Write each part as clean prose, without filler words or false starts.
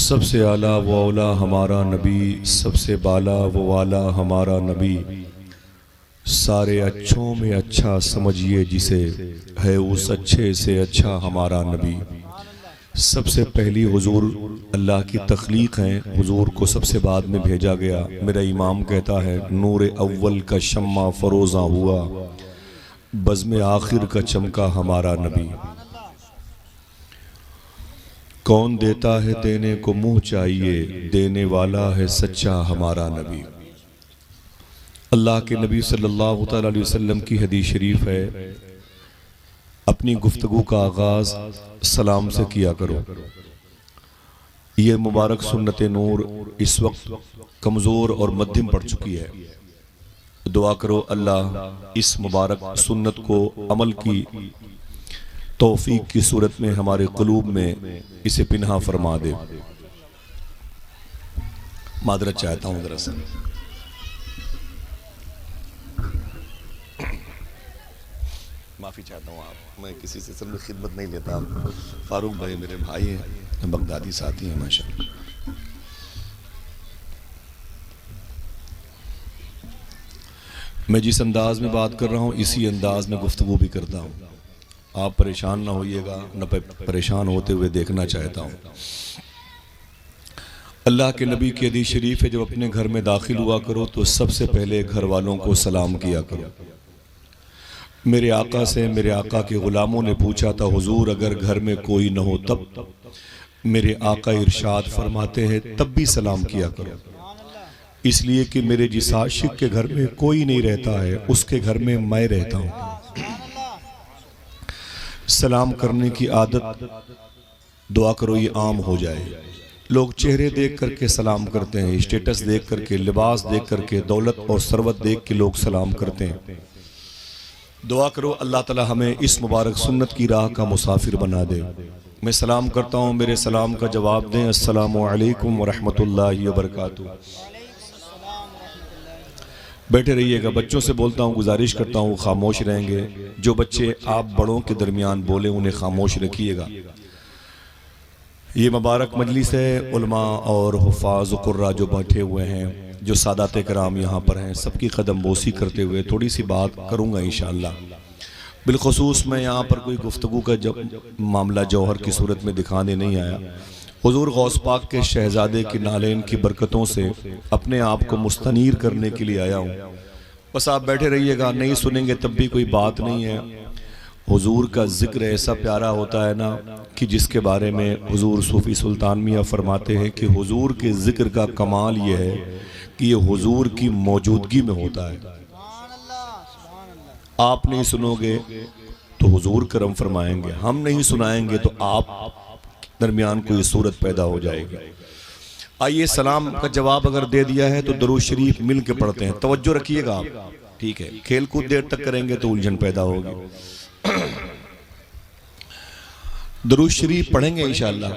सबसे आला व औला हमारा नबी, सबसे बाला व वाला हमारा नबी, सारे अच्छों में अच्छा समझिए जिसे, है उस अच्छे से अच्छा हमारा नबी। सबसे पहली हुजूर अल्लाह की तख्लीक हैं, हुजूर को सबसे बाद में भेजा गया। मेरा इमाम कहता है नूर अव्वल का शम्मा फरोज़ा हुआ, बज़्म आखिर का चमका हमारा नबी। कौन देता है देने को मुँह चाहिए, देने वाला है सच्चा हमारा नबी। अल्लाह के नबी सल्लल्लाहु तआला अलैहि वसल्लम की हदीस शरीफ है, अपनी गुफ्तगू का आगाज़ सलाम से किया करो। ये मुबारक सुन्नत नूर इस वक्त कमज़ोर और मध्यम पड़ चुकी है। दुआ करो अल्लाह इस मुबारक सुन्नत को अमल की तौफीक की सूरत में हमारे क़ुलूब में इसे पिन्हा फरमा दे। मादरत चाहता हूँ दरअसल, माफ़ी चाहता हूँ आप, मैं किसी से सब खिदमत नहीं लेता। फारूक भाई मेरे भाई हैं, बगदादी साथी हैं माशाअल्लाह। मैं जिस अंदाज में बात कर रहा हूँ इसी अंदाज में गुफ्तगू भी करता हूँ। आप परेशान ना होइएगा, न परेशान होते हुए देखना चाहता हूँ। अल्लाह के नबी की हदीस शरीफ है, जब अपने घर में दाखिल हुआ करो तो सबसे पहले घर वालों को सलाम किया करो। मेरे आका से मेरे आका के ग़ुलामों ने पूछा था हुजूर अगर घर में कोई न हो तब? मेरे आका इरशाद फरमाते हैं तब भी सलाम किया करो, इसलिए कि मेरे जिस आशिक के घर में कोई नहीं रहता है उसके घर में मैं रहता हूँ। सलाम करने की आदत दुआ करो ये आम हो जाए। लोग चेहरे देख करके सलाम करते हैं, स्टेटस देख करके, लिबास देख करके, दौलत और सरवत देख के लोग सलाम करते हैं। दुआ करो अल्लाह ताला हमें इस मुबारक सुन्नत की राह का मुसाफिर बना दे। मैं सलाम करता हूँ, मेरे सलाम का जवाब दें। अस्सलामु अलैकुम व रहमतुल्लाहि व बरकातुहू। बैठे रहिएगा। बच्चों से बोलता हूँ, गुजारिश करता हूँ खामोश रहेंगे। जो बच्चे आप बड़ों के दरमियान बोले उन्हें खामोश रखिएगा। ये मुबारक मजलिस है, उलमा और हुफ़ाज़ व कुर्रा जो बैठे हुए हैं, जो सादात कराम यहाँ पर हैं, सबकी कदम बोसी करते हुए थोड़ी सी बात करूँगा इंशाअल्लाह। बिलखुसूस मैं यहाँ पर कोई गुफ्तगू का मामला जौहर की सूरत में दिखाने नहीं आया। हुजूर गौस पाक के शहजादे की नालेन की बरकतों से अपने आप को मुस्तनीर करने के लिए आया हूँ। बस आप बैठे रहिएगा, नहीं सुनेंगे तब भी कोई बात नहीं है। हुजूर का जिक्र ऐसा प्यारा होता है ना कि जिसके बारे में हुजूर सूफ़ी सुल्तान मियाँ फरमाते हैं कि हुजूर के जिक्र का कमाल ये है कि ये हुजूर की मौजूदगी में होता है। आप नहीं सुनोगे तो हुजूर करम फरमाएंगे, हम नहीं सुनाएंगे तो आप दरमियान कोई सूरत पैदा हो जाएगी। आइए सलाम का जवाब अगर दे दिया है तो दरूद शरीफ मिल के पढ़ते हैं। तवज्जो रखिएगा आप, ठीक है? खेल कूद देर तक करेंगे तो उलझन पैदा होगी। दरूद शरीफ पढ़ेंगे इंशाअल्लाह।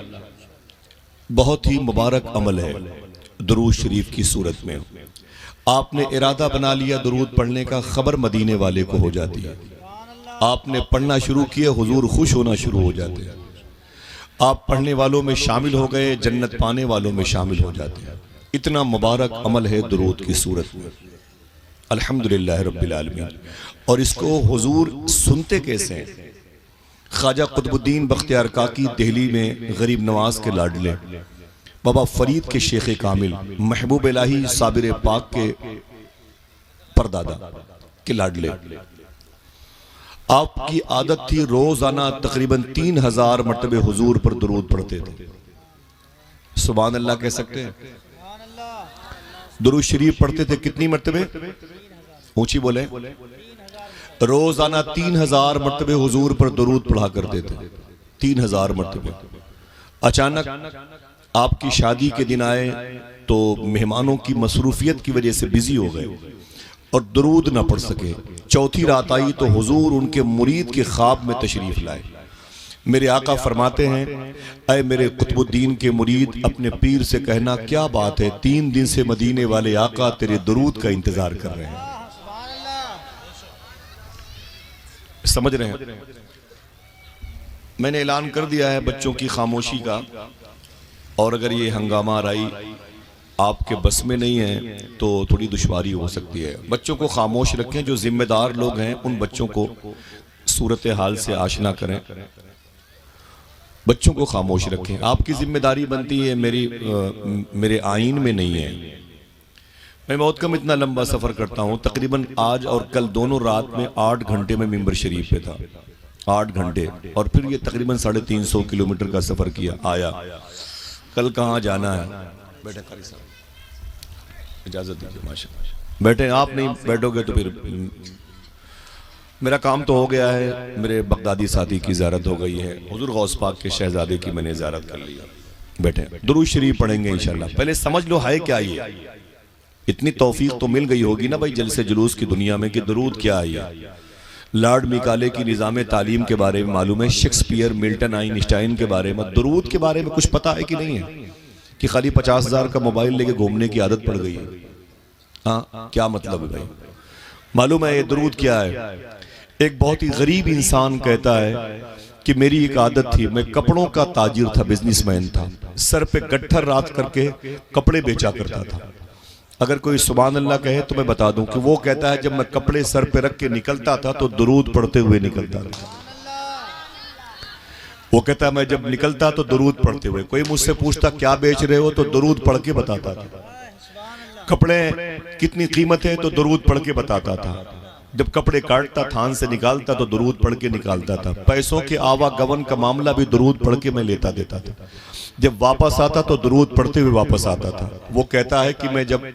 बहुत ही मुबारक अमल है दरूद शरीफ की सूरत में। आपने इरादा बना लिया दरूद पढ़ने का, खबर मदीने वाले को हो जाती है। आपने पढ़ना शुरू किया, हुजूर खुश होना शुरू हो जाते हैं। आप पढ़ने वालों में शामिल हो गए, जन्नत पाने वालों में शामिल हो जाते हैं। इतना मुबारक अमल है दुरूद की सूरत में। अल्हम्दुलिल्लाह रब्बिल आलमीन। और इसको हुजूर सुनते कैसे हैं? ख्वाजा कुतुबुद्दीन बख्तियार काकी दिल्ली में गरीब नवाज के लाडले, बाबा फरीद के शेख कामिल, महबूब इलाही साबिर पाक के परदादा के लाडले। आपकी आदत थी रोजाना तकरीबन 3000 मरतबे हुजूर पर दुरूद पढ़ते थे। सुभान अल्लाह कह सकते हैं? दुरूद शरीफ पढ़ते थे कितनी मरतबे? ऊंची बोले। रोजाना 3000 मरतबे हुजूर पर दुरूद पढ़ा करते थे, 3000 मरतबे। अचानक आपकी शादी के दिन आए तो मेहमानों की मसरूफियत की वजह से बिजी हो गए और दुरूद ना पढ़ सके। चौथी रात आई तो हुजूर उनके मुरीद के ख्वाब में तशरीफ लाए। मेरे आका फरमाते हैं, ऐ मेरे कुतुबुद्दीन के मुरीद, अपने पीर से कहना क्या बात है, 3 दिन से मदीने वाले आका तेरे दुरूद का इंतजार कर रहे हैं। समझ रहे हैं? मैंने ऐलान कर दिया है बच्चों की खामोशी का और अगर ये हंगामा आराई आपके बस में नहीं है तो थोड़ी दुश्वारी हो सकती है। बच्चों को खामोश रखें, जो जिम्मेदार लोग हैं उन बच्चों को सूरत हाल से आशना करें, बच्चों को खामोश रखें। आपकी जिम्मेदारी बनती है, मेरे आइन में नहीं है। मैं बहुत कम इतना लंबा सफ़र करता हूँ, तकरीबन आज और कल दोनों रात में 8 घंटे में मिंबर शरीफ पे था, 8 घंटे, और फिर ये तकरीबन 350 किलोमीटर का सफ़र किया आया। कल कहाँ जाना है? बैठे कारी साहब, इजाज़त दीजिए। माशाअल्लाह बैठे, आप नहीं बैठोगे तो फिर मेरा काम तो हो गया है। मेरे बगदादी साथी की ज़ियारत हो गई है, हुज़ूर गौस पाक के शहज़ादे की मैंने ज़ियारत कर लिया। बैठे, दुरूद शरीफ पढ़ेंगे इंशाअल्लाह। पहले समझ लो है क्या ये, इतनी तौफीक तो मिल गई होगी ना भाई जलसे जुलूस की दुनिया में कि दुरूद क्या है ये। लॉर्ड मिकाले की निज़ाम तालीम के बारे में मालूम है, शेक्सपियर, मिल्टन, आइंस्टाइन के बारे में, दुरूद के बारे में कुछ पता है कि नहीं है? कि खाली 50,000 का मोबाइल लेके घूमने की आदत पड़ गई है। हाँ, क्या मतलब है भाई? मालूम है ये दुरूद क्या है? एक बहुत ही गरीब इंसान कहता है कि मेरी एक आदत थी, मैं कपड़ों का ताजिर था, बिजनेसमैन था, सर पे गट्ठर रात करके कपड़े बेचा करता था। अगर कोई सुभान अल्लाह कहे तो मैं बता दूं कि वो कहता है जब मैं कपड़े सर पे रख के निकलता था तो दुरूद पढ़ते हुए निकलता था। वो कहता है मैं जब निकलता तो दुरूद पढ़ते हुए। कोई मुझसे पूछता क्या बेच रहे हो तो दुरूद पढ़ के बताता था। कपड़े कितनी कीमत है तो दुरूद पढ़ के बताता था। जब कपड़े काटता, थान से निकालता तो दुरूद पढ़ के निकालता था। पैसों के आवागमन का मामला भी दुरूद पढ़ के मैं लेता देता था। जब वापस आता तो दुरूद पढ़ते हुए वापस आता था। वो कहता है कि मैं जब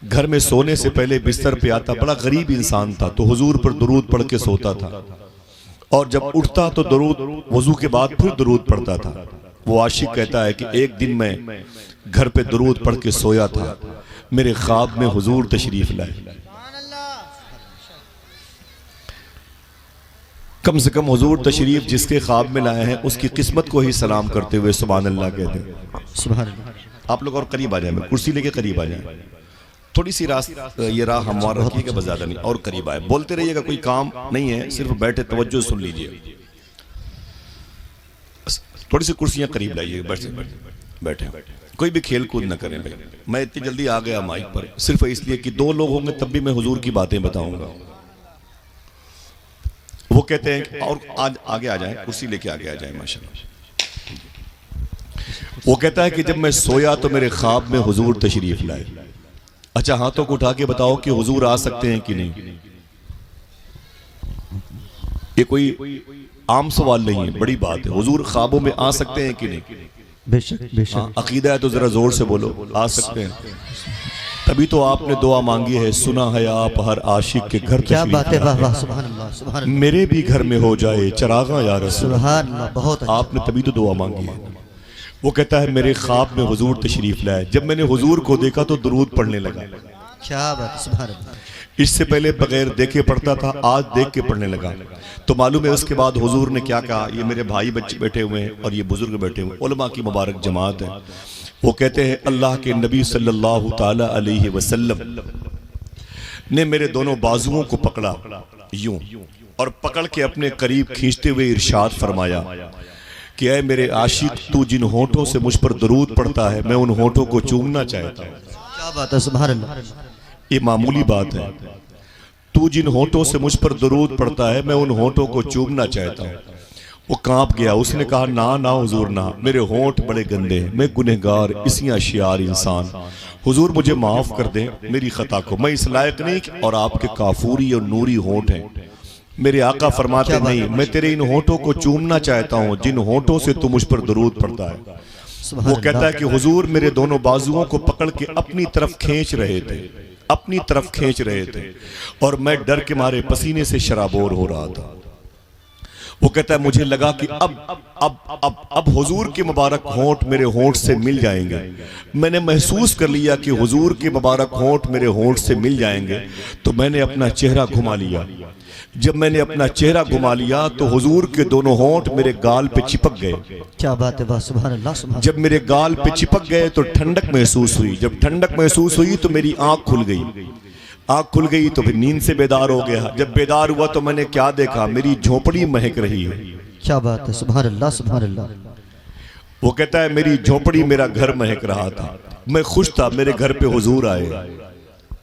घर में सोने से पहले बिस्तर पे आता, बड़ा गरीब इंसान था, तो हुजूर पर दुरूद पढ़ के सोता था, और जब उठता तो दुरूद, वजू के बाद फिर दुरूद पढ़ता था। वो आशिक कहता है कि एक दिन मैं घर पे दुरूद पढ़ के सोया था, मेरे ख्वाब में हुजूर तशरीफ लाए। कम से कम हुजूर तशरीफ जिसके ख्वाब में लाए हैं उसकी किस्मत को ही सलाम करते हुए सुभान अल्लाह कहते हैं। सुभान अल्लाह। आप लोग और करीब आ जाए, मैं कुर्सी लेके करीब आ जाए, थोड़ी सी ये राह हमवार रखिएगा, बस ज्यादा नहीं, और करीब आए, बोलते रहिएगा, कोई काम नहीं है, सिर्फ बैठे तवज्जो सुन लीजिए। थोड़ी सी कुर्सियां करीब लाइए, बैठे, कोई भी खेल कूद न करें भाई। मैं इतनी जल्दी आ गया माइक पर सिर्फ इसलिए कि 2 लोग होंगे तब भी मैं हुजूर की बातें बताऊंगा। वो कहते हैं और आज आगे आ जाए, कुर्सी लेके आगे आ जाए माशाल्लाह। वो कहता है कि जब मैं सोया तो मेरे ख्वाब में हुजूर तशरीफ लाए। अच्छा, हाथों को उठा के बताओ कि हुजूर आ सकते हैं कि नहीं। ये कोई आम सवाल नहीं है, बड़ी बात है। हुजूर ख्वाबों में आ सकते हैं कि नहीं? बेशक बेशक। अकीदा है तो जरा जोर से बोलो, आ सकते हैं। तभी तो आपने दुआ मांगी है, सुना है आप हर आशिक के घर क्या बात है, वाह वाह, सुभान अल्लाह, सुभान अल्लाह। मेरे भी घर में हो जाए चरागा या रसूल, सुभान अल्लाह, बहुत अच्छा। आपने तभी तो दुआ मांगी है। वो कहता है मेरे ख्वाब में हुजूर तशरीफ लाए, जब मैंने हुजूर को देखा तो दुरूद पढ़ने लगा। क्या बात, सुभान अल्लाह। इससे पहले बगैर देखे पढ़ता था, आज देख के पढ़ने लगा। तो मालूम है उसके बाद हुजूर ने क्या कहा? ये मेरे भाई बच्चे बैठे हुए हैं और ये बुजुर्ग बैठे हुए हैं, उलमा की मुबारक जमात है। वो कहते हैं अल्लाह के नबी सल्लल्लाहु ताला अलैहि वसल्लम ने मेरे दोनों बाजुओं को पकड़ा यूं, और पकड़ के अपने करीब खींचते हुए इरशाद फरमाया कि ऐ मेरे आशिक, तू जिन होठों से मुझ पर दुरूद पढ़ता है मैं उन होठों को चूमना चाहता हूँ। क्या बात है, सुभान अल्लाह। ये मामूली बात है। तू जिन होठों से मुझ पर दुरूद पढ़ता है मैं उन होठों को चूमना चाहता हूँ। वो कांप गया, उसने कहा ना ना हुजूर ना, मेरे होंठ बड़े गंदे हैं, मैं गुनहगार इसी अशियार इंसान, हुजूर मुझे माफ कर दें मेरी खता को, मैं इस लायक नहीं। और आपके काफूरी और नूरी होंठ हैं। मेरे आका फरमाते नहीं, मैं तेरे इन होठों को चूमना चाहता हूँ जिन होठों से तू मुझ पर दुरूद पढ़ता है। वो कहता है कि हुजूर मेरे दोनों बाजुओं को पकड़ के अपनी तरफ खींच रहे थे, अपनी तरफ खींच रहे थे, और मैं डर के मारे पसीने से शराबोर हो रहा था। वो कहता है मुझे लगा कि अब हुजूर के मुबारक होंठ मेरे होंठ से मिल जाएंगे। मैंने महसूस कर लिया कि हुजूर के मुबारक होंठ मेरे होंठ से मिल जाएंगे, तो मैंने अपना चेहरा घुमा लिया। जब मैंने अपना चेहरा घुमा लिया तो हुजूर के दोनों होंठ मेरे गाल पे चिपक गए। क्या बात है, वाह, सुभान अल्लाह, सुभान। जब मेरे गाल पे चिपक गए तो ठंडक महसूस हुई। जब ठंडक महसूस हुई तो मेरी आंख खुल गई। आंख खुल गई तो फिर नींद से बेदार हो गया। जब बेदार हुआ तो मैंने क्या देखा? मेरी झोपड़ी महक रही है। क्या बात है, सुभान अल्लाह, सुभान अल्लाह। वो कहता है मेरी झोपड़ी मेरा घर महक रहा था, मैं खुश था, मेरे घर पे हुजूर आए।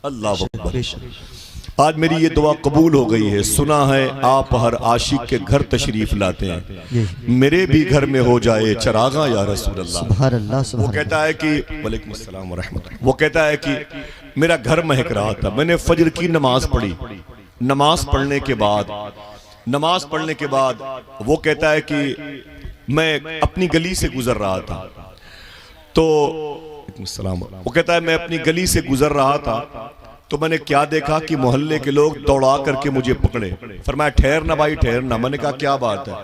अल्लाह अकबर। बेशक। आज मेरी ये दुआ कबूल हो गई है। सुना है आप हर आशिक के घर तशरीफ लाते हैं, मेरे भी घर में हो जाए चरागा या रसूल अल्लाह। सुभान अल्लाह वो सुभान कहता है कि वालेकुम अस्सलाम व रहमतुल्लाह। वो कहता है कि मेरा घर महक रहा था, मैंने फजर की नमाज पढ़ी। नमाज पढ़ने के बाद वो कहता है कि मैं अपनी गली से गुजर रहा था, तो वो कहता है मैं अपनी गली से गुजर रहा था तो मैंने क्या देखा कि मोहल्ले के लोग दौड़ा करके मुझे पकड़े। फरमाया ठहरना भाई ठहरना। मैंने कहा क्या बात है?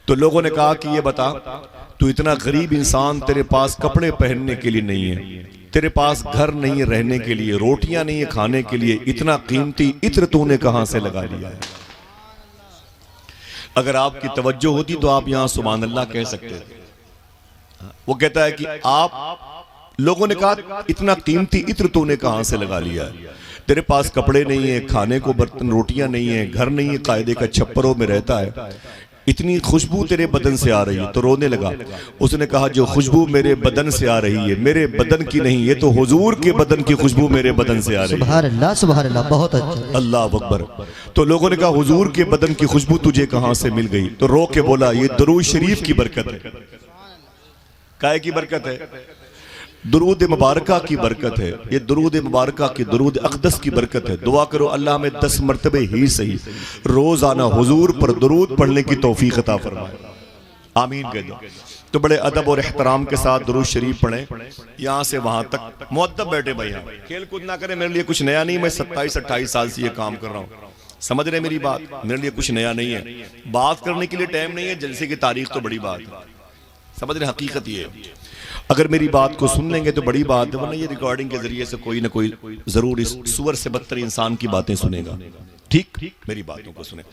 तो लोगों ने कहा कि ये बता, तू इतना गरीब इंसान, तेरे पास कपड़े पहनने के लिए नहीं है, तेरे पास घर नहीं है रहने के लिए, रोटियां नहीं है खाने के लिए, इतना कीमती इत्र तूने कहां से लगा लिया है? अगर आपकी तवज्जो होती तो आप यहां सुभान अल्लाह कह सकते थे। वो कहता है कि आप लोगों ने कहा इतना कीमती इत्र तूने कहां से लगा लिया है? तेरे पास कपड़े नहीं है, खाने को बर्तन रोटियां नहीं है, घर नहीं है, कायदे का छप्परों में रहता है, इतनी खुशबू तेरे बदन से आ रही है। तो रोने लगा। उसने कहा जो खुशबू मेरे बदन से आ रही है मेरे बदन की नहीं, ये तो हुजूर के बदन की खुशबू मेरे बदन से आ रही है। सुभान अल्लाह बहुत अच्छा। अल्लाह अकबर। तो लोगों ने कहा हुजूर के बदन की खुशबू तुझे कहां से मिल गई? तो रो के बोला ये दुरूद शरीफ की बरकत है। काहे की बरकत है? दुरूद मुबारका की बरकत है। ये दुरूद मुबारका की, दुरूद अक़दस की बरकत है। दुआ करो अल्लाह में 10 मरतबे ही सही रोजाना हुजूर पर दुरूद पढ़ने की तौफीक अता फरमाए। आमीन कह दो। तो बड़े अदब और एहतराम के साथ दुरूद शरीफ पढ़ें। यहाँ से वहां तक मुअद्दब बैठे भाई, यहाँ खेल कूद ना करें। मेरे लिए कुछ नया नहीं, मैं 27-28 साल से ये काम कर रहा हूँ। समझ रहे मेरी बात? मेरे लिए कुछ नया नहीं है। बात करने के लिए टाइम नहीं है, जलसे की तारीख तो बड़ी बात है। समझ रहे? हकीकत ये है, अगर मेरी बात को सुन लेंगे तो बड़ी बात है, वरना ये रिकॉर्डिंग के जरिए से कोई ना कोई जरूर इस सुअर से बदतर इंसान की बातें सुनेगा। ठीक, मेरी बातों को सुने।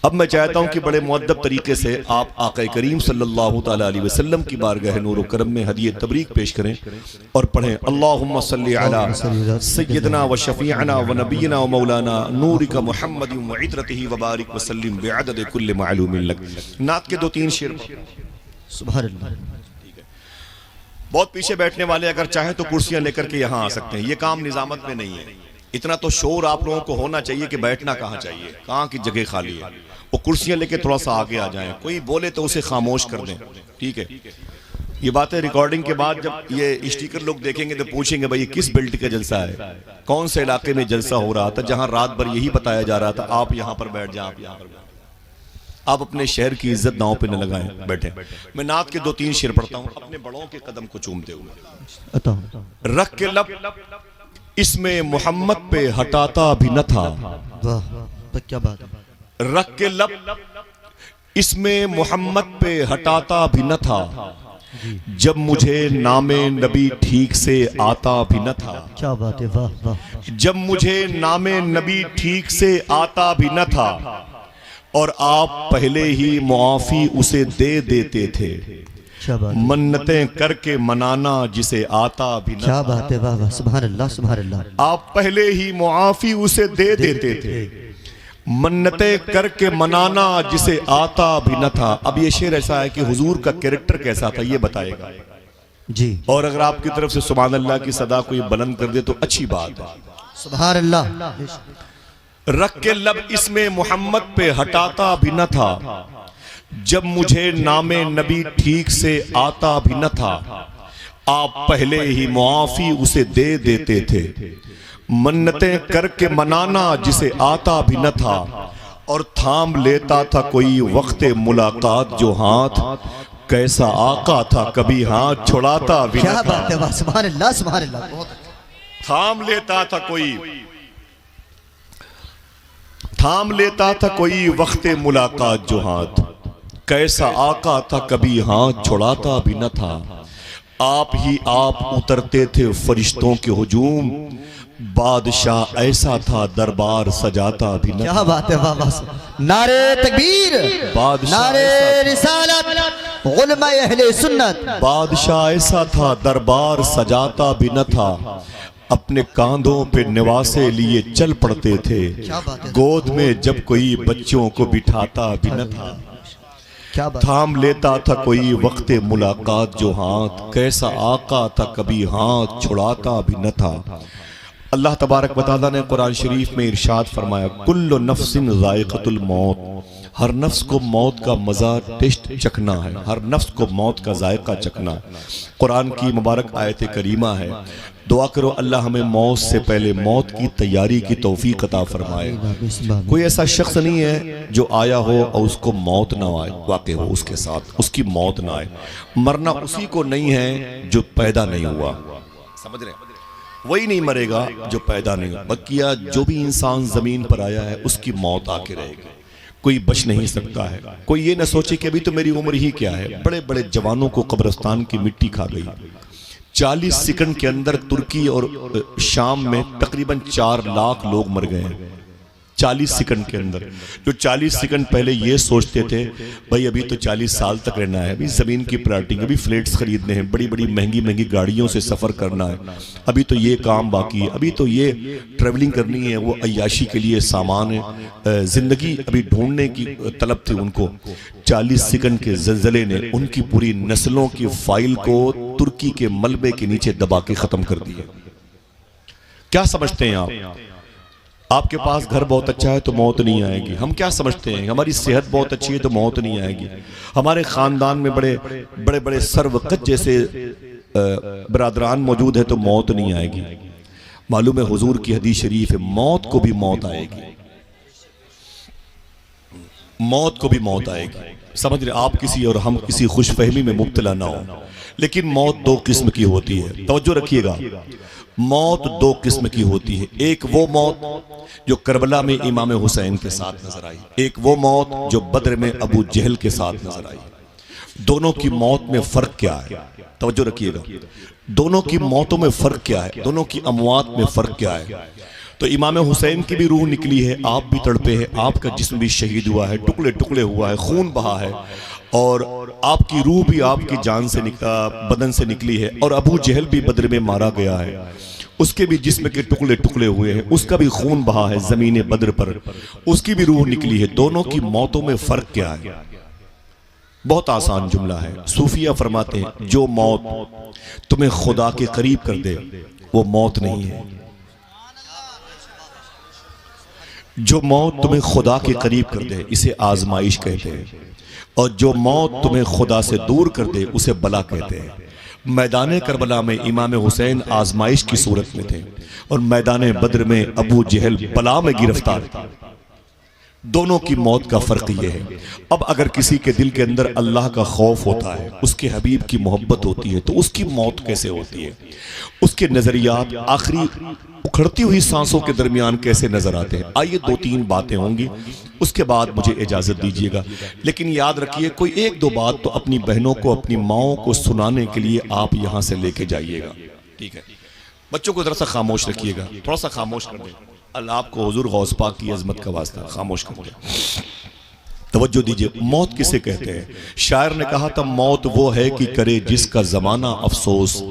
अब मैं चाहता हूं कि बड़े मुअद्दब तरीके से आप आका करीम सल्लल्लाहु तआला अलैहि वसल्लम की बारगाह नूर व करम में हदिये तबरीक पेश करें और पढ़ें अल्लाहुम्मा सल्लि अला सय्यदना व शफीअना व नबियना व मौलाना नूरिका मुहम्मदिन व इत्रतिही व बारिक व सल्लिम बिअदद कुल्ल मालूमिन लक। नात के 2-3 शेर। सुभान अल्लाह। बहुत पीछे बैठने वाले अगर चाहे तो कुर्सियां लेकर के यहाँ आ सकते हैं। ये काम निजामत में नहीं है। इतना तो शोर आप लोगों को होना चाहिए कि बैठना कहाँ चाहिए, कहाँ की जगह खाली है। वो कुर्सियां लेके थोड़ा सा आगे आ जाएं। कोई बोले तो उसे खामोश कर दें। ठीक है? ये बातें रिकॉर्डिंग के बाद जब ये स्टिकर लोग देखेंगे तो पूछेंगे भाई किस बेल्ट का जलसा है, कौन से इलाके में जलसा हो रहा था, जहां रात भर यही बताया जा रहा था आप यहाँ पर बैठ जाए, आप यहाँ पर बैठ। आप अपने शहर की इज्जत दांव पे न लगाएं, बैठे। मैं नात के 2-3 शेर पढ़ता हूं अपने बड़ों के कदम को चूमते हुए। रख के लब इसमें मोहम्मद पे हटाता भी न था। वाह क्या बात है। रख के लब इसमें मोहम्मद पे हटाता भी न था, जब मुझे नामे नबी ठीक से आता भी न था। क्या बात है। वाह वाह। जब मुझे नामे नबी ठीक से आता भी न था और आप पहले ही मुआफी उसे दे देते थे। क्या बात। मन्नतें करके मनाना जिसे आता भी न। क्या बात है। वाह वाह। सुभान अल्लाह सुभान अल्लाह। आप पहले ही मुआफी उसे दे देते थे, मन्नतें करके मनाना जिसे आता भी न था। अब ये शेर ऐसा है कि हुजूर का कैरेक्टर कैसा था ये बताएगा जी। और अगर आपकी तरफ से सुभान अल्लाह की सदा कोई बुलंद कर दे तो अच्छी बात है। सुभान अल्लाह। रख के लब इसमें मोहम्मद पे हटाता भी न था, जब मुझे नामे नबी ठीक से आता भी न था। आप पहले ही मुआफी उसे दे देते थे, मन्नतें करके मनाना जिसे आता भी न था। और थाम लेता था कोई वक्त मुलाकात जो हाथ, कैसा आका था कभी हाथ छुड़ाता भी न था। क्या बात है। वाह सुभान अल्लाह सुभान अल्लाह। थाम लेता था कोई वक्त मुलाकात जो हाथ, कैसा आका था कभी हाथ छुड़ाता भी न था। आप ही आप उतरते थे फरिश्तों के हुजूम, बादशाह ऐसा था दरबार सजाता भी न। क्या बात है। वाह वाह। नारे तकबीर, नारे रिसालत, उलमा अहले सुन्नत। बादशाह ऐसा था दरबार सजाता भी न था, अपने कांधों पे निवासे लिए चल पड़ते थे, गोद में जब कोई बच्चों को बिठाता भी न था। क्या बात। थाम लेता था कोई वक्त मुलाकात जो हाथ, कैसा आका था कभी हाथ छुड़ाता भी न था। अल्लाह तबारक व तआला ने कुरान शरीफ में इरशाद फरमाया, कुल्लु नफ्सिन ज़ाइक़तुल मौत, हर नफ्स को मौत का मज़ा टेस्ट चखना है, हर नफ्स को मौत का जायका चखना है। कुरान की मुबारक आयत करीमा है। दुआ करो अल्लाह हमें मौत से पहले मौत की तैयारी की तौफीक अता फरमाए। कोई ऐसा शख्स नहीं है जो आया हो और उसको मौत ना आए, वाक़ई हो उसके साथ उसकी मौत ना आए। मरना उसी को नहीं है जो पैदा नहीं हुआ, समझ रहे हैं? वही नहीं मरेगा जो पैदा नहीं हुआ। बकिया जो भी इंसान जमीन पर आया है उसकी मौत आके रहेगी, कोई बच नहीं सकता है। कोई ये ना सोचे कि अभी तो मेरी उम्र ही क्या है। बड़े बड़े जवानों को कब्रिस्तान की मिट्टी खा गई। 40 सेकंड के अंदर तुर्की और शाम में तकरीबन 4 लाख लोग मर गए हैं 40 सेकंड के अंदर। जो 40 सेकंड पहले ये सोचते थे भाई अभी तो 40 साल तक रहना है, अभी ज़मीन की प्लाटिंग, अभी फ्लैट्स खरीदने हैं, बड़ी बड़ी महंगी महंगी गाड़ियों से सफ़र करना है, अभी तो ये काम बाकी है, अभी तो ये ट्रैवलिंग करनी है, वो अय्याशी के लिए सामान है, ज़िंदगी अभी ढूंढने की तलब थी उनको। 40 सेकंड के ज़लज़ले ने उनकी पूरी नस्लों की फाइल को तुर्की के मलबे के नीचे दबा के ख़त्म कर दिया। क्या समझते हैं आप? आपके पास घर बहुत अच्छा है तो मौत नहीं आएगी। हम क्या समझते हैं? हमारी सेहत बहुत अच्छी है तो मौत नहीं आएगी। हमारे खानदान में बड़े बड़े बड़े सर्वकत जैसे बरादरान मौजूद है तो मौत नहीं आएगी। मालूम है हुजूर की हदीस शरीफ है, मौत को भी मौत आएगी, मौत को भी मौत आएगी। समझ रहे? आप किसी और हम किसी खुशफहमी में मुब्तला ना हो। लेकिन मौत 2 किस्म की होती है, तवज्जो रखिएगा। मौत 2 किस्म की होती है। एक वो मौत जो करबला में इमाम हुसैन के साथ नजर आई, एक वो मौत जो बद्र में अबू जहल के साथ नजर आई। दोनों की मौत में फर्क क्या है? तवज्जो रखिएगा। दोनों की मौतों में फर्क क्या है? दोनों की अमवात में फर्क क्या है? तो इमाम हुसैन की भी रूह निकली है, आप भी तड़पे हैं, आपका जिस्म भी शहीद हुआ है, टुकड़े टुकड़े हुआ है, खून बहा है, और आपकी रूह भी आपकी जान से बदन से निकली है। और अबू जहल भी बद्र में मारा गया है, उसके भी जिस्म के टुकड़े टुकड़े हुए हैं, उसका भी खून बहा है जमीन बद्र पर, उसकी भी रूह निकली है। दोनों की मौतों में फर्क क्या है? बहुत आसान जुमला है। सूफिया फरमाते हैं जो मौत तुम्हें खुदा के करीब कर दे वो मौत नहीं है। जो मौत तुम्हें खुदा के करीब कर दे इसे आजमाइश कहते हैं, और जो मौत तुम्हें खुदा से दूर कर दे उसे बला कहते हैं। मैदान करबला में इमाम हुसैन आजमाइश की सूरत में थे और मैदान बद्र में अबू जहल बला में गिरफ्तार थे। दोनों की मौत का फर्क यह है। अब अगर किसी के दिल के अंदर अल्लाह का खौफ होता है, उसके हबीब की मोहब्बत होती है, तो उसकी मौत कैसे होती है? उसके नजरियात आखिरी उखड़ती हुई सांसों के दरमियान कैसे नजर आते हैं? आइए 2-3 बातें होंगी, उसके बाद मुझे इजाजत दीजिएगा। लेकिन याद रखिए कोई 1-2 बात तो अपनी बहनों को, अपनी माओं को सुनाने के लिए आप यहां से लेके जाइएगा, ठीक है? बच्चों को जरा सा खामोश रखिएगा, थोड़ा सा खामोश कर दें। अल्लाह आपको हुजूर गौस पाक की अजमत का वास्ता, खामोश कर दे। तवज्जो दीजिए। मौत किसे कहते हैं? शायर ने कहा था मौत वो है कि करे जिसका जमाना अफसोस,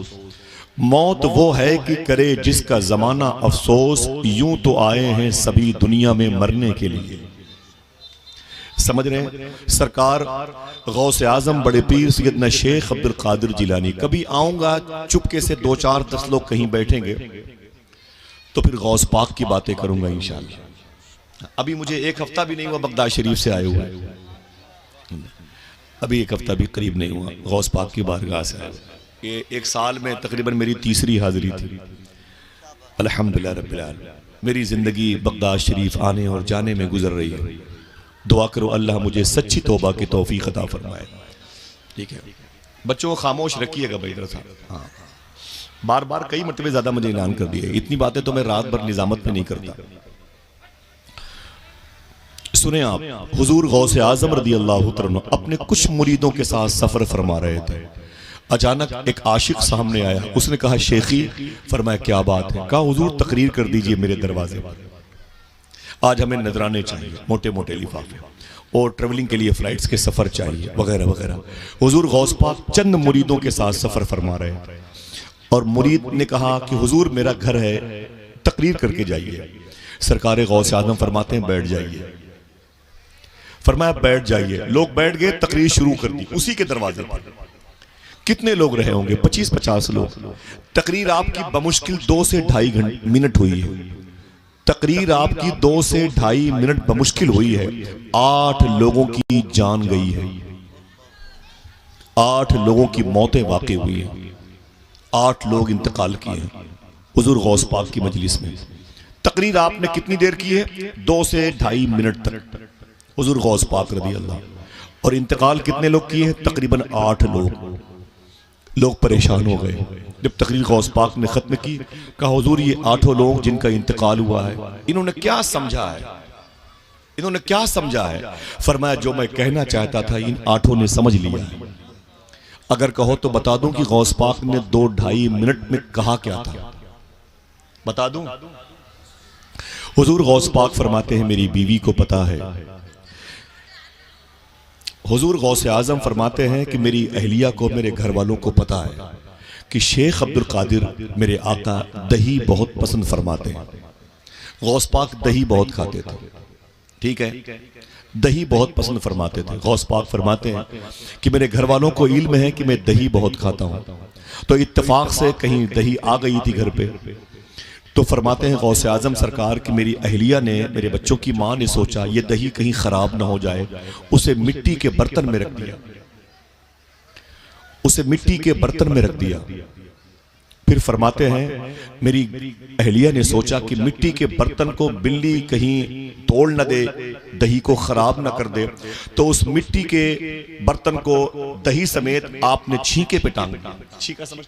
मौत वो है कि करे जिसका जमाना अफसोस, यूं तो आए हैं सभी दुनिया में मरने के लिए। समझ रहे हैं? सरकार गौस आजम बड़े पीर सैयदना शेख अब्दुल कादिर जिलानी, कभी आऊंगा चुपके से 2-4-10 लोग कहीं बैठेंगे तो फिर गौस पाक की बातें करूंगा इंशाअल्लाह। अभी मुझे 1 हफ्ता भी नहीं हुआ बगदाद शरीफ से आए हुए, अभी 1 हफ्ता भी करीब नहीं हुआ गौस पाक की बारगाह से आए। ये 1 साल में तकरीबन मेरी 3री हाजिरी थी। अल्हम्दुलिल्लाह रब्बिल आलमीन। मेरी ज़िंदगी बगदाद शरीफ आने और जाने में गुजर रही है। दुआ करो अल्लाह मुझे सच्ची तौबा की तौफीक अता फरमाए, ठीक है? बच्चों को खामोश रखिएगा भाई इधर साहब। हाँ, बार बार कई मरतबे ज़्यादा मुझे ऐलान कर दिए, इतनी बातें तो मैं रात भर निजामत में नहीं करता। सुने आप, हुजूर गौसे आजम रदी अल्लाह तआला अपने कुछ मुरीदों के साथ सफ़र फरमा रहे थे। अचानक एक आशिक सामने आया, उसने कहा शेखी। फरमाया क्या बात है? कहा हुजूर तकरीर कर दीजिए मेरे दरवाजे पर, आज हमें नजराने चाहिए, मोटे मोटे लिफाफे, और ट्रेवलिंग के लिए फ्लाइट्स के सफ़र चाहिए वगैरह वगैरह। हुजूर गौस पाक चंद मुरीदों के साथ सफ़र फरमा रहे हैं और मुरीद ने कहा कि हुजूर मेरा घर है, तकरीर करके जाइए। सरकार गौस आजम फरमाते हैं बैठ जाइए। फरमाया बैठ जाइए। लोग बैठ गए, तकरीर शुरू कर दी उसी के दरवाजे पर। कितने लोग रहे होंगे? 25-50 लोग। तकरीर आपकी बमुश्किल 2 से 2.5 मिनट हुई है। तकरीर आपकी 2 से 2.5 मिनट बमुश्किल हुई है। 8 लोगों की जान गई है, 8 लोगों की मौतें वाक़ई हुई हैं, 8 लोग इंतकाल किए हैं हुजूर गौस पाक की मजलिस में। तकरीर आपने कितनी देर की है? 2 से 2.5 मिनट तक हुजूर गौस पाक रज़ी अल्लाह। और इंतकाल कितने लोग किए हैं? तकरीबन 8 लोग। लोग परेशान हो गए। जब तकरीर गौस पाक ने खत्म की, कहा हुजूर ये 8 लोग जिनका इंतकाल हुआ है, इन्होंने क्या समझा है? इन्होंने क्या समझा है? फरमाया जो मैं कहना चाहता था इन 8 ने समझ लिया है। अगर कहो तो बता दूं कि गौस पाक ने 2-2.5 मिनट में कहा क्या था? बता दूं? हुजूर गौस पाक फरमाते हैं मेरी बीवी को पता है। हुजूर गौस आजम फरमाते हैं कि मेरी अहलिया को, मेरे घर वालों को पता है कि शेख अब्दुल कादिर मेरे आका दही बहुत पसंद फरमाते हैं। गौस पाक दही बहुत खाते थे, ठीक है, दही बहुत पसंद फरमाते थे। गौस पाक फरमाते हैं कि मेरे घर वालों को इल्म है कि मैं दही बहुत खाता हूं। तो इत्तेफाक से कहीं दही आ गई थी घर पे, तो फरमाते हैं गौस आजम सरकार कि मेरी अहलिया ने, मेरे बच्चों की माँ ने सोचा ये दही कहीं खराब ना हो जाए, उसे मिट्टी के बर्तन में रख दिया, उसे मिट्टी के बर्तन में रख दिया। फिर फरमाते हैं मेरी अहलिया ने सोचा कि मिट्टी के बर्तन को बिल्ली कहीं तोड़ न दे, दही को खराब न कर दे, तो उस मिट्टी के बर्तन को दही समेत आपने छींके पे टांग दिया। छींका समझ,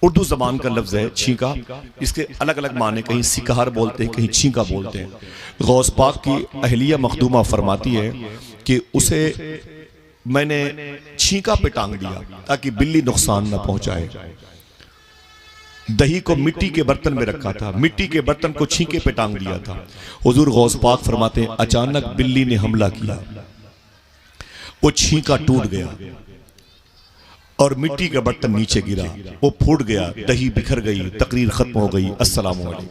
उर्दू जबान का लफ्ज है छींका, इसके अलग अलग माने, कहीं सिकहार बोलते हैं, कहीं छींका बोलते हैं। गौस पाक की अहलिया मखदूमा फरमाती है कि उसे मैंने छींका पे टांग दिया ताकि बिल्ली नुकसान न पहुंचाए। दही को मिट्टी के बर्तन में रखा था, मिट्टी के बर्तन को छींके पे टांग दिया था। हुजूर गौस पाक फरमाते हैं अचानक बिल्ली ने हमला किया, वो छींका टूट गया और मिट्टी का बर्तन नीचे गिरा, वो फूट गया, दही बिखर गई, तकरीर खत्म हो गई। अस्सलाम वालेकुम।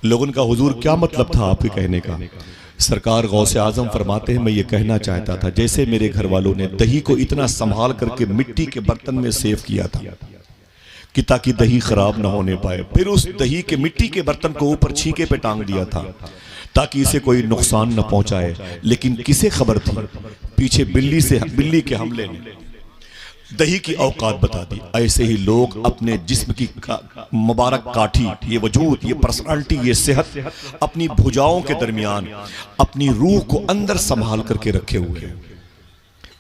लोगों का हुजूर क्या मतलब था आपके कहने का? सरकार गौस आजम फरमाते हैं मैं ये कहना चाहता था जैसे मेरे घर वालों ने दही को इतना संभाल करके मिट्टी के बर्तन में सेव किया था कि ताकि दही खराब ना होने पाए, फिर उस दही के मिट्टी के बर्तन को ऊपर छींके पे टांग दिया था ताकि इसे कोई नुकसान न पहुंचाए। लेकिन किसे खबर थी पीछे बिल्ली के हमले ने दही की औकात बता दी। ऐसे ही लोग अपने जिस्म की मुबारक काठी, ये वजूद, ये पर्सनालिटी, ये सेहत अपनी भुजाओं के दरमियान अपनी रूह को अंदर संभाल करके रखे हुए हैं।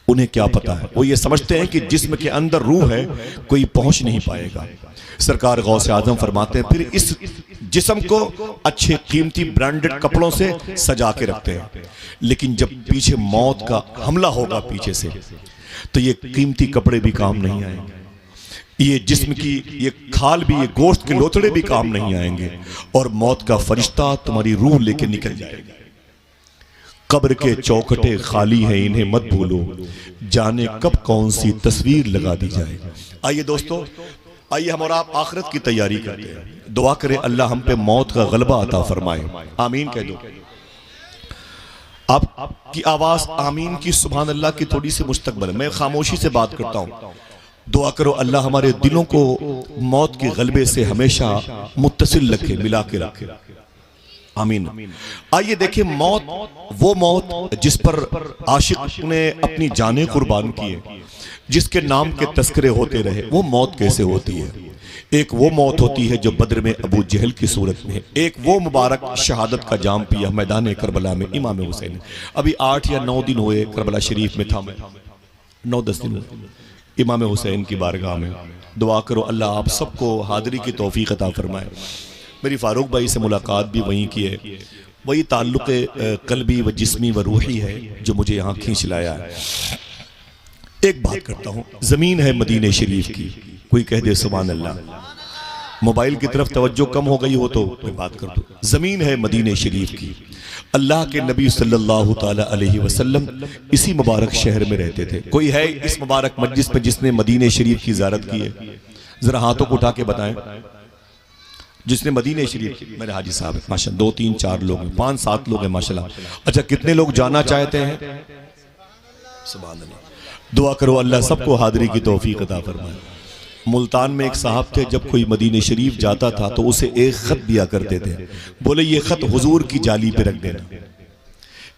उन्हें क्या पता है, वो ये समझते हैं कि जिस्म के अंदर रूह है, कोई पहुंच नहीं पाएगा। सरकार गौस आजम फरमाते हैं फिर इस जिस्म को अच्छे कीमती ब्रांडेड कपड़ों से सजा के रखते हैं, लेकिन जब पीछे मौत का हमला होगा पीछे से, तो ये कीमती कपड़े भी काम नहीं आएंगे, ये जिस्म की ये खाल भी, ये गोश्त के लोथड़े भी काम नहीं आएंगे, और मौत का फरिश्ता तुम्हारी रूह लेके निकल जाएगा। कब्र के चौखटे खाली हैं, इन्हें मत भूलो, जाने कब कौन सी तस्वीर लगा दी जाए। आइए दोस्तों, आइए हम और आप आखिरत की तैयारी करते हैं। दुआ करें अल्लाह हम पे मौत का गलबा अता फरमाए। आमीन कह दो। आपकी आवाज आमीन की सुभान अल्लाह की थोड़ी सी मुस्तकबल, मैं खामोशी से बात करता हूं। दुआ करो अल्लाह हमारे दिलों को मौत के गलबे से हमेशा मुत्तसिल रखे, मिला के रखे। आमीन। आइए देखिए, मौत, वो मौत जिस पर आशिक ने अपनी जानें कुर्बान की है, जिसके नाम के तस्करे होते रहे, वो मौत कैसे होती है? एक वो मौत होती है जो बद्र में अबू जहल की सूरत में है, एक वो मुबारक शहादत का जाम पिया मैदान करबला में इमाम हुसैन। अभी 8 या 9 दिन हुए करबला शरीफ में था मैं, 9-10 दिन हुए इमाम हुसैन की बारगाह में। दुआ करो अल्लाह आप सबको हाजिरी की तौफीक अता फरमाए। मेरी फारूक भाई से मुलाकात भी वहीं की है, वही ताल्लुक़ कल्बी व जिस्मी व रूही है जो मुझे यहाँ खींच लाया है। एक बात करता हूँ, ज़मीन है मदीने शरीफ की, कोई कह दे सुभान अल्लाह। मोबाइल की तरफ तवज्जो कम हो गई हो तो मैं बात कर दूँ। ज़मीन है मदीने शरीफ की, अल्लाह के नबी सल्लल्लाहु ताला अलैहि वसल्लम इसी मुबारक शहर में रहते थे। कोई है इस मुबारक मस्जिद में जिसने मदीने शरीफ की ज़ियारत की है? ज़रा हाथों को उठा के बताएं। जिसने मदीने शरीफ, मेरे हाजी साहब है माशाल्लाह, 2 3 4 लोग हैं, 5 7 लोग हैं माशाल्लाह। अच्छा कितने लोग जाना चाहते हैं? सुभान अल्लाह। दुआ करो अल्लाह सबको हाजिरी की तौफीक अता फरमाए। मुल्तान में एक साहब थे, जब कोई मदीने शरीफ जाता था तो उसे एक खत दिया करते थे, बोले ये खत हुजूर की जाली पे रख देना,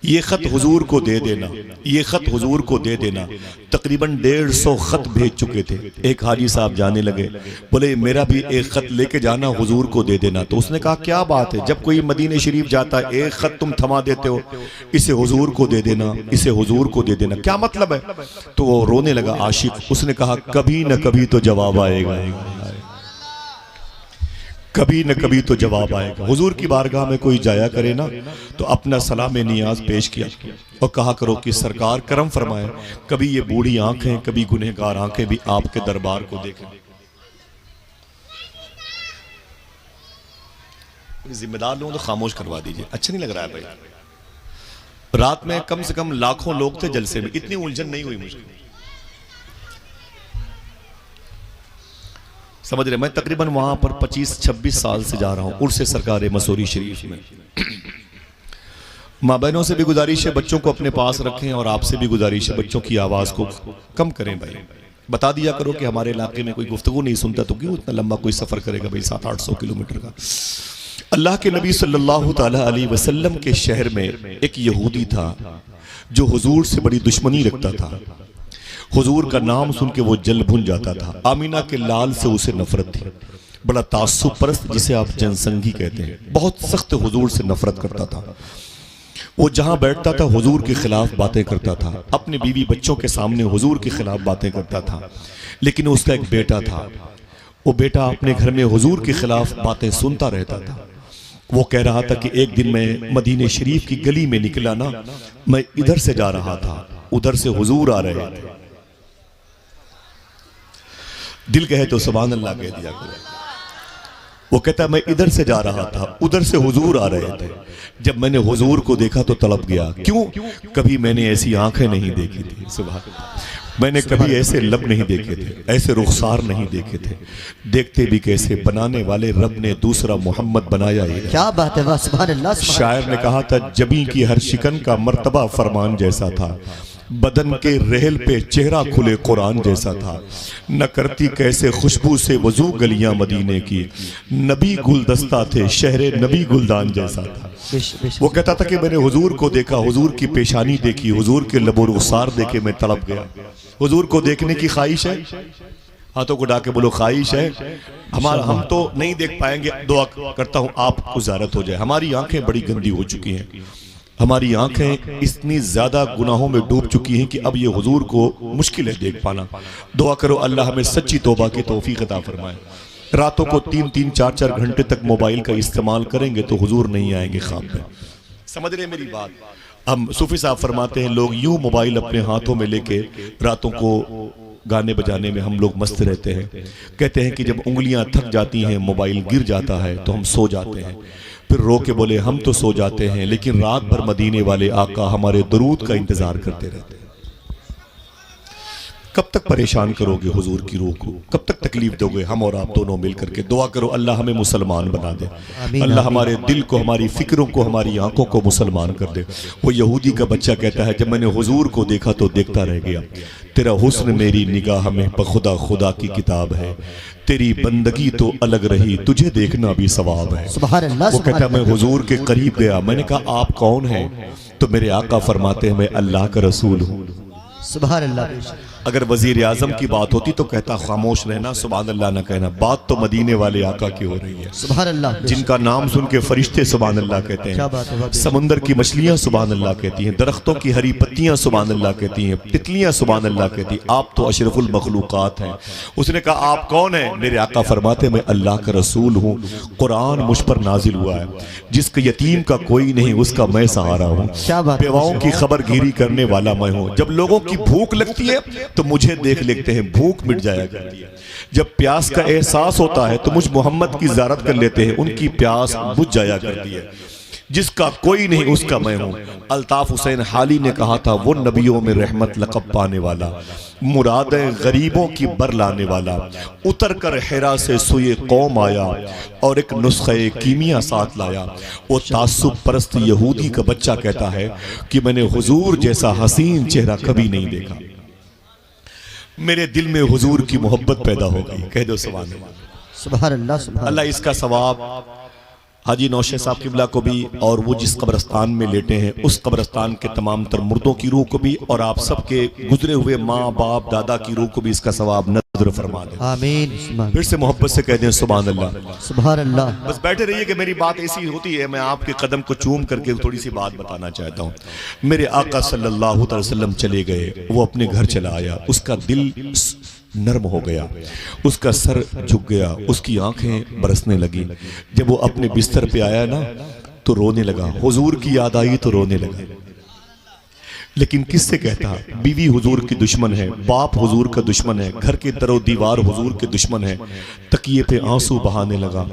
ये खत हुजूर को दे देना, ये खत हुजूर को दे देना। तकरीबन 150 खत भेज चुके थे। एक हाजी साहब जाने लगे, बोले मेरा भी एक खत लेके जाना, हुजूर को दे देना। तो उसने कहा क्या बात है, जब कोई मदीने शरीफ जाता है एक खत तुम थमा देते हो, इसे हुजूर को दे देना, इसे हुजूर को दे देना, क्या मतलब है? तो वो रोने लगा आशिक। उसने कहा कभी न कभी तो जवाब आएगा, कभी न कभी तो जवाब आएगा। हुजूर की बारगाह में कोई जाया करे ना तो अपना सलाम नियाज पेश किया और कहा करो कि सरकार करम फरमाए, कभी ये बूढ़ी आंखें, कभी गुनहगार आंखें भी आपके दरबार को देखें। जिम्मेदार लोगों तो खामोश करवा दीजिए, अच्छा नहीं लग रहा है भाई। रात में कम से कम लाखों लोग थे जलसे में, इतनी उलझन नहीं हुई मुझे, समझ रहे? मैं तकरीबन वहां पर 25-26 साल से जा रहा हूं, उर्से सरकार मसूरी शरीफ में। माँ बहनों से भी गुजारिश है बच्चों को अपने पास रखें, और आपसे भी गुजारिश है बच्चों की आवाज को कम करें भाई। बता दिया करो कि हमारे इलाके में कोई गुफ्तगू नहीं सुनता तो क्यों इतना लंबा कोई सफर करेगा भाई, 700-800 किलोमीटर का। अल्लाह के नबी सल्लल्लाहु ताला अलैहि वसल्लम के शहर में एक यहूदी था जो हुजूर से बड़ी दुश्मनी रखता था। हुजूर का नाम सुन के वो जल भुन जाता था। आमीना के लाल से उसे नफरत थी, बड़ा तासुब परस्त जिसे आप जनसंगी कहते हैं, बहुत सख्त हुजूर से नफरत करता था। वो जहां बैठता था हुजूर के खिलाफ बातें करता था, अपने बीवी बच्चों के सामने हुजूर के खिलाफ बातें करता था। लेकिन उसका एक बेटा था, वो बेटा अपने घर में हुजूर के खिलाफ बातें सुनता रहता था। वो कह रहा था कि एक दिन मैं मदीने शरीफ की गली में निकला ना, मैं इधर से जा रहा था, उधर से हुजूर आ रहे थे। दिल कहे तो सुभान अल्लाह कह दिया करो। वो कहता मैं इधर से जा रहा था, उधर से हुजूर आ रहे थे। जब मैंने हुजूर को देखा तो तड़प गया। क्यों? कभी मैंने ऐसी आंखें नहीं देखी थी, सुभान अल्लाह। मैंने कभी ऐसे लब नहीं देखे थे, ऐसे रुखसार नहीं देखे थे। देखते भी कैसे, बनाने वाले रब ने दूसरा मोहम्मद बनाया ही। क्या बात है, सुभान अल्लाह। शायर ने कहा था जबी की हर शिकन का मर्तबा फरमान जैसा था, बदन के रहल पे चेहरा खुले कुरान जैसा था। न करती कैसे खुशबू से वजू गलियां मदीने की, नबी गुलदस्ता थे शहरे नबी गुलदान जैसा था। वो कहता था कि मैंने हुजूर को देखा, हुजूर की पेशानी देखी, हुजूर के लबो रुखसार देखे मैं तड़प गया। हुजूर को देखने की ख्वाहिश है, हाथों को डाके बोलो ख्वाहिश है। हमारा हम तो नहीं देख पाएंगे, दुआ करता हूँ आपको ज़ियारत हो जाए। हमारी आंखें बड़ी गंदी हो चुकी हैं, हमारी आंखें इतनी ज्यादा गुनाहों में डूब चुकी हैं कि अब ये हुजूर को मुश्किल है देख पाना। दुआ करो अल्लाह हमें सच्ची तौबा की तौफीक अता फरमाए। रातों को 3-3, 4-4 घंटे तक मोबाइल का इस्तेमाल करेंगे तो हुजूर नहीं आएंगे ख्वाब में। समझ रहे मेरी बात? हम सूफी साहब फरमाते हैं लोग यूं मोबाइल अपने हाथों में लेके रातों को गाने बजाने में हम लोग मस्त रहते हैं। कहते हैं कि जब उंगलियां थक जाती हैं, मोबाइल गिर जाता है तो हम सो जाते हैं। फिर रो के बोले हम तो सो जाते हैं, लेकिन रात भर मदीने वाले आका हमारे दुरूद का इंतजार करते रहते हैं। कब तक परेशान करोगे हुजूर की रूह को, कब तक तकलीफ दोगे? हम और आप दोनों मिलकर के दुआ करो अल्लाह हमें मुसलमान बना दे, अल्लाह हमारे दिल को, हमारी फिक्रों को, हमारी आंखों को मुसलमान कर दे। वो यहूदी का बच्चा कहता है जब मैंने हुजूर को देखा तो देखता रह गया। तेरा हुस्न मेरी निगाह में बखुदा खुदा की किताब है, तेरी बंदगी तो अलग रही, तुझे देखना भी सवाब है। वो कहता मैं हुजूर के करीब गया, मैंने कहा आप कौन हैं? तो मेरे आका फरमाते हैं मैं अल्लाह का रसूल हूँ। सुभान अल्लाह। अगर वजीर आजम की बात होती तो कहता खामोश रहना, सुभान अल्लाह ना कहना। बात तो मदीने वाले आका की हो रही है, सुभान अल्लाह, जिनका नाम सुन के फरिश्ते सुभान अल्लाह कहते हैं, समुंदर की मछलियां सुभान अल्लाह कहती हैं, दरख्तों की हरी पत्तियां सुभान अल्लाह कहती हैं, तितलियां सुभान अल्लाह कहती हैं। आप तो अशरफुल मखलूकात हैं। उसने कहा आप कौन है? मेरे आका फरमाते मैं अल्लाह का रसूल हूँ, कुरान मुझ पर नाजिल हुआ है, जिसके यतीम का कोई नहीं उसका मैं सहारा हूँ, बेवाओं की खबर गिरी करने वाला मैं हूँ। जब लोगों की भूख लगती है तो मुझे देख लेते हैं, भूख मिट जाया करती है। जब प्यास का एहसास होता है तो मुझ मोहम्मद की ज़ियारत कर लेते हैं, उनकी प्यास बुझ जाया करती है। जिसका कोई नहीं उसका मैं हूं। अल्ताफ हुसैन हाली ने कहा था, वो नबियों में रहमत लक़ब पाने वाला, मुरादें गरीबों की बर लाने वाला, उतर कर हिरा से सुए कौम आया और एक नुस्खे कीमिया साथ लाया। वो तासुब परस्त यहूदी का बच्चा कहता है कि मैंने हुजूर जैसा हसीन चेहरा कभी नहीं देखा। मेरे दिल में हुजूर की मोहब्बत पैदा हो गई। कह दो सुभान अल्लाह। सुभान अल्लाह, सुभान अल्लाह इसका सवाब हाजी नौशेद साहब किबला को भी, और वो जिस कब्रस्तान में लेटे हैं उस कब्रस्तान के तमाम तर मुर्दों की रूह को भी, और आप सबके गुजरे हुए माँ बाप दादा की रूह को भी इसका सवाब नज़र फरमा दे। आमीन। फिर से मोहब्बत से कह दें सुभान अल्लाह, सुभान अल्लाह। बस बैठे रहिए कि मेरी बात ऐसी होती है, मैं आपके कदम को चूम करके थोड़ी सी बात बताना चाहता हूँ। मेरे आका सल्लल्लाहु अलैहि वसल्लम चले गए, वो अपने घर चला आया, उसका दिल नर्म हो गया, उसका सर झुक गया, उसकी आंखें बरसने लगी। जब वो अपने बिस्तर पे आया ना तो रोने लगा। हुजूर की याद आई तो रोने लगा, लेकिन किससे कहता? बीवी हुजूर की दुश्मन है, बाप हुजूर का दुश्मन है, घर के दरो दीवार हुजूर के दुश्मन है। तकिए पे आंसू बहाने लगा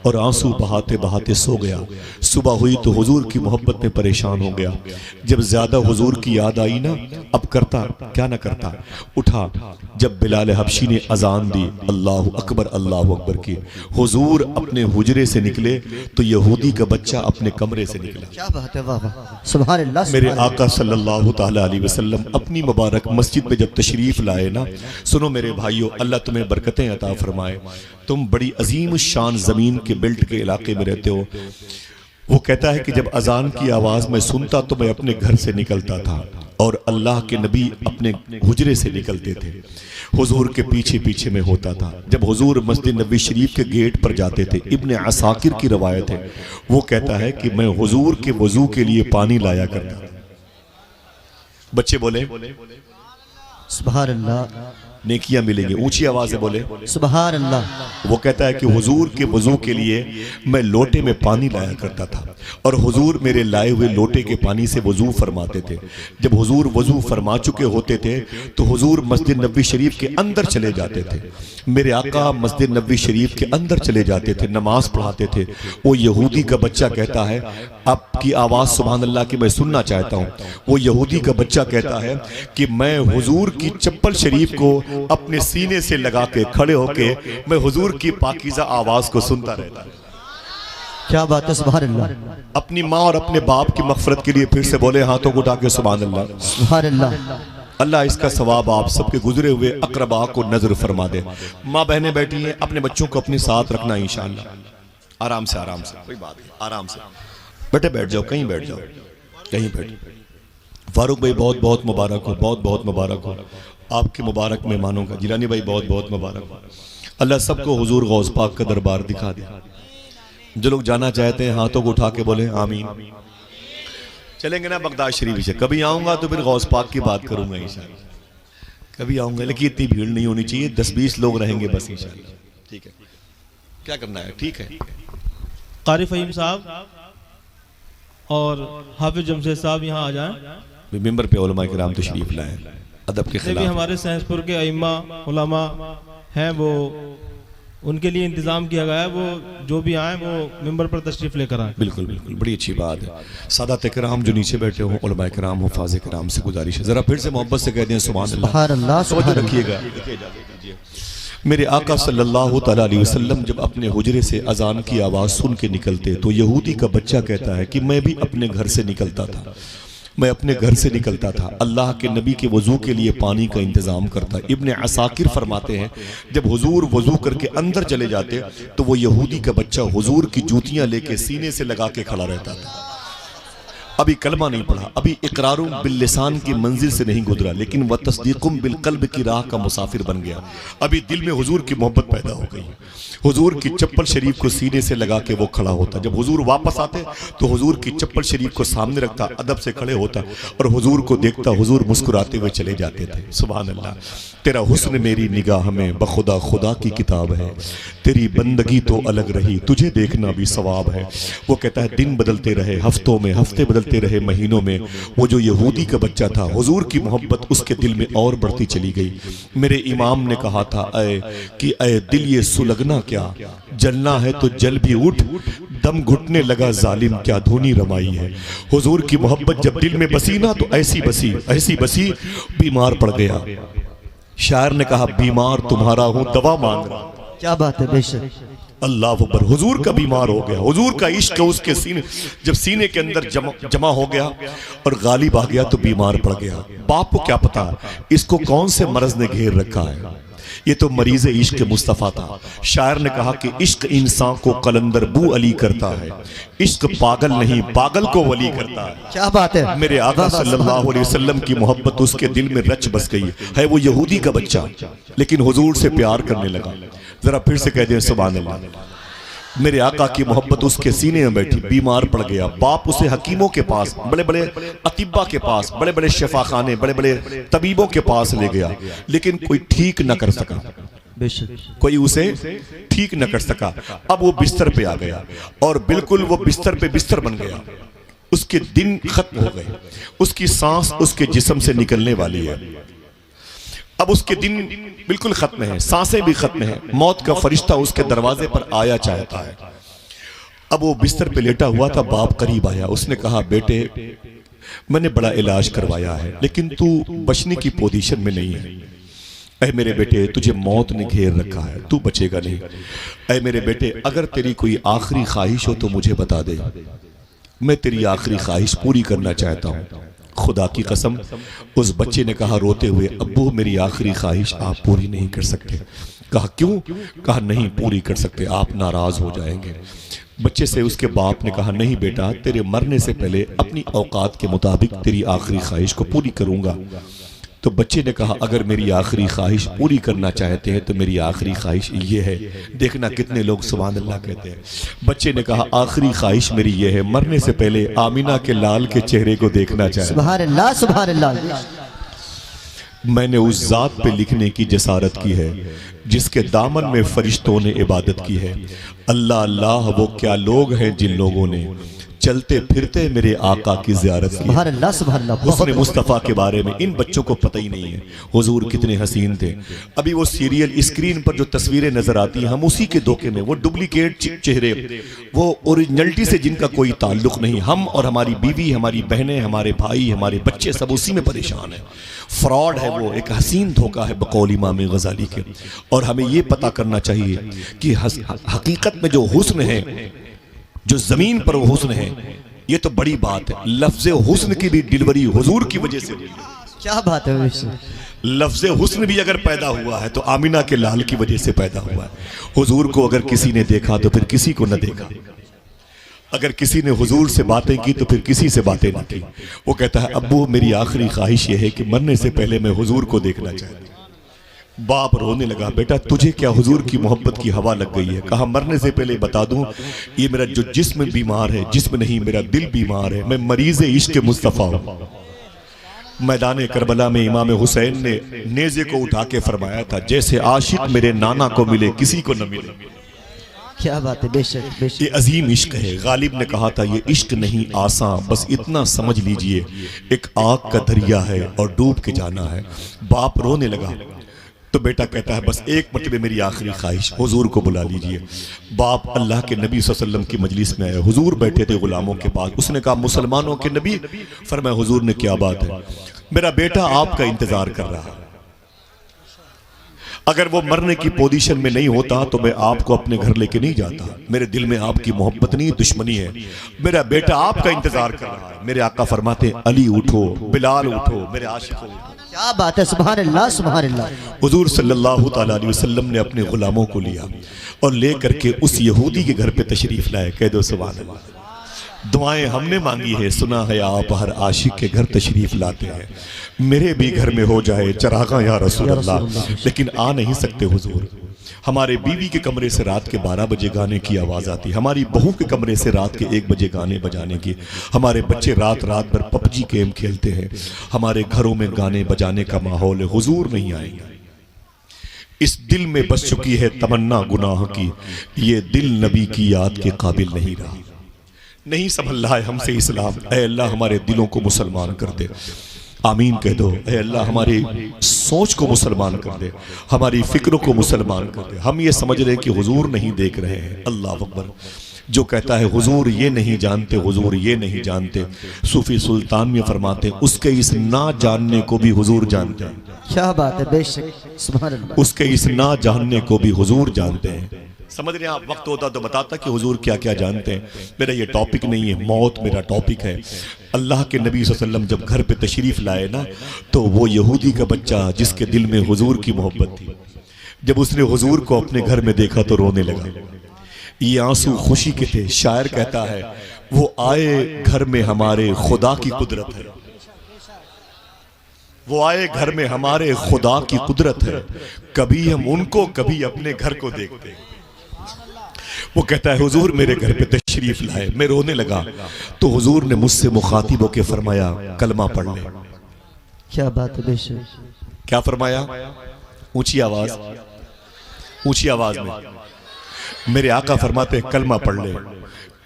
और आंसू बहाते बहाते सो गया। सुबह हुई तो हुजूर की मोहब्बत में परेशान हो गया। जब ज्यादा हुजूर की याद आई ना, अब करता क्या न करता, उठा। जब बिलाल हबशी ने अजान दी अल्लाहु अकबर की, हुजूर अपने हुजरे से निकले तो यहूदी का बच्चा अपने कमरे से निकला। क्या बात है, वाह वाह, सुभान अल्लाह। मेरे आका सल्लल्लाहु ताला अलैहि वसल्लम अपनी मुबारक मस्जिद में जब तशरीफ लाए ना, सुनो मेरे भाइयों, अल्लाह तुम्हें बरकतें अता फरमाए। तुम बड़ी अजीम शान जमीन के बेल्ट के इलाके में रहते हो। वो कहता है कि जब अजान की आवाज में सुनता तो मैं अपने घर से निकलता था और अल्लाह के नबी अपने हुजरे से निकलते थे, हुजूर के पीछे पीछे में होता था। जब हुजूर मस्जिद नबी शरीफ के गेट पर जाते थे, इब्ने असाकिर की रवायत है, वो कहता है कि मैं हुजूर के वजू के लिए पानी लाया करता। बच्चे बोले सुभान अल्लाह, नेकियां मिलेंगी। ऊंची आवाज से बोले सुभान अल्लाह। वो कहता है कि हुजूर के वजू के लिए मैं लोटे में पानी लाया करता था और हुजूर मेरे लाए हुए लोटे के पानी से वजू फरमाते थे। जब हुजूर वजू फरमा चुके होते थे तो हुजूर मस्जिद नबी शरीफ के अंदर चले जाते थे। मेरे आका मस्जिद नबी शरीफ के अंदर चले जाते थे, नमाज पढ़ाते थे। वो यहूदी का बच्चा कहता है, आपकी आवाज सुभान अल्लाह की मैं सुनना चाहता हूँ। वो यहूदी का बच्चा कहता है कि मैं हुजूर की चप्पल शरीफ को अपने सीने से लगा के खड़े होके मैं हुजूर की पाकीज़ा आवाज को सुनता रहता। क्या बात है, सुभान अल्लाह। अपनी माँ और अपने बाप की मग़फ़िरत के लिए फिर से बोले हाथों को उठा के सुभान अल्लाह, सुभान अल्लाह। अल्लाह इसका सवाब आप सबके गुजरे हुए अकरबा को नजर फरमा दे। माँ बहनें बैठी हैं, अपने बच्चों को अपने साथ रखना इंशाअल्लाह। आराम से कोई बात नहीं, आराम से बेटे बैठ जाओ, कहीं बैठ जाओ, कहीं बैठ। फारूक भाई बहुत बहुत मुबारक हो, बहुत बहुत मुबारक हो आपके मुबारक मेहमानों का। जिलानी भाई बहुत बहुत मुबारक हो। अल्लाह सबको हुजूर गौस पाक का दरबार दिखा दे। जो लोग जाना चाहते हैं हाथों को उठा के बोले आमीन। चलेंगे ना बगदाद शरीफ से, कभी आऊंगा तो फिर गौस पाक की बात करूंगा इंशाअल्लाह। कभी आऊंगा, लेकिन इतनी भीड़ नहीं होनी चाहिए, 10-20 लोग रहेंगे बस इंशाअल्लाह। ठीक है, क्या करना है? ठीक है। कारी फहीम साहब और हाफिज जमशेद साहब यहाँ आ जाएं। मिंबर पे उलमा किराम तशरीफ लाए, अदब के खिलाफ। हमारे सैंसपुर के अइम्मा उलमा हैं, वो उनके लिए इंतजाम किया गया है, वो जो भी आए वो मिंबर पर तशरीफ लेकर आए। बिल्कुल बिल्कुल, बड़ी अच्छी बात है। सादात किराम जो नीचे बैठे हों, उलमा किराम हुफाज किराम से गुजारिश है जरा फिर से मोहब्बत से कह दें सुभान अल्लाह। समझ रखिएगा। मेरे आका सल्लल्लाहु तआला अलैहि वसल्लम जब अपने हुजरे से अजान की आवाज़ सुन के निकलते तो यहूदी का बच्चा कहता है कि मैं भी अपने घर से निकलता था, मैं अपने घर से निकलता था, अल्लाह के नबी के वजू के लिए पानी का इंतज़ाम करता। इब्ने असाकिर फरमाते हैं जब हुजूर वजू करके अंदर चले जाते तो वो यहूदी का बच्चा हुजूर की जूतियाँ लेके सीने से लगा के खड़ा रहता था। अभी कलमा नहीं पढ़ा, अभी इकरारुम बिल्लिसान की मंजिल से नहीं गुजरा, लेकिन वह तस्दीकुम बिलकल्ब की राह का मुसाफिर बन गया। अभी दिल में हुजूर की मोहब्बत पैदा हो गई। हुजूर की चप्पल शरीफ को सीने से लगा के वो खड़ा होता। जब हुजूर वापस आते तो हुजूर की चप्पल शरीफ को सामने रखता, अदब से खड़े होता और हुजूर को देखता। हुजूर मुस्कुराते हुए चले जाते थे। सुभान अल्लाह। तेरा हुस्न मेरी निगाह में बखुदा खुदा की किताब है, तेरी बंदगी तो अलग रही, तुझे देखना भी सवाब है। वो कहता है दिन बदलते रहे हफ्तों में, हफ्ते बदलते रहे महीनों में। वो जो यहूदी का बच्चा था, हुजूर की मोहब्बत उसके दिल में और बढ़ती चली गई। मेरे इमाम ने कहा था कि ऐ दिल ये सुलगना क्या, जलना है तो जल भी उठ, दम घुटने लगा जालिम क्या धुनी रमाई है। हुजूर की मोहब्बत जब दिल में बसी ना तो ऐसी बसी बीमार पड़ गया। शायर ने कहा बीमार तुम्हारा हूं दवा मांग रहा। क्या बात है, बेशक अल्लाह अकबर। हुजूर का बीमार हो गया, हुजूर का इश्क उसके सीने, जब सीने के अंदर जमा हो गया और गालिब आ गया तो बीमार पड़ गया। बाप को क्या पता इसको कौन से मर्ज ने घेर रखा है। ये तो मरीज इश्क मुस्तफ़ा था। शायर ने कहा कि इश्क इंसान को कलंदर बू अली करता है, इश्क पागल नहीं पागल को वली करता है। क्या बात है। मेरे आका सल्लल्लाहु अलैहि वसल्लम की मोहब्बत उसके दिल में रच बस गई है। वो यहूदी का बच्चा लेकिन हुजूर से प्यार करने लगा। जरा फिर से कह दें सुभान अल्लाह। मेरे आका की मोहब्बत उसके सीने में बैठी, बीमार पड़ गया। बाप उसे हकीमों के पास, बड़े बड़े अतिब्बा के पास, बड़े बड़े शफाखाने, बड़े बड़े तबीबों के पास ले गया, लेकिन कोई ठीक न कर सका, कोई उसे ठीक न कर सका। अब वो बिस्तर पे आ गया और बिल्कुल वो बिस्तर पे बिस्तर बन गया। उसके दिन खत्म हो गए, उसकी सांस उसके जिस्म से निकलने वाली है। अब उसके दिन बिल्कुल खत्म है, सांसें भी खत्म है। मौत का फरिश्ता उसके दरवाजे पर आया चाहता है। अब वो बिस्तर पे लेटा हुआ था, बाप करीब आया। उसने कहा बेटे मैंने बड़ा इलाज करवाया है लेकिन तू बचने की पोजीशन में नहीं है। ऐ मेरे बेटे तुझे मौत ने घेर रखा है, तू बचेगा नहीं। ऐ मेरे बेटे अगर तेरी कोई आखिरी ख्वाहिश हो तो मुझे बता दे, मैं तेरी आखिरी ख्वाहिश पूरी करना चाहता हूँ। खुदा की कसम उस बच्चे ने कहा रोते हुए, अब्बू मेरी आखिरी ख्वाहिश आप पूरी नहीं कर सकते। कहा क्यों? कहा नहीं पूरी कर सकते, आप नाराज हो जाएंगे। बच्चे से उसके बाप ने कहा नहीं बेटा, तेरे मरने से पहले अपनी औकात के मुताबिक तेरी आखिरी ख्वाहिश को पूरी करूंगा। तो बच्चे ने कहा अगर मेरी आखिरी ख्वाहिश पूरी करना चाहते हैं तो मेरी आखिरी ख्वाहिश ये है। देखना कितने लोग सुभान अल्लाह कहते हैं। बच्चे ने कहा आखिरी ख्वाहिश मेरी ये है, मरने से पहले आमीना के लाल के चेहरे को देखना चाहता। सुभान अल्लाह, सुभान अल्लाह। मैंने उस जात पे लिखने की जसारत की है जिसके दामन में फरिश्तों ने इबादत की है। अल्लाह अल्लाह वो क्या लोग हैं जिन लोगों ने चलते फिरते मेरे आका की ज़ियारत की। सुभान अल्लाह, सुभान अल्लाह। हुस्न मुस्तफ़ा के बारे में इन बच्चों को पता ही नहीं है हुजूर कितने हसीन थे। अभी वो सीरियल स्क्रीन पर जो तस्वीरें नजर आती हैं हम उसी के धोखे में, वो डुप्लीकेट चेहरे, वो ओरिजिनलिटी से जिनका कोई ताल्लुक नहीं। हम और हमारी बीवी, हमारी बहनें, हमारे भाई, हमारे बच्चे सब उसी में परेशान हैं। फ्रॉड है वो, एक हसीन धोखा है बकौल इमाम गजाली के। और हमें ये पता करना चाहिए कि हकीकत में जो हुस्न है, जो जमीन पर वो हुस्न है, ये तो बड़ी बात है। लफ्ज़ हुस्न की भी डिलीवरी हुजूर की वजह से हुई। क्या बात है। लफ्ज़ हुस्न भी अगर पैदा हुआ है तो आमिना के लाल की वजह से पैदा हुआ है। हुजूर को अगर किसी ने देखा तो फिर किसी को न देखा, अगर किसी ने हुजूर से बातें की तो फिर किसी से बातें न की। वो कहता है अब्बू मेरी आखिरी ख्वाहिश ये है कि मरने से पहले मैं हुजूर को देखना चाहता हूं। बाप रोने लगा, बेटा तुझे क्या हुजूर की मोहब्बत की हवा लग गई है? कहा मरने से पहले बता दूं, ये मेरा जो जिस्म बीमार है, जिस्म नहीं मेरा दिल बीमार है, मैं मरीज इश्क मुस्तफ़ा हूं। मैदान करबला में इमाम हुसैन ने नेज़े को उठा के फरमाया था जैसे आशिक मेरे नाना को मिले किसी को न मिले। क्या बात है, बेशक बेशक। ये अजीम इश्क है। गालिब ने कहा था ये इश्क नहीं आसान, बस इतना समझ लीजिए एक आग का दरिया है और डूब के जाना है। बाप रोने लगा तो बेटा कहता है बस एक मरतबे मेरी आखिरी ख्वाहिश, हुजूर को बुला लीजिए। बाप अल्लाह के नबी सल्लल्लाहु अलैहि वसल्लम की मजलिस में आया। हुजूर बैठे थे गुलामों के पास। उसने कहा मुसलमानों के नबी? फरमाया हुजूर ने क्या बात है? मेरा बेटा आपका इंतजार कर रहा है। अगर वो मरने की पोजीशन में नहीं होता तो मैं आपको अपने घर लेके नहीं जाता। मेरे दिल में आपकी मोहब्बत नहीं दुश्मनी है। मेरा बेटा आपका इंतजार कर रहा है। मेरे आका फरमाते अली उठो, बिलाल उठो, मेरे आशिकों उठो। क्या बात है, सुभान अल्लाह, सुभान अल्लाह। हुजूर सल्लल्लाहु ताला अलैहि वसल्लम ने अपने गुलामों को लिया और ले करके उस यहूदी के घर पे तशरीफ लाए। कह दो सुभान अल्लाह। दुआएं हमने मांगी है, सुना है आप हर आशिक के घर तशरीफ लाते हैं। मेरे भी घर में हो जाए चरागा या रसूल अल्लाह, लेकिन आ नहीं सकते हुजूर। हमारे बीवी के कमरे से रात के 12 बजे गाने की आवाज़ आती, हमारी बहू के कमरे से रात के 1 बजे गाने बजाने की, हमारे बच्चे रात रात भर पबजी गेम खेलते हैं, हमारे घरों में गाने बजाने का माहौल है, हुजूर नहीं आएंगे। इस दिल में बस चुकी है तमन्ना गुनाह की, ये दिल नबी की याद के काबिल नहीं रहा। नहीं संभल रहा है हमसे इस्लाम, ऐ अल्लाह हमारे दिलों को मुसलमान कर दे। आमीन कह दो। ऐ अल्लाह हमारी सोच को मुसलमान कर दे, हमारी फिक्रों को मुसलमान कर दे। हम ये समझ रहे हैं कि हुजूर नहीं देख रहे हैं। अल्लाह अकबर। जो कहता है हुजूर ये नहीं जानते, हुजूर ये नहीं जानते, सूफी सुल्तान में फरमाते हैं उसके इस ना जानने को भी हुजूर जानते हैं। क्या बात है, बेशक सुभान अल्लाह। उसके इस ना जानने को भी हुजूर जानते हैं। समझ रहे हैं आप? वक्त होता तो बताता कि हुजूर क्या क्या जानते हैं। मेरा ये टॉपिक नहीं है, मौत मेरा टॉपिक है। अल्लाह के नबी सल्लल्लाहु अलैहि वसल्लम जब घर पे तशरीफ लाए ना, तो वो यहूदी का बच्चा जिसके दिल में हुजूर की मोहब्बत थी, जब उसने हुजूर को अपने घर में देखा तो रोने लगा। ये आंसू खुशी के थे। शायर कहता है वो आए घर में हमारे खुदा की कुदरत है, वो आए घर में हमारे खुदा की कुदरत है, कभी हम उनको कभी अपने घर को देखते। वो कहता है हुजूर मेरे घर पे तशरीफ लाए, मैं रोने लगा तो हुजूर ने मुझसे मुखातिब होके फरमाया कलमा पढ़ ले। क्या बात है, बेशक। क्या फरमाया? ऊंची आवाज, ऊंची आवाज में मेरे आका फरमाते कलमा पढ़ ले,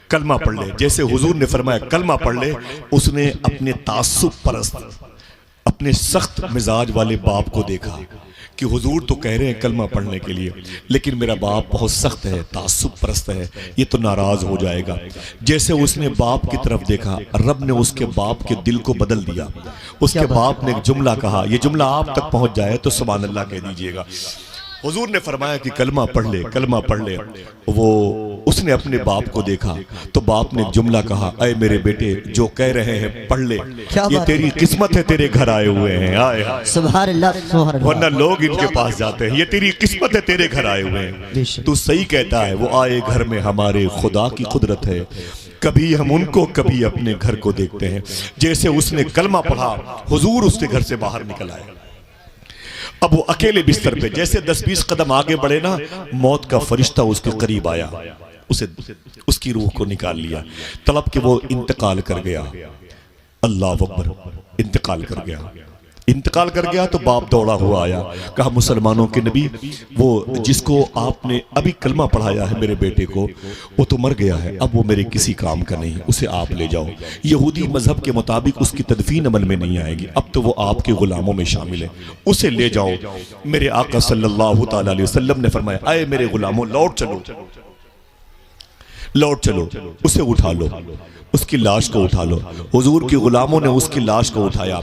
कलमा पढ़ ले। जैसे हुजूर ने फरमाया कलमा पढ़ ले, उसने अपने तासुब परस्त, अपने सख्त मिजाज वाले बाप को देखा कि हुजूर तो कह रहे हैं कलमा पढ़ने के लिए, लेकिन मेरा बाप बहुत सख्त है, तासुब परस्त है, ये तो नाराज हो जाएगा। जैसे उसने बाप की तरफ देखा, रब ने उसके बाप के दिल को बदल दिया। उसके बाप ने एक जुमला कहा, ये जुमला आप तक पहुंच जाए तो सुभान अल्लाह कह दीजिएगा। हुजूर ने फरमाया कि कलमा पढ़ ले, कलमा पढ़ ले। वो उसने अपने बाप को देखा तो बाप ने जुमला कहा, अय मेरे बेटे जो कह रहे हैं पढ़ ले, ये तेरी किस्मत है, तेरे घर आए हुए हैं। आए सुभान अल्लाह, सुभान अल्लाह। वरना लोग इनके पास जाते हैं। ये तेरी किस्मत है, तेरे घर आए हुए हैं। तू सही कहता है, वो आए घर में हमारे खुदा की कुदरत है, कभी हम उनको कभी अपने घर को देखते हैं। जैसे उसने कलमा पढ़ा, हुजूर उसके घर से बाहर निकल आए। अब वो अकेले बिस्तर पे, जैसे 10-20 कदम आगे बढ़े ना, मौत का फरिश्ता उसके करीब आया, उसे उसकी रूह को निकाल लिया, तलब के वो इंतकाल कर गया। अल्लाह अकबर, इंतकाल कर गया। इंतकाल कर गया तो बाप दौड़ा हुआ आया, कहा मुसलमानों के नबी, वो जिसको आपने अभी कलमा पढ़ाया है मेरे बेटे को, वो तो मर गया है, अब वो मेरे किसी काम का नहीं, उसे आप ले जाओ। यहूदी मजहब के मुताबिक उसकी तदफीन अमल में नहीं आएगी, अब तो वो आपके गुलामों में शामिल है, उसे ले जाओ। मेरे आका सल्लल्लाहु ताला अलैहि वसल्लम ने फरमाया, आए मेरे गुलामों लौट चलो, लौट चलो, उसे उठा लो, उसकी लाश को उठा लो। हुजूर के गुलामों ने उसकी लाश को उठाया।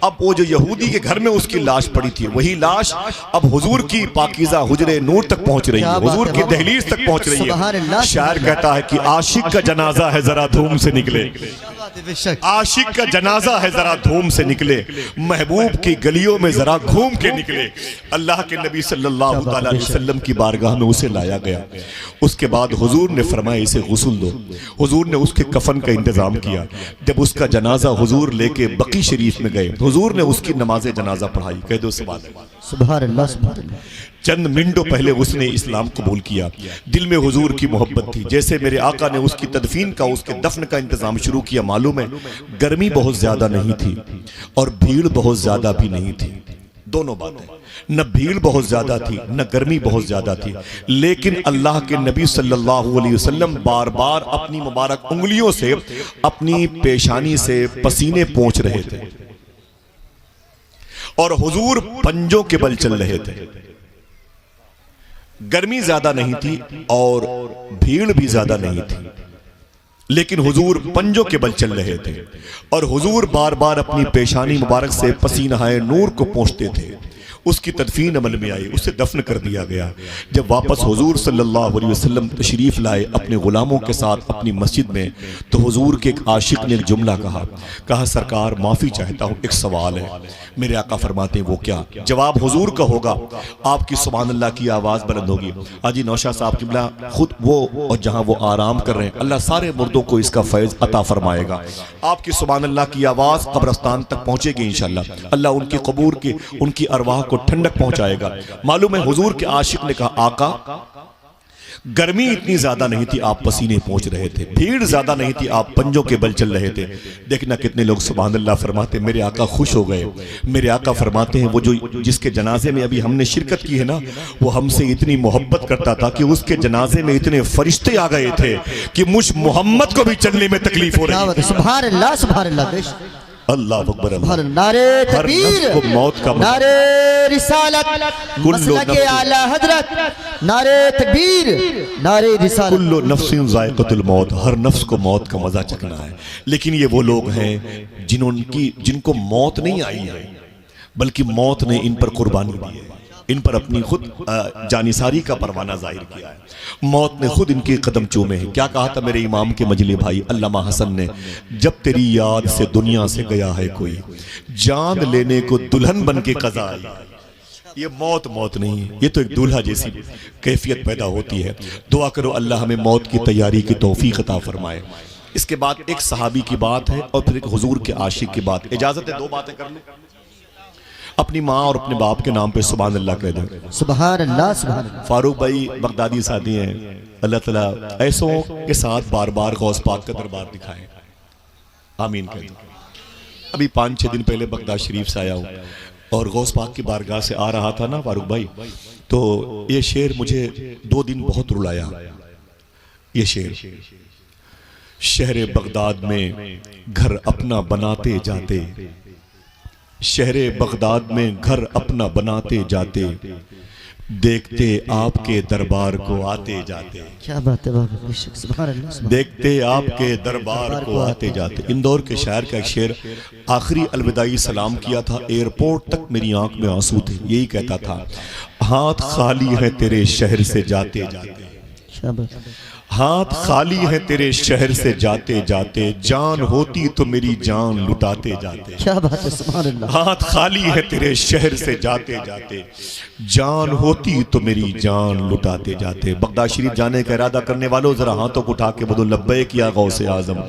अब वो जो यहूदी के घर में उसकी लाश पड़ी थी, वही लाश अब हुजूर की पाकीज़ा हुजरे नूर तक पहुंच रही है, हुजूर की दहलीज तक पहुंच रही है। शायर कहता है कि आशिक का जनाजा है जरा धूम से निकले, आशिक का जनाजा है जरा धूम से निकले, महबूब की गलियों में जरा घूम के निकले। अल्लाह के नबी सल्लल्लाहु अलैहि वसल्लम की बारगाह में उसे लाया गया। उसके बाद हुजूर ने फरमाया इसे गुस्ल दो। हुजूर ने उसके कफन का इंतजाम किया। जब उसका जनाजा हुजूर लेके बकी शरीफ में गए, हुजूर ने उसकी नमाज जनाजा पढ़ाई। कह दो सुभान अल्लाह, सुभान अल्लाह, सुभान अल्लाह। चंद मिनटों पहले उसने इस्लाम कबूल किया, दिल में हुजूर की मोहब्बत थी। जैसे मेरे आका ने उसकी तदफीन का, उसके दफन का इंतजाम शुरू किया, मालूम है गर्मी बहुत ज्यादा नहीं थी और भीड़ बहुत ज्यादा भी नहीं थी, दोनों बातें, न भीड़ बहुत ज्यादा थी न गर्मी बहुत ज्यादा थी। लेकिन अल्लाह के नबी सल्लल्लाहु अलैहि वसल्लम बार बार अपनी मुबारक उंगलियों से अपनी पेशानी से पसीने पोंछ रहे थे और हुजूर पंजों के बल चल रहे थे। गर्मी ज्यादा नहीं थी और भीड़ भी ज्यादा नहीं थी, लेकिन हुजूर पंजों के बल चल रहे थे और हुजूर बार बार अपनी पेशानी मुबारक से पसीना नूर को पोंछते थे। उसकी तदफीन अमल में आई, उसे दफन कर दिया गया। जब वापस हुजूर सल्लल्लाहु अलैहि वसल्लम तशरीफ लाए अपने गुलामों के साथ अपनी मस्जिद में, तो हुजूर के एक आशिक ने एक जुमला कहा सरकार माफी चाहता हूँ, एक सवाल है। मेरे आका फरमाते हैं वो क्या? जवाब हुजूर का होगा, आपकी सुभान अल्लाह की आवाज बुलंद होगी। हाजी नौशाद साहब किबला खुद वो और जहाँ वो आराम कर रहे हैं, अल्लाह सारे मुर्दों को इसका फैज अता फरमाएगा। आपकी सुभान अल्लाह की आवाज कब्रस्तान तक पहुंचेगी इंशाअल्लाह। अल्लाह उनकी कबूर की, उनकी अरवाह को ठंडक पहुंचाएगा। मालूम है हुजूर के आशिक ने कहा आका गर्मी इतनी ज्यादा नहीं थी, आप पसीने पहुंच रहे थे, भीड़ ज्यादा नहीं थी, आप पंजों के बल चल रहे थे। देखना कितने लोग सुभान अल्लाह फरमाते मेरे आका खुश हो गए। मेरे आका फरमाते हैं वो जो जिसके जनाजे में अभी हमने शिरकत की है ना, वो हमसे इतनी मोहब्बत करता था कि उसके जनाजे में इतने फरिश्ते आ गए थे कि मुझ मोहम्मद को भी चलने में तकलीफ हो रही। सुभान अल्लाह, सुभान अल्लाह, अल्लाह अकबर, अल्लाह। नारे तकबीर, को मौत का नारे रिसालत, मसलके आला हजरत, नारे तकबीर, नारे रिसालत। कुल्लु नफ्सिन ज़ाइक़तुल मौत, हर नफ्स को मौत का मजा चखना है। लेकिन ये वो लोग हैं जिनको मौत नहीं आई है, बल्कि मौत ने इन पर कुर्बानी दी है, इन पर अपनी खुद जानिसारी का परवाना जाहिर किया है। मौत ने खुद इनके कदम चूमे हैं। क्या कहा था मेरे इमाम के मजली भाई अल्लामा हसन ने, जब तेरी याद से दुनिया से गया है कोई, जान लेने को दुल्हन बन के कज़ा आई। ये मौत नहीं है, ये तो एक दूल्हा जैसी कैफियत पैदा होती है। दुआ करो अल्लाह हमें मौत की तैयारी की तौफीक अता फरमाए। इसके बाद एक सहाबी की बात है और फिर एक हुजूर के आशिक की बात। इजाजत है दो बातें कर लूं? अपनी माँ और अपने बाप के नाम पे सुभान अल्लाह कह दें। सुभान अल्लाह, सुभान अल्लाह। फारूक भाई बगदादी साथी हैं, अल्लाह ताला ऐसों के साथ बार बार गौस पाक का दरबार दिखाए, आमीन कह दें। अभी 5-6 दिन पहले बगदाद शरीफ से आया हूँ और गौस पाक की बारगाह से आ रहा था ना फारूक भाई, तो ये शेर मुझे 2 दिन बहुत रुलाया। ये शेर, शहर बगदाद में घर अपना बनाते जाते, शहर बगदाद में घर अपना बनाते जाते, देखते आपके दरबार को आते जाते। क्या बात है बाबा, सुभान अल्लाह। देखते आपके दरबार को आते जाते। इंदौर के शायर का एक शेर, आखिरी अलविदाई सलाम किया था, एयरपोर्ट तक मेरी आंख में आंसू थे, यही कहता था, हाथ खाली है तेरे शहर से जाते जाते, क्या बात है, हाथ खाली है तेरे शहर से जाते जाते, जान होती तो मेरी जान लुटाते जाते। क्या बात है, सुभान अल्लाह। हाथ खाली है तेरे शहर से जाते जाते, जान होती तो मेरी जान लुटाते जाते। बगदाद शरीफ जाने का इरादा करने वालों जरा हाथों को उठा के बोलो लब्बैक या गौसे आजम।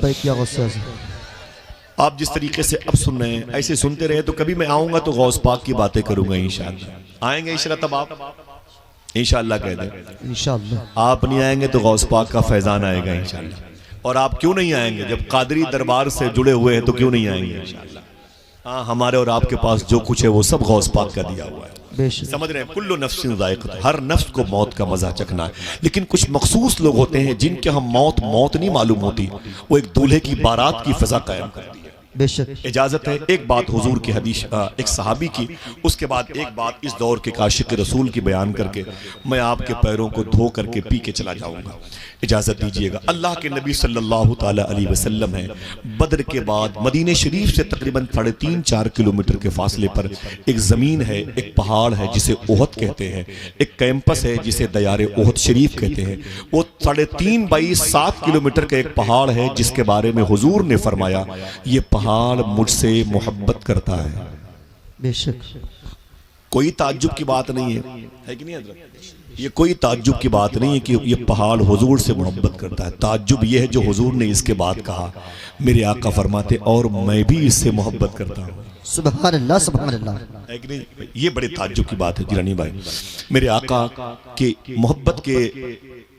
आप जिस तरीके से अब सुन रहे हैं ऐसे सुनते रहे तो कभी मैं आऊंगा तो गौस पाक की बातें करूंगा इंशाअल्लाह। आएंगे इंशाअल्लाह, तब आप इंशाअल्लाह कह दें। इंशाअल्लाह आप नहीं आएंगे तो गौस पाक का फैजान आएगा इंशाअल्लाह। और आप क्यों नहीं आएंगे, जब कादरी दरबार से जुड़े हुए हैं तो क्यों नहीं आएंगे इंशाअल्लाह। हाँ, हमारे और आपके पास जो कुछ है वो सब गौस पाक का दिया हुआ है। समझ रहे हैं, कुल्लु नफ्सिन ज़ाइक़त, हर नफ्स को मौत का मजा चखना है। लेकिन कुछ मखसूस लोग होते हैं जिनके हम मौत नहीं मालूम होती, वो एक दूल्हे की बारात की फिजा कायम करती है। बेशक इजाजत है एक बात हुजूर की हदीस, एक सहाबी की, उसके बाद एक बात इस दौर के काशिक रसूल की बयान करके मैं आपके पैरों को धो करके पी के चला जाऊंगा। इजाजत दीजिएगा। अल्लाह के नबी सल्लल्लाहु ताला अलैहि वसल्लम है, बद्र के बाद मदीने शरीफ से तकरीबन 3.5-4 किलोमीटर के फासले पर एक जमीन है, एक पहाड़ है जिसे ओहद कहते हैं, एक कैंपस है जिसे दयारे ओहद शरीफ कहते हैं। वो 3.5 बाई 7 किलोमीटर का एक पहाड़ है जिसके बारे में हुजूर ने फरमाया, ये पहाड़ मुझसे मोहब्बत करता है। बेशक कोई ताज्जुब की बात नहीं है कि नहीं हज़रत? ये कोई ताज्जुब की बात नहीं है कि ये पहाड़ हुजूर से मोहब्बत करता है। ताज्जुब ये है जो हुजूर ने इसके बाद कहा, मेरे आका फरमाते और मैं भी इससे मोहब्बत करता हूँ। सुभान अल्लाह, सुभान अल्लाह। है कि नहीं? ये बड़े ताज्जुब की बात है जिलानी भाई। मेरे आका के मोहब्बत के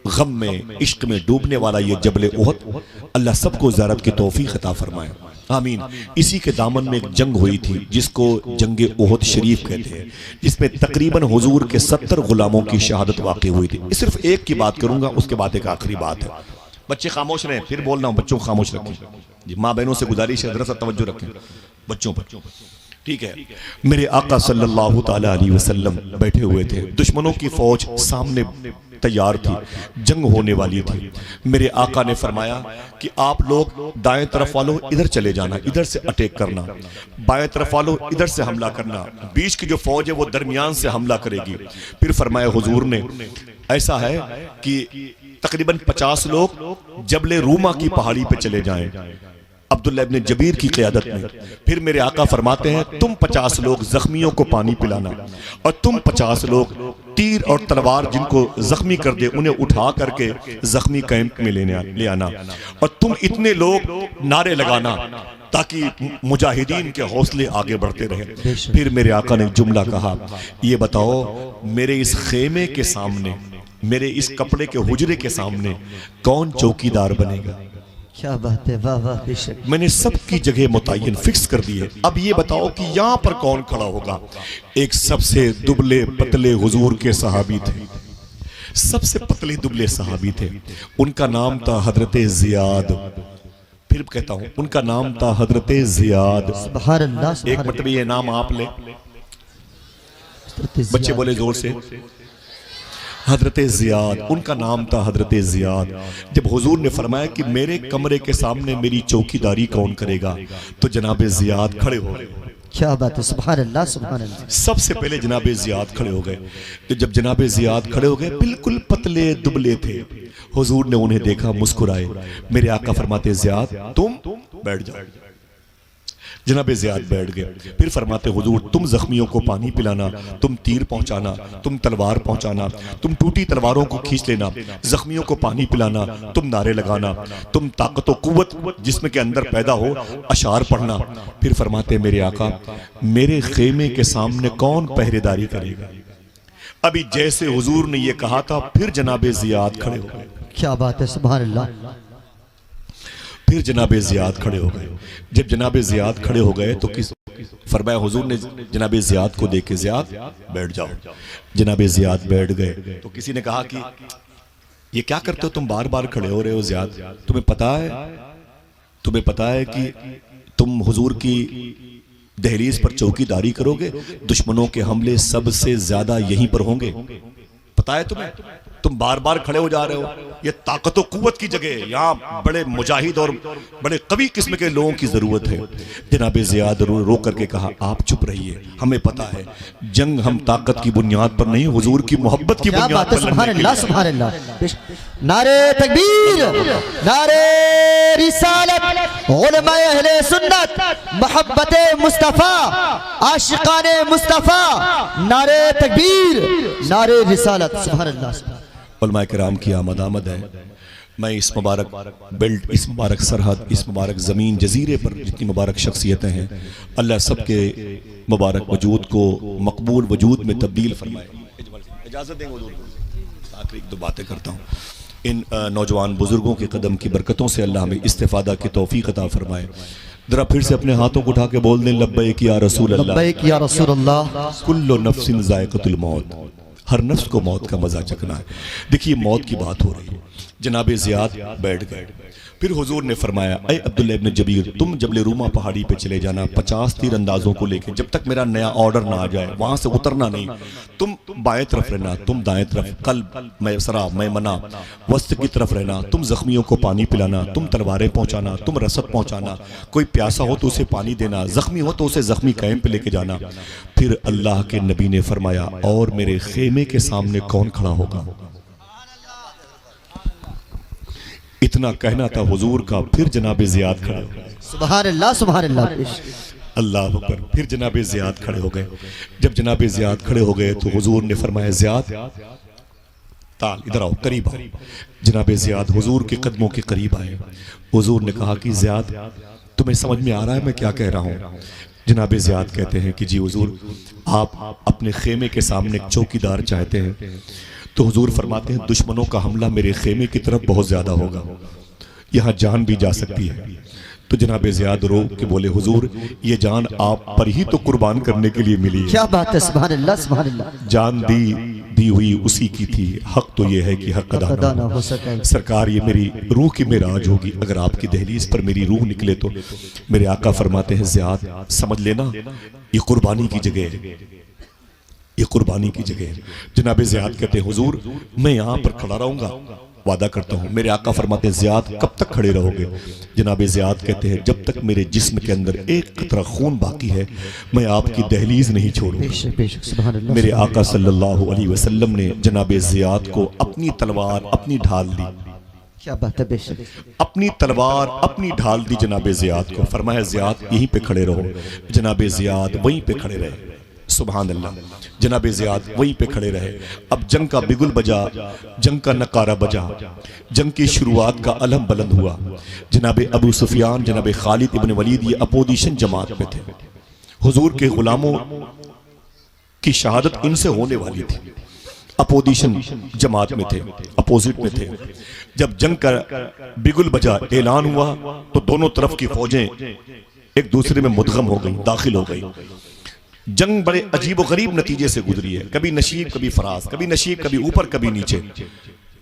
गम में, इश्क में डूबने वाला ये जबल ओहद, अल्लाह सबको ज़ियारत की तौफीक अता फरमाए, आमीन। इसी के दामन में एक जंग हुई थी जिसको जंगे ओहद शरीफ कहते हैं, जिसमें तकरीबन हुजूर के 70 गुलामों की शहादत वाक़ई हुई थी। सिर्फ एक की बात करूंगा, उसके बाद एक आखिरी बात है। बच्चे खामोश रहें, फिर बोल रहा हूँ, बच्चों को खामोश रखें जी। माँ बहनों से गुजारिश है, जरा सा तवज्जो रखें बच्चों पर, ठीक है। मेरे आका सल्लल्लाहु ताला अलैहि वसल्लम बैठे हुए थे, दुश्मनों की फौज सामने तैयार थी, जंग होने वाली थी। मेरे आका ने फरमाया कि आप लोग दाएं तरफ वालों इधर चले जाना, इधर से अटैक करना, बाएं तरफ वालों इधर से हमला करना, बीच की जो फौज है वो दरमियान से हमला करेगी। फिर फरमाया हुजूर ने, ऐसा है कि तकरीबन 50 लोग जबले रूमा की पहाड़ी पे चले जाएं अब्दुल्ला इब्न जबीर की क़ियादत में। फिर मेरे आका फरमाते हैं, तुम 50 लोग जख्मियों को पानी पिलाना और तुम 50 लोग तीर और तलवार जिनको जख्मी कर दे उन्हें उठा करके जख्मी कैंप में ले आना, और तुम इतने लोग नारे लगाना ताकि मुजाहिदीन के हौसले आगे बढ़ते रहे। फिर मेरे आका ने जुमला कहा, ये बताओ मेरे इस खेमे के सामने, मेरे इस कपड़े के हुजरे के सामने कौन चौकीदार बनेगा। क्या बात है, वाह वाह, बेशक। मैंने सबकी जगह मुतय्यन फिक्स कर दी है। अब ये बताओ कि यहां पर कौन खड़ा होगा। एक सबसे दुबले पतले हुजूर के सहाबी थे, सबसे पतले दुबले सहाबी थे, उनका नाम था हजरत जियाद। फिर कहता हूं, उनका नाम था हजरत जियाद। सुभान अल्लाह, एक सुभान मतलब ये नाम आप ले, अल्लाह। बच्चे बोले जोर से, हजरत जियाद, उनका नाम था हजरत जियाद। जब हुजूर ने फरमाया कि मेरे कमरे के सामने मेरी चौकीदारी कौन करेगा, तो जनाब जियाद खड़े हो गए। क्या बात है, सुभान अल्लाह, सुभान अल्लाह। सबसे पहले जनाब जियाद खड़े हो गए। तो जब जनाब जियाद खड़े हो गए, बिल्कुल पतले दुबले थे, हुजूर ने उन्हें देखा, मुस्कुराए। मेरे आका फरमाते, जियाद तुम बैठ जाओ। जनाब जियाद बैठ गए। फिर फरमाते, हुजूर तुम जख्मियों को पानी पिलाना, तुम तीर पहुंचाना, तुम तलवार पहुंचाना, तुम टूटी तलवारों को खींच लेना, जख्मियों को पानी पिलाना, तुम नारे लगाना, तुम ताकत व कुव्वत जिस्म के अंदर पैदा हो, अशार पढ़ना। फिर फरमाते, मेरे आका मेरे खेमे के सामने कौन पहरेदारी करेगा। अभी जैसे हुजूर ने ये कहा था, फिर जनाब जियाद खड़े हो गए। क्या बात है, सुभान अल्लाह। फिर जनाब जियाद खड़े हो गए। जब जनाब जियाद खड़े हो गए तो किस फरमाया, हुजूर ने जनाब जियाद को देख के, जियाद बैठ जाओ। जनाब जियाद बैठ गए। तो किसी ने कहा कि ये क्या करते हो, तुम बार बार खड़े हो रहे हो जियाद, तुम्हें पता है कि तुम हुजूर की दहलीज पर चौकीदारी करोगे, दुश्मनों के हमले सबसे ज्यादा यहीं पर होंगे, पता है तुम्हें, तुम बार बार खड़े हो जा रहे हो। ये ताकत व कुव्वत की जगह है, यहाँ बड़े मुजाहिद और बड़े कवि किस्म के लोगों की जरूरत है। जनाब जियाद रो करके कहा, आप चुप रहिए, हमें पता है जंग हम ताकत की बुनियाद पर नहीं, हुजूर की मोहब्बत की बुनियाद पर लड़ने के लिए। सुभान अल्लाह। नारे तकबीर, नारे रिसालत, उलमाए अहले सुन्नत, मोहब्बते मुस्तफा, आशिकाने मुस्तफा, नारे तकबीर, नारे रिसालत, सुभान अल्लाह। उलमाए किराम की आमद है। मैं इस मुबारक बेल्ट, इस मुबारक सरहद, इस मुबारक ज़मीन जजीरे पर जितनी मुबारक शख्सियतें हैं, अल्लाह सबके मुबारक वजूद को मकबूल वजूद में तब्दील फरमाए। इजाज़त देंगे हुजूर, आखिरी एक दो बातें करता हूँ। इन नौजवान बुजुर्गों के कदम की बरकतों से अल्लाह हमें इस्तिफादा की तौफीक अता फरमाए। जरा फिर से अपने हाथों को उठा के बोल दें, लब्बैक या रसूल अल्लाह, लब्बैक या रसूल अल्लाह। कुल्लु नफ्सिन ज़ायक़तुल मौत, हर नफ्स को मौत का मजा चखना है। देखिए मौत की बात हो रही है। जनाब जियाद बैठ गए। फिर हुजूर ने फरमाया, ऐ अब्दुल्लाह इब्न जबीर, तुम जबले रूमा पहाड़ी पे चले जाना 50 तीर अंदाजों को लेके, जब तक मेरा नया ऑर्डर ना आ जाए वहां से उतरना नहीं। तुम बाएं तरफ रहना, तुम दाएं तरफ, कल्ब मैसरा मैमना वस्त की तरफ रहना, तुम जख्मियों को पानी पिलाना, तुम तलवारें पहुंचाना, तुम रसद पहुंचाना, कोई प्यासा हो तो उसे पानी देना, जख्मी हो तो उसे जख्मी कैंप पे लेके जाना। फिर अल्लाह के नबी ने फरमाया, और मेरे खेमे के सामने कौन खड़ा होगा। इतना कहना था हुजूर का। फिर जनाब जियाद खड़े हो गए। सुभान अल्लाह, सुभान अल्लाह, अल्लाह अकबर। फिर जनाब जियाद खड़े हो गए। जब जनाब जियाद खड़े हो गए तो हुजूर ने फरमाया, जियाद ताल इधर आओ, करीब आओ। जनाब जियाद हुजूर के कदमों के करीब आए। हुजूर ने कहा कि जियाद तुम्हें समझ में आ रहा है मैं क्या कह रहा हूँ। जनाब जियाद कहते हैं कि जी हुजूर, आप अपने खेमे के सामने एक चौकीदार चाहते हैं। तो हुजूर फरमाते हैं, दुश्मनों का हमला मेरे खेमे की तरफ बहुत ज्यादा होगा, यहाँ जान भी जा सकती है। तो जनाब जियाद रो के बोले, हुजूर ये जान आप पर ही तो कुर्बान करने के लिए मिली है। क्या बात है, सुभान अल्लाह, सुभान अल्लाह। जान दी हुई उसी की थी, हक तो ये है कि हक अदा ना हो सके। सरकार ये मेरी रूह की मेराज होगी, अगर आपकी दहलीज पर मेरी रूह निकले तो। मेरे आका फरमाते हैं, जियाद समझ लेना ये कुर्बानी की जगह है, ये कुर्बानी की जगह है। जनाब जियाद कहते हैं, हुजूर मैं यहाँ पर खड़ा रहूंगा, वादा करता हूँ। मेरे आका फरमाते हैं, जियाद कब तक खड़े रहोगे। जनाब जियाद कहते हैं, जब तक मेरे जिस्म के अंदर एक कतरा खून बाकी है मैं आपकी दहलीज नहीं छोड़ूंगा। मेरे आका सल्लल्लाहु अलैहि वसल्लम ने जनाब जियाद को अपनी तलवार अपनी ढाल दी। क्या बात है, बेशक अपनी तलवार अपनी ढाल दी जनाब जियाद को। फरमाया, जियाद यहीं पे खड़े रहो। जनाब जियाद वहीं पे खड़े रहे। सुभान अल्लाह। जनाब जियाद वहीं पे खड़े रहे। अब जंग का बिगुल बजा, जंग का नकारा बजा, जंग की शुरुआत का अलम बुलंद हुआ। जनाब अबू सुफियान, जनाब खालिद इब्न वलीद ये अपोजिशन जमात में थे। हुजूर के गुलामों की शहादत इनसे होने वाली थी। अपोजिशन जमात में थे, अपोजिट में थे। जब जंग का बिगुल बजा, ऐलान हुआ, तो दोनों तरफ की फौजें एक दूसरे में मुदगम हो गई, दाखिल हो गई। जंग बड़े अजीब व गरीब नतीजे से गुजरी है, कभी नशीब कभी फराज, कभी नशीब कभी ऊपर कभी नीचे,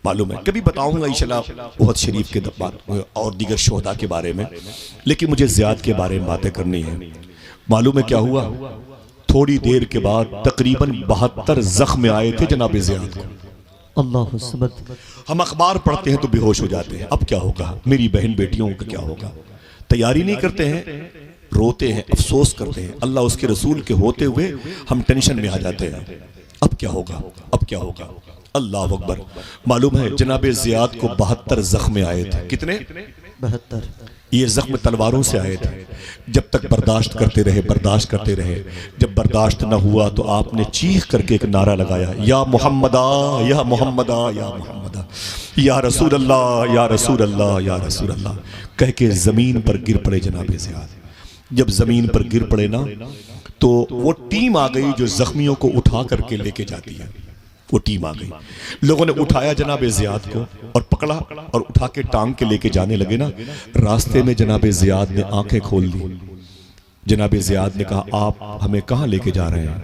मालूम है। कभी बताऊंगा इंशाल्लाह उहद शरीफ के बात और दीगर शोहदा के बारे में, लेकिन मुझे ज़ियाद के बारे में बातें करनी है। मालूम है क्या हुआ? थोड़ी देर के बाद तकरीबन 72 जख्म आए थे जनाब ज़ियाद को। अल्लाहु समद। हम अखबार पढ़ते हैं तो बेहोश हो जाते हैं, अब क्या होगा, मेरी बहन बेटियों का क्या होगा। तैयारी नहीं करते हैं, रोते हैं, अफसोस करते हैं, अल्लाह उसके रसूल के होते हुए हम टेंशन में आ जाते हैं, अब क्या होगा, अब क्या होगा। अल्लाह अकबर। मालूम है जनाब ज़ियाद को 72 जख्म आए थे। कितने? 72। ये जख्म तलवारों से आए थे। जब तक बर्दाश्त करते रहे, बर्दाश्त करते रहे, जब बर्दाश्त न हुआ तो आपने चीख करके एक नारा लगाया, या मोहम्मदा, या मोहम्मदा, या मोहम्मदा, या रसूल अल्लाह, या रसूल अल्लाह, या रसूल अल्लाह, कह के जमीन पर गिर पड़े जनाब ज़ियाद। जब जमीन पर गिर पड़े ना, तो वो टीम आ गई जो जख्मियों को उठा करके लेके जाती है। वो टीम आ गई, लोगों ने उठाया जनाब ज़ियाद को और पकड़ा और उठा के टांग के लेके जाने लगे ना। रास्ते में जनाब ज़ियाद ने आंखें खोल दी। जनाब ज़ियाद ने कहा, आप हमें कहाँ लेके जा रहे हैं?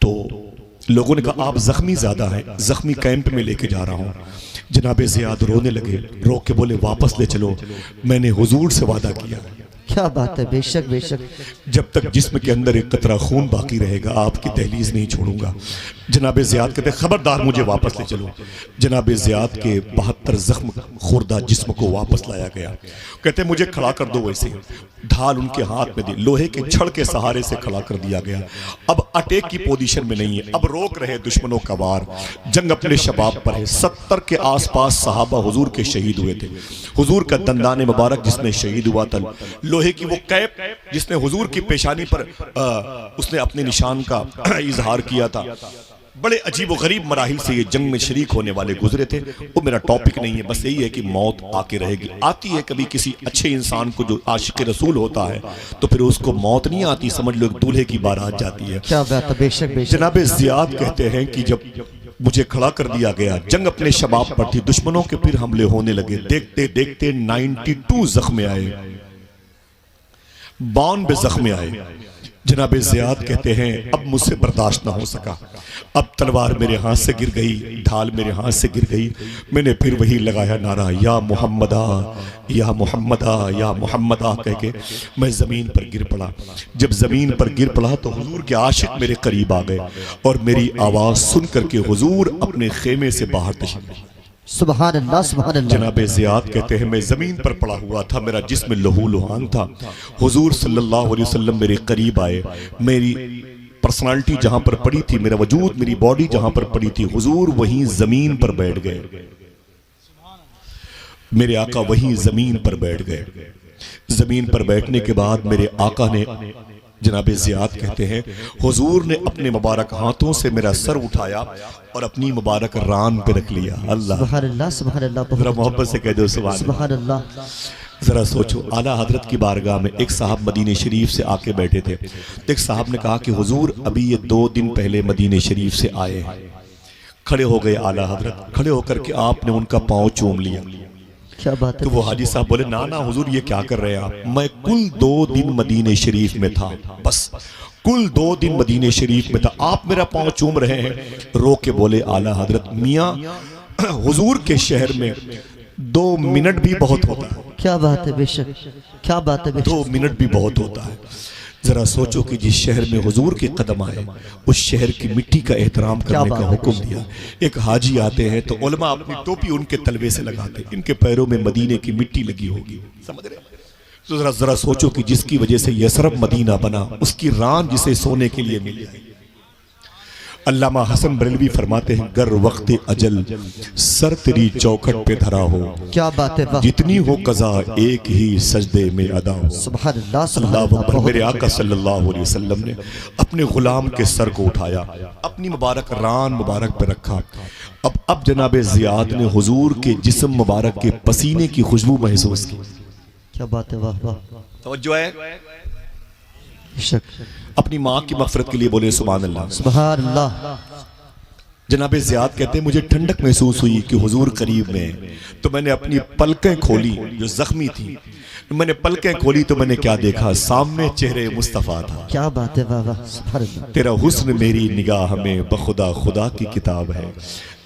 तो लोगों ने कहा, आप जख्मी ज्यादा हैं, जख्मी कैंप में लेके जा रहा हूँ। जनाब ज़ियाद रोने लगे, रो के बोले, वापस ले चलो, मैंने हुजूर से वादा किया। क्या बात है, बेशक बेशक। जब तक जिस्म के अंदर एक कतरा खून बाकी रहेगा आपकी दहलीज नहीं छोड़ूंगा। जनाब ज़ियाद कहते, खबरदार मुझे वापस ले चलो। जनाब ज़ियाद के 72 जख्म खुर्दा जिस्म को वापस लाया गया। कहते, मुझे खड़ा कर दो। वैसे ढाल उनके हाथ में दी, लोहे के छड़ के सहारे से खड़ा कर दिया गया। अब अटैक की पोजीशन में नहीं है, अब रोक रहे दुश्मनों का वार। जंग अपने शबाब पर है। 70 के आसपास सहाबा हुजूर के शहीद हुए थे। हुजूर का दंदाने मुबारक जिसमें शहीद हुआ था, लोहे की वो कैप जिसने हुजूर की पेशानी पर उसने अपने निशान का इजहार किया था। बड़े अजीब व गरीब मराहिल से ये जंग में शरीक होने वाले गुजरे थे। वो मेरा टॉपिक नहीं है, बस यही है कि मौत आके रहेगी। आती है कभी किसी अच्छे इंसान को जो आशिक रसूल होता है, तो फिर उसको मौत नहीं आती, समझ लो दूल्हे की बारात जाती है। क्या बात है, बेशक बेशक। जनाब ज़ियाद कहते हैं कि जब मुझे खड़ा कर दिया गया, जंग अपने शबाब पर थी, दुश्मनों के फिर हमले होने लगे। देखते देखते 92 जख्म आए, 92 जख्म आए। जनाब ज़ियाद कहते हैं, अब मुझसे बर्दाश्त ना हो सका, अब तलवार मेरे हाथ से गिर गई, ढाल मेरे हाथ से गिर गई। मैंने फिर वही लगाया नारा, या मोहम्मदा, या मोहम्मदा, या मोहम्मदा, कह के मैं ज़मीन पर गिर पड़ा। जब ज़मीन पर गिर पड़ा तो हुजूर के आशिक मेरे करीब आ गए और मेरी आवाज़ सुन करके हुजूर अपने खेमे से बाहर तशरीफ। सुभान अल्लाह, सुभान अल्लाह। जनाब ज़ियाद कहते हैं, मैं ज़मीन पर पड़ा हुआ था, मेरा जिस्म लहू लुहान था। हुजूर सल्लल्लाहु अलैहि वसल्लम मेरे करीब आए। मेरी पर्सनालिटी जहां पर पड़ी थी, मेरा वजूद, मेरी बॉडी जहां पर पड़ी थी, हुजूर वहीं ज़मीन पर बैठ गए। मेरे आका वहीं ज़मीन पर बैठ गए। ज़मीन पर बैठने के बाद मेरे आका ने, जनाब ज़ियाद कहते हैं, हुजूर ने अपने मुबारक हाथों से मेरा सर उठाया और अपनी मुबारक रान पे रख लिया। अल्लाह, सुभान अल्लाह, सुभान अल्लाह। जरा मोहब्बत से कह दो सुभान अल्लाह। जरा सोचो, आला हजरत की बारगाह में एक साहब मदीने शरीफ से आके बैठे थे। एक साहब ने कहा कि हुजूर अभी ये 2 दिन पहले मदीने शरीफ से आए हैं। खड़े हो गए आला हजरत, खड़े होकर के आपने उनका पाँव चूम लिया। क्या बात है। तो वो हाजी साहब बोले, ना ना हुजूर ये क्या कर रहे हैं आप, मैं कुल 2 दिन मदीने शरीफ में था, बस कुल 2 दिन मदीने शरीफ में था, आप मेरा पाँव चूम रहे हैं। रो के बोले आला हजरत, मियाँ हुजूर के शहर में 2 मिनट भी बहुत होता है। क्या बात है, बेशक, क्या बात है, बेशक। 2 मिनट भी बहुत होता है। जरा सोचो कि जिस शहर में हुजूर के कदम आए, उस शहर की मिट्टी का एहतराम करने का हुक्म दिया। एक हाजी आते हैं तो उलमा अपनी टोपी उनके तलवे से लगाते, इनके पैरों में मदीने की मिट्टी लगी होगी, समझ रहे? तो जरा सोचो कि जिसकी वजह से यसरब मदीना बना, उसकी रान जिसे सोने के लिए मिल जाए। अल्लामा हसन बरेलवी फरमाते हैं, गर वक्त अजल सर तेरी चौखट पे धरा हो, क्या बात है, जितनी हो कज़ा एक ही सजदे में अदा हो। सुभान अल्लाह, सुभान अल्लाह अकबर। अल्लाह। मेरे आका सल्लल्लाहु अलैहि वसल्लम ने अपने गुलाम के सर को उठाया, अपनी मुबारक रान मुबारक पे रखा। अब जनाब ज़ियाद ने हुजूर के जिस्म मुबारक के पसीने की खुशबू महसूस की। क्या बात है, वाह वाह, तवज्जो है। बेशक। अपनी माँ की मग़फ़िरत के लिए बोले सुभान अल्लाह। सुभान अल्लाह। जनाब ज़ियाद कहते हैं मुझे ठंडक महसूस हुई कि हुजूर करीब में हैं। तो मैंने अपनी पलकें खोली जो जख्मी थी, मैंने पलकें खोली तो मैंने क्या देखा, सामने चेहरे मुस्तफ़ा था। क्या बात है, वाह वाह, सुभान अल्लाह। तेरा हुस्न मेरी निगाह में बखुदा खुदा की किताब है,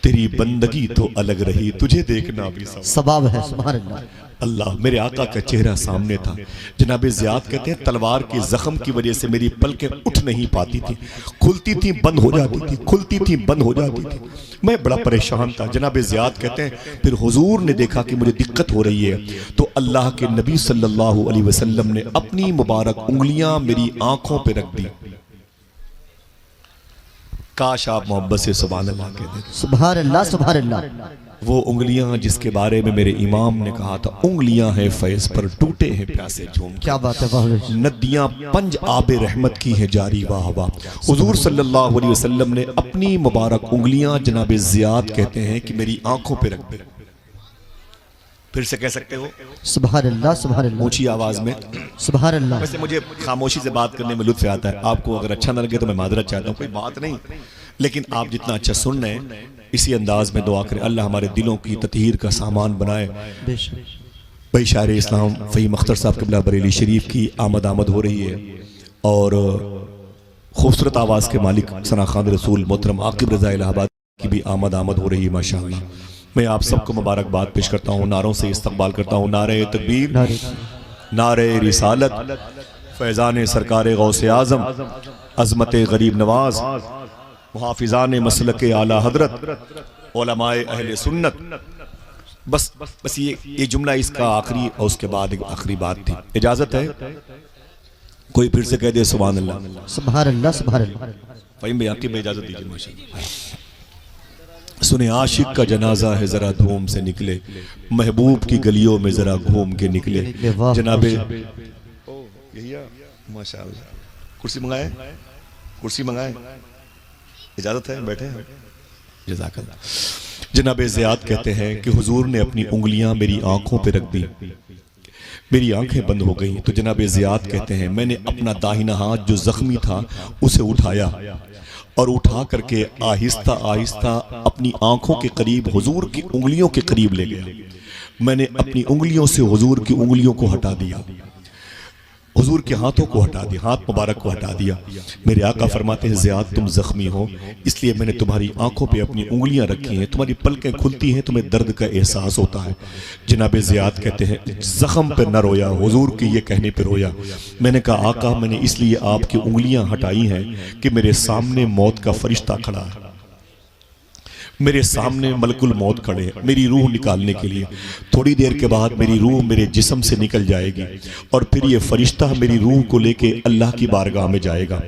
तेरी बंदगी तो अलग रही, तुझे देखना भी सवाब है, सुभान अल्लाह। अल्लाह, मेरे आका का चेहरा सामने था। जनाब ज़ियाद कहते हैं तलवार के जख्म की वजह से मेरी पलकें उठ नहीं पाती थी, खुलती थी बंद हो जाती थी, खुलती थी बंद हो जाती थी। मैं बड़ा परेशान था। जनाब ज़ियाद कहते हैं फिर हुजूर ने देखा कि मुझे दिक्कत हो रही है, तो अल्लाह के नबी सल्लल्लाहु अलैहि वसल्लम ने अपनी मुबारक उंगलियां मेरी आंखों पर रख दी। काश आप मोहब्बत से सुभान अल्लाह कह दें। सुभान अल्लाह, सुभान अल्लाह। वो उंगलियां जिसके बारे में मेरे इमाम ने कहा था, उंगलियां हैं फैज पर टूटे हैं प्यासे झूम। क्या बात है, वाह। नदियां पंज आबे रहमत की है जारी, वाह वाह। हुजूर सल्लल्लाहु अलैहि वसल्लम ने अपनी मुबारक उंगलियां जनाब ज़ियाद कहते हैं कि मेरी आंखों पे रख दे। फिर से कह सकते हो सुभान अल्लाह, सुभान अल्लाह, ऊंची आवाज में। सुभान अल्लाह। वैसे मुझे खामोशी से बात करने में लुत्फ आता है, आपको अगर अच्छा न लगे तो मैं माजरत चाहता हूँ, कोई बात नहीं, लेकिन आप जितना अच्छा सुन रहे हैं इसी अंदाज में दुआ करें, अल्लाह हमारे दिलों की ततहीर का सामान बनाए। भाई शायर इस्लाम फ़हीम अख्तर साहब क़िबला बरेली शरीफ की आमद हो रही है और खूबसूरत आवाज़ के मालिक सना खान रसूल मोहतरम आकिब रज़ा इलाहाबाद की भी आमद हो रही है माशाअल्लाह। मैं आप सबको मुबारकबाद पेश करता हूँ, नारों से इस्तकबाल करता हूँ। नारे तकबीर, नारे रिसालत, फैज़ान सरकार गौसे आज़म, अज़मत गरीब नवाज, मुहाफ़िज़ान मसलक आला हजरत, उलमाए अहले सुन्नत। बस ये जुमला इसका आखिरी और उसके बाद एक आखिरी बात थी। इजाज़त है, कोई फिर से कह दे सुभान अल्लाह, सुभान अल्लाह, सुभान अल्लाह। फ़हीम भाई आपकी इजाज़त दीजिए माशाअल्लाह। सुने आशिक का जनाजा है जरा धूम से निकले, महबूब की गलियों में जरा घूम के निकले। जनाबे माशाअल्लाह, कुर्सी मंगाए, कुर्सी मंगाए, इजाजत है, बैठे हैं। जज़ाकल्लाह। जनाब ज़ियाद कहते हैं कि हुजूर ने अपनी उंगलियां मेरी आंखों पे रख दी, मेरी आंखें बंद हो गई। तो जनाब ज़ियाद कहते हैं मैंने अपना दाहिना हाथ जो जख्मी था उसे उठाया और उठा करके आहिस्ता आहिस्ता अपनी आंखों के करीब हुजूर की उंगलियों के करीब ले गया। मैंने अपनी उंगलियों से हुजूर की उंगलियों को हटा दिया, हुजूर के हाथों को हटा दिया, हाथ मुबारक को हटा दिया। मेरे आका फरमाते हैं ज़ियाद तुम जख्मी हो, इसलिए मैंने तुम्हारी आंखों पे अपनी उंगलियां रखी हैं, तुम्हारी पलकें खुलती हैं, तुम्हें दर्द का एहसास होता है। जनाब ज़ियाद कहते हैं जख्म पे न रोया, हुजूर के ये कहने पे रोया। मैंने कहा आका मैंने इसलिए आपकी उंगलियां हटाई हैं कि मेरे सामने मौत का फरिश्ता खड़ा है, मेरे सामने मलकुल मौत खड़े हैं मेरी रूह निकालने के लिए। थोड़ी देर के बाद मेरी रूह मेरे जिस्म से निकल जाएगी और फिर ये फरिश्ता मेरी रूह को लेके अल्लाह की बारगाह में जाएगा।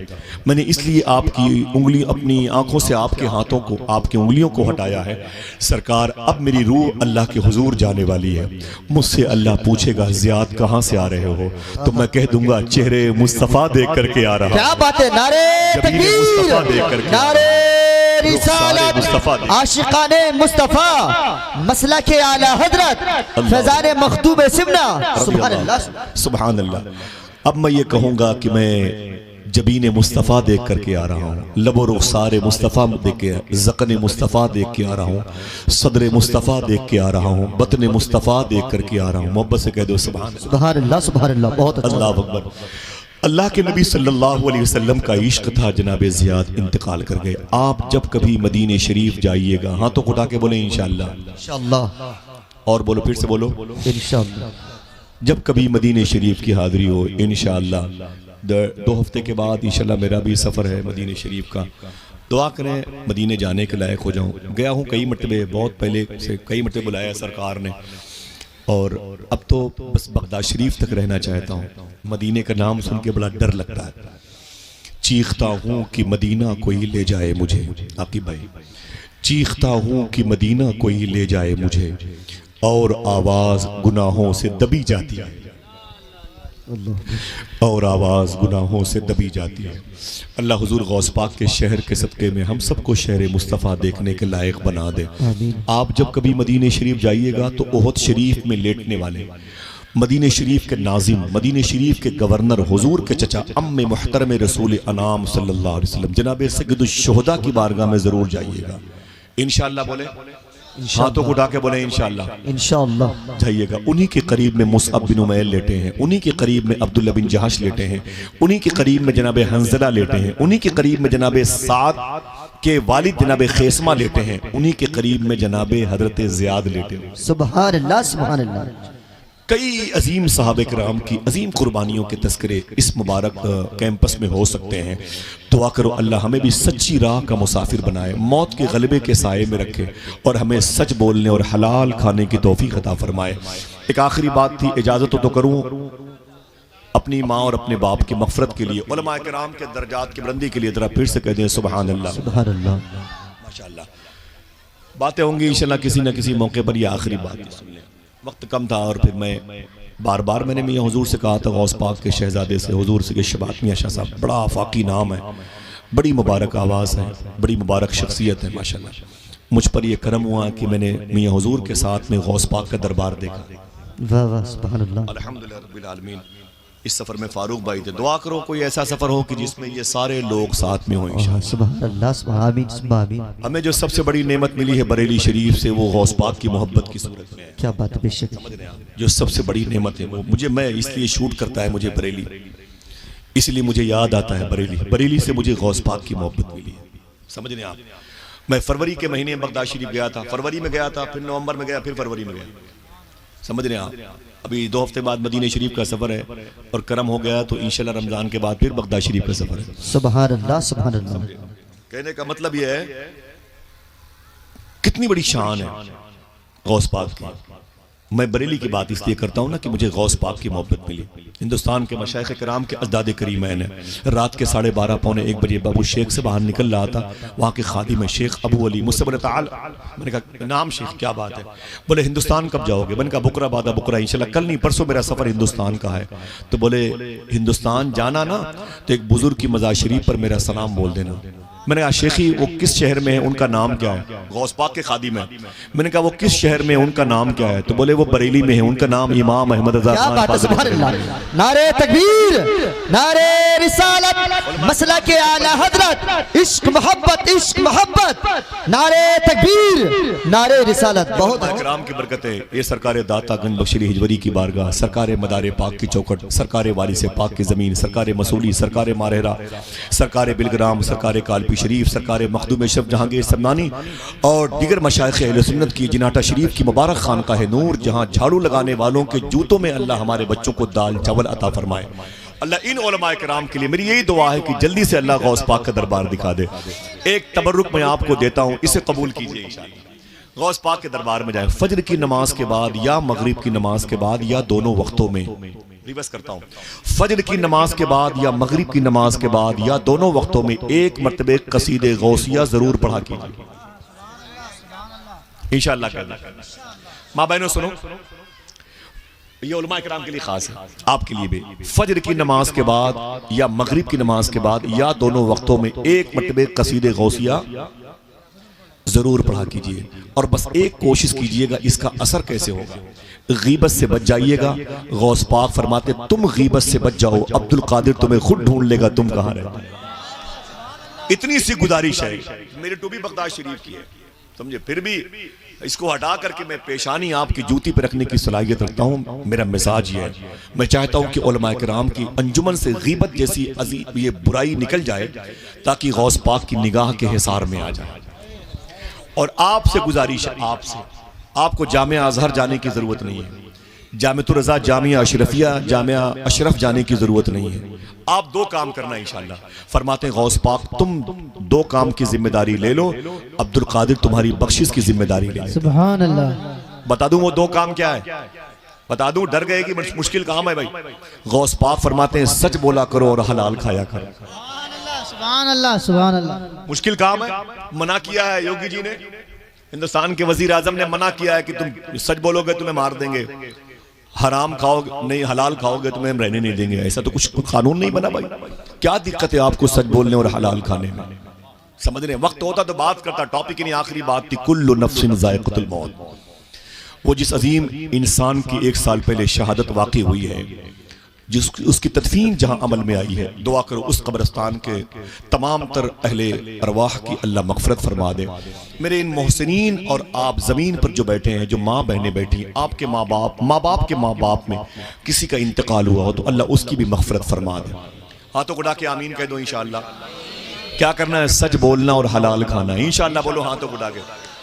मैंने इसलिए आपकी उंगली, अपनी आंखों से आपके हाथों को, आपकी उंगलियों को हटाया है। सरकार अब मेरी रूह अल्लाह के हुजूर जाने वाली है। मुझसे अल्लाह पूछेगा ज़ियाद कहाँ से आ रहे हो, तो मैं कह दूंगा चेहरे मुस्तफ़ा देख करके आ रहा। क्या बात है, नारे मुस्तफ़ा देख करके, नारे रिसालत, आशिकाने मुस्तफा, मसलके आला हजरत, फैज़ाने मखदूम सिमना। सुभान अल्लाह, सुभान अल्लाह। अब मैं ये कहूँगा कि मैं जबीन मुस्तफ़ा देख करके आ रहा हूँ, लबो रुखसार मुस्तफ़ा देख के, ज़क़न मुस्तफ़ा देख के आ रहा हूँ, सदर मुस्तफ़ा देख के आ रहा हूँ, बतन मुस्तफ़ा देख करके आ रहा हूँ। मोहब्बत से कह दो सुभान अल्लाह, सुभान अल्लाह। बहुत अच्छा, अल्लाह अकबर। अल्लाह के नबी सल्लल्लाहु अलैहि वसल्लम का इश्क था। जनाब ज़ियाद इंतकाल कर गए। आप जब कभी मदीने शरीफ जाइएगा, हाथों को उठा के बोले इंशाअल्लाह, इंशाअल्लाह, और बोलो, फिर से बोलो इंशाअल्लाह। जब कभी मदीने शरीफ की हाज़िरी हो इंशाअल्लाह, 2 हफ्ते के बाद इंशाअल्लाह मेरा भी सफ़र है मदीने शरीफ का। दुआ करें मदीने जाने के लायक हो जाऊँ। गया हूँ कई मरतबे, बहुत पहले से कई मरतबे बुलाया सरकार ने, और अब तो बस बगदाद शरीफ तक रहना चाहता हूँ। मदीने का नाम सुन के बड़ा डर लगता है। चीखता हूँ कि मदीना कोई ले जाए मुझे, आकिब भाई, चीखता हूँ कि मदीना कोई ले जाए मुझे, और आवाज़ गुनाहों से दबी जाती है, और आवाज़ गुनाहों से दबी जाती है। अल्लाह हुजूर गौस पाक के शहर के सदक़े में हम सबको शहर मुस्तफ़ा देखने के लायक बना दे। आप जब कभी मदीने शरीफ जाइएगा तो ओहद शरीफ में लेटने वाले, मदीने शरीफ के नाजिम, मदीने शरीफ के गवर्नर, हुजूर के चचा अम्मे मुहतरम रसूल अनाम सल्लल्लाहु अलैहि वसल्लम जनाब सैयदुश शुहदा की बारगाह में ज़रूर जाइएगा। इंशाअल्लाह बोले, हाथों को उठा के बोले इंशाअल्लाह। इंशाअल्लाह जाइएगा। उन्हीं के करीब में मुसअब बिन उमैर लेटे हैं, उन्हीं के करीब में अब्दुल्ला बिन जहश लेटे हैं, उन्हीं के करीब में जनाब हंजला लेटे हैं, उन्हीं के करीब में जनाब साद के वालिद जनाब खेसमा लेटे हैं, उन्हीं के करीब में जनाब हजरत ज़ियाद लेटे हैं। सुभान अल्लाह सुभान अल्लाह। कई अजीम साहब कराम की अजीम कुर्बानियों के तस्करे इस मुबारक कैंपस में हो सकते हैं। दुआ करो अल्लाह हमें भी सच्ची राह का मुसाफिर बनाए, मौत के गलबे के साये में रखे और हमें सच बोलने और हलाल खाने की तौफीक अता फरमाए। एक आखिरी बात थी, इजाज़त तो करूँ अपनी माँ और अपने बाप की मग़फ़रत के लिए, उलमा कराम के दर्जात की बुलंदी के लिए ज़रा फिर से कह दें सुभान अल्लाह सुभान अल्लाह। माशाअल्लाह। बातें होंगी इंशाअल्लाह किसी न किसी मौके पर। ये आखिरी बात सुन लें, वक्त कम था और फिर मैं बार बार मैंने मियाँ हुजूर से कहा था, गौस पाक के शहजादे से हुजूर से, शबात मियाँ शाह साहब बड़ा आफाकी नाम है, बड़ी मुबारक आवाज़ है, बड़ी मुबारक शख्सियत है माशाअल्लाह। मुझ पर यह करम हुआ कि मैंने मियाँ हुजूर के साथ में गौस पाक का दरबार देखा। वाह वाह सुभान अल्लाह। अल्हम्दुलिल्लाह रब्बिल आलमीन। इस सफ़र में फारूक भाई थे। दुआ करो कोई ऐसा सफ़र हो कि जिसमें ये सारे लोग साथ में हों इंशाअल्लाह। सुभान अल्लाह सुभान आमीन सुभान आमीन। हमें जो सबसे बड़ी नेमत मिली है बरेली शरीफ से, वो गौस पाक की मोहब्बत की सूरत में है। क्या बात है, बेशक समझ रहे हैं आप? जो सबसे बड़ी नेमत है वो मुझे, मैं इसलिए शूट करता है मुझे बरेली, इसलिए मुझे याद आता है बरेली। बरेली से मुझे गौस पाक की मोहब्बत मिली है। समझ रहे हैं आप? मैं फरवरी के महीने में बगदाद शरीफ गया था, फरवरी में गया था, फिर नवंबर में गया, फिर फरवरी में गया। समझ रहे हैं आप? अभी 2 हफ्ते बाद मदीने शरीफ का सफ़र है और करम हो गया तो इंशाल्लाह रमज़ान के बाद फिर बगदाद शरीफ का सफ़र है। सुभान अल्लाह सुभान अल्लाह। कहने का मतलब यह है कितनी बड़ी शान है गौस पाक की। मैं बरेली की बात इसलिए करता हूँ ना कि मुझे गौस पाक की मोहब्बत मिली। हिंदुस्तान के मशाइख कराम के अजदाद करीमैन है। रात के 12:30 पौने 1 बजे बाबू शेख से बाहर निकल रहा था, वहाँ के खादिम शेख अबू अली मुझसे बोले ताल, मैंने कहा नाम शेख क्या बात है? बोले हिंदुस्तान कब जाओगे? मैंने कहा बुकरा बादा बुकरा इंशाल्लाह, कल नहीं परसों मेरा सफ़र हिंदुस्तान का है। तो बोले हिंदुस्तान जाना ना तो एक बुजुर्ग की मज़ार शरीफ पर मेरा सलाम बोल देना। मैंने कहा शेखी वो किस शहर में है, उनका नाम क्या है? गौस पाक के खादिम है। मैंने कहा वो किस शहर में है, उनका नाम क्या है? तो बोले वो बरेली में है, उनका नाम इमाम अहमद रज़ा क्या खान बात है, पादरी। सुभान अल्लाह। नारे तकबीर, नारे रिसालत, मसला के आला हजरत, इश्क मोहब्बत, नारे तकबीर, नारे रिसालत। बहुत कराम की बरकतें, ये सरकार दाता गंज बख्शरी हिजवरी की बारगाह, सरकार मदार पाक की चौखट, सरकार वाली से पाक की ज़मीन, सरकार मसूली, सरकार मारहरा, सरकार बिलग्राम, सरकार कालपी शरीफ, सरकार मखदूम अशरफ जहांगीर समनानी और दीगर मशाइख अहले सुन्नत की जिनाटा शरीफ की मुबारक खानकाह नूर, जहां झाड़ू लगाने वालों के जूतों में अल्लाह हमारे बच्चों को दाल चावल अता फरमाए। अल्लाह इन उलमाए किराम के लिए मेरी यही दुआ है कि जल्दी से अल्लाह गौस पाक का दरबार दिखा दे। एक तबर्रुक मैं आपको देता हूँ, इसे कबूल कीजिए इंशाअल्लाह। गौस पाक के दरबार में जाए फजर की नमाज के बाद या मगरिब की नमाज के बाद या दोनों वक्तों में। रिवर्स करता हूँ, फजर की नमाज के बाद या मगरिब की नमाज के बाद या दोनों वक्तों में एक मरतबे कसीदे गौसिया जरूर पढ़ा कीजिए इंशाअल्लाह। माँ बहनों सुनो, ये उलमा इकराम के लिए खास है, आपके लिए भी। फजर की नमाज के बाद या मगरिब की नमाज के बाद या दोनों वक्तों में एक मरतबे कसीदे गौसिया जरूर पढ़ा कीजिए। और बस एक कोशिश कीजिएगा, इसका असर कैसे होगा? गीबत से बच जाइएगा। गौस पाक फरमाते तुम गीबत से बच जाओ, अब्दुल कादिर तुम्हें खुद ढूंढ लेगा तुम कहाँ रहते। इतनी सी गुजारिश है। मेरी टोपी बगदाद शरीफ की है, समझे, फिर भी इसको हटा करके मैं पेशानी आपकी जूती पे रखने की सलाहियत रखता हूँ। मेरा मिजाज ये है, मैं चाहता हूँ कि उलमा किराम की अंजुमन से गीबत जैसी अजीब ये बुराई निकल जाए ताकि गौस पाक की निगाह के हिसार में आ जाए। और आपसे गुजारिश है, आपको जामिया अजहर जाने की जरूरत नहीं है, जामिअतुर रज़ा, जामिया अशरफिया, जामिया अशरफ जाने की जरूरत नहीं है। आप 2 काम करना इंशाअल्लाह। फरमाते हैं गौस पाक तुम 2 काम की जिम्मेदारी ले लो, अब्दुल कादिर तुम्हारी बख्शिश की जिम्मेदारी ले लो। सुभान अल्लाह। बता दूं वो 2 काम क्या है? बता दूं, डर गए कि मुश्किल काम है भाई। गौस पाक फरमाते हैं सच बोला करो और हलाल खाया करो। सुभान अल्लाह सुभान अल्लाह। मुश्किल काम है, मना किया है योगी जी ने, हिंदुस्तान के वजीर आजम ने मना किया है कि तुम सच बोलोगे तुम्हें मार देंगे, हराम खाओगे नहीं हलाल खाओगे तुम्हें हम रहने नहीं देंगे। ऐसा तो कुछ कानून नहीं बना भाई। क्या दिक्कत है आपको सच बोलने और हलाल खाने में? समझ रहे हैं? वक्त होता तो बात करता, टॉपिक की नहीं। आखिरी बात थी कुल्लु नफ्सिन ज़ाइक़तुल मौत। वो जिस अजीम इंसान की 1 साल पहले शहादत वाक़ई हुई है, उसकी तदफीन जहां अमल में आई है, दुआ करो उस कब्रिस्तान के तमाम तर अहले अरवाह की अल्लाह मग़फ़िरत फरमा दे। मेरे इन मोहसिनीन और आप ज़मीन पर जो बैठे हैं, जो माँ बहनें बैठी, आपके माँ बाप के माँ बाप में किसी का इंतकाल हुआ हो तो अल्लाह उसकी भी मग़फ़िरत फरमा दे। हाथों को उठा के आमीन कह दो इंशाअल्लाह। क्या करना है? सच बोलना और हलाल खाना। इंशाअल्लाह बोलो हाथों को उठा के।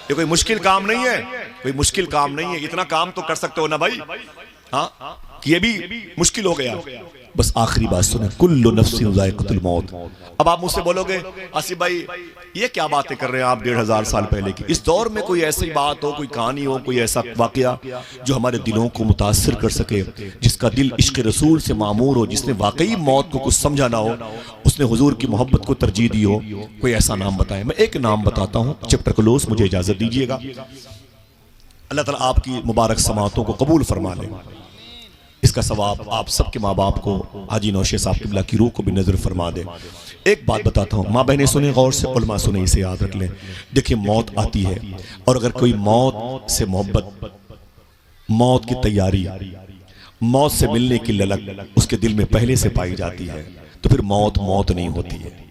ये कोई मुश्किल काम नहीं है, कोई मुश्किल काम नहीं है। इतना काम तो कर सकते हो ना भाई, हाँ ये भी मुश्किल हो गया। बस आखिरी बात सुने, कुल्लु नफ्सिन ज़ाइक़तुल मौत। अब आप मुझसे बोलोगे आसिफ भाई ये क्या बातें कर रहे हैं आप 1500 साल पहले की। इस दौर में कोई ऐसी बात हो, कोई कहानी हो, कोई ऐसा वाकया जो हमारे दिलों को मुतासिर कर सके, जिसका दिल इश्क़ रसूल से मामूर हो, जिसने वाकई मौत को कुछ समझा ना हो, उसने हुजूर की मोहब्बत को तरजीह दी हो, कोई ऐसा नाम बताए। मैं एक नाम बताता हूँ, चैप्टर क्लोज, मुझे इजाज़त दीजिएगा। अल्लाह ताला आपकी मुबारक समातों को कबूल फरमा ले। इसका सवाब आप सबके माँ बाप को, हाजी नौशे साहब क़िबला की रूह को भी नजर फरमा दे। एक बात बताता हूँ, माँ बहनें सुने गौर से, उलमा सुने, इसे याद रख लें। देखिए मौत आती है और अगर कोई मौत से मोहब्बत, मौत की तैयारी, मौत से मिलने की ललक उसके दिल में पहले से पाई जाती है तो फिर मौत मौत नहीं होती है।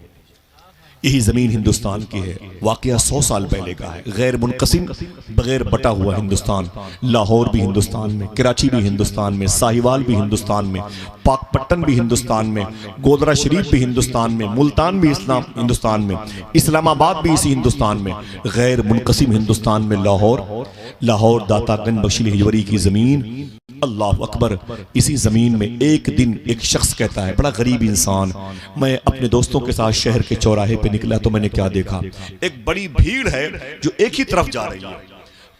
यही ज़मीन हिंदुस्तान की है। वाक़या 100 साल पहले का है। गैर मुनक़सिम, बगैर बटा हुआ हिंदुस्तान। लाहौर भी हिंदुस्तान में, कराची भी हिंदुस्तान में, साहिवाल भी हिंदुस्तान में, पाकपट्टन भी हिंदुस्तान में, गोदरा शरीफ भी हिंदुस्तान में, मुल्तान भी हिंदुस्तान में, इस्लामाबाद भी इसी हिंदुस्तान में। गैर मुनक़सिम हिंदुस्तान में लाहौर दातागंज बशीर हिजवरी की ज़मीन, अल्लाह अकबर। इसी ज़मीन में एक दिन एक शख्स कहता है, बड़ा गरीब इंसान, मैं अपने दोस्तों के साथ शहर के चौराहे पे निकला तो मैंने क्या देखा, एक बड़ी भीड़ है जो एक ही तरफ जा रही है।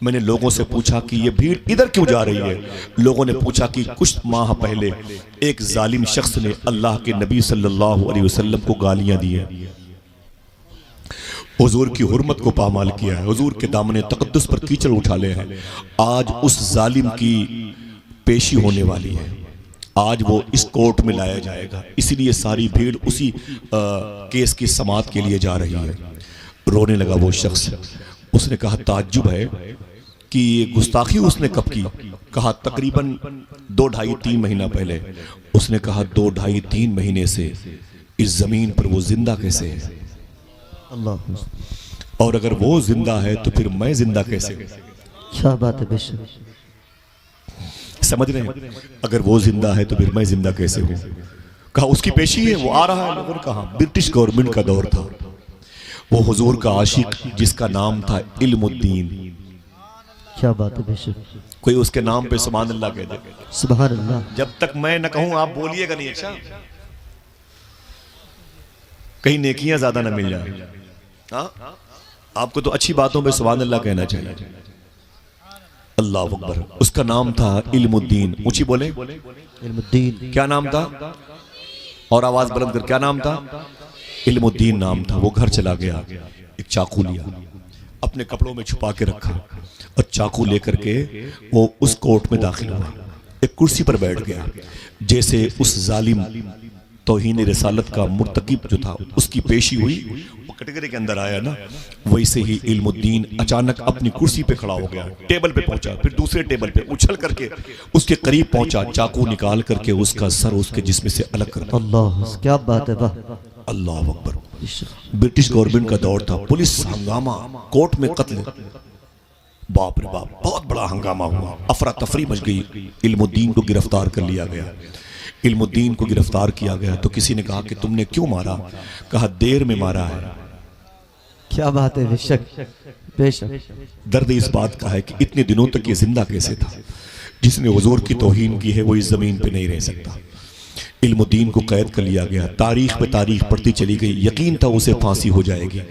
मैंने लोगों से पूछा कि ये भीड़ इधर क्यों जा रही है। लोगों ने पूछा कि कुछ माह पहले एक जालिम शख्स ने अल्लाह के नबी सल्लल्लाहु अलैहि वसल्लम को गालियां दी हैं, हुजूर की हुर्मत को पामाल किया है, हुजूर के दामने तक़द्दुस पर कीचड़ उठा ले हैं। आज उस जालिम की पेशी होने वाली है, आज वो इस कोर्ट में लाया जाएगा, इसीलिए सारी भीड़ उसी केस की समाअत के लिए जा रही है। रोने लगा वो शख्स। उसने कहा ताज्जुब है कि ये गुस्ताखी उसने कब की। कहा तकरीबन 2 ढाई 3 महीना पहले। उसने कहा 2 ढाई 3 महीने से इस जमीन पर वो जिंदा कैसे है। अल्लाह। और अगर वो जिंदा है तो फिर मैं जिंदा कैसे। क्या बात है बेशक। समझ रहे हैं, अगर वो जिंदा है तो फिर मैं जिंदा कैसे हूं। कहा उसकी पेशी है, वो आ रहा है। लोगों ने कहा ब्रिटिश गवर्नमेंट का दौर था, वो हुजूर का आशिक जिसका नाम था इल्मुद्दीन। क्या बात है बेशक। कोई उसके नाम पे सुभान अल्लाह कह दे। सुभान अल्लाह। जब तक मैं न कहूं आप बोलिएगा नहीं। अच्छा कहीं नेकियां ज्यादा ना मिल जाए। हाँ आपको तो अच्छी बातों पे सुभान अल्लाह कहना चाहिए। अल्लाह अकबर। उसका नाम था इल्मुद्दीन। ऊंची बोले इल्मुद्दीन। क्या नाम था, और आवाज बुलंद कर, क्या नाम था। इल्मुद्दीन नाम था। वो घर चला गया, एक चाकू लिया, अपने कपड़ों में छुपा के रखा और चाकू लेकर के वो उस कोर्ट में दाखिल हुआ। एक कुर्सी पर बैठ गया। जैसे उस जालिम तौहीन रिसालत का मुर्तकिब जो था उसकी पेशी हुई, वो कैटेगरी के अंदर आया ना, वैसे ही इल्मुद्दीन अचानक अपनी कुर्सी पे खड़ा हो गया। टेबल पे पहुंचा, फिर दूसरे टेबल पे उछल करके उसके करीब पहुंचा, चाकू निकाल करके उसका सर उसके जिस्म से अलग कर दिया। अल्लाह, क्या बात है। वाह, अल्लाह अकबर। ब्रिटिश गवर्नमेंट का दौर था, पुलिस हंगामा, कोर्ट में कत्ल। बाप रे बाप, बहुत बड़ा हंगामा हुआ, अफरा तफरी मच गई। इल्मुद्दीन को गिरफ्तार कर लिया गया। इल्मुद्दीन को गिरफ्तार किया गया तो किसी ने कहा कि तुमने क्यों मारा। कहा देर में मारा है। क्या बात है। बेशक बेशक। दर्द इस बात का है कि इतने दिनों तक ये जिंदा कैसे था। जिसने हुजूर की तौहीन की है वो इस जमीन पे नहीं रह सकता। इल्मुद्दीन को कैद कर लिया गया। तारीख पे तारीख पढ़ती चली गई, यकीन था उसे फांसी हो जाएगी।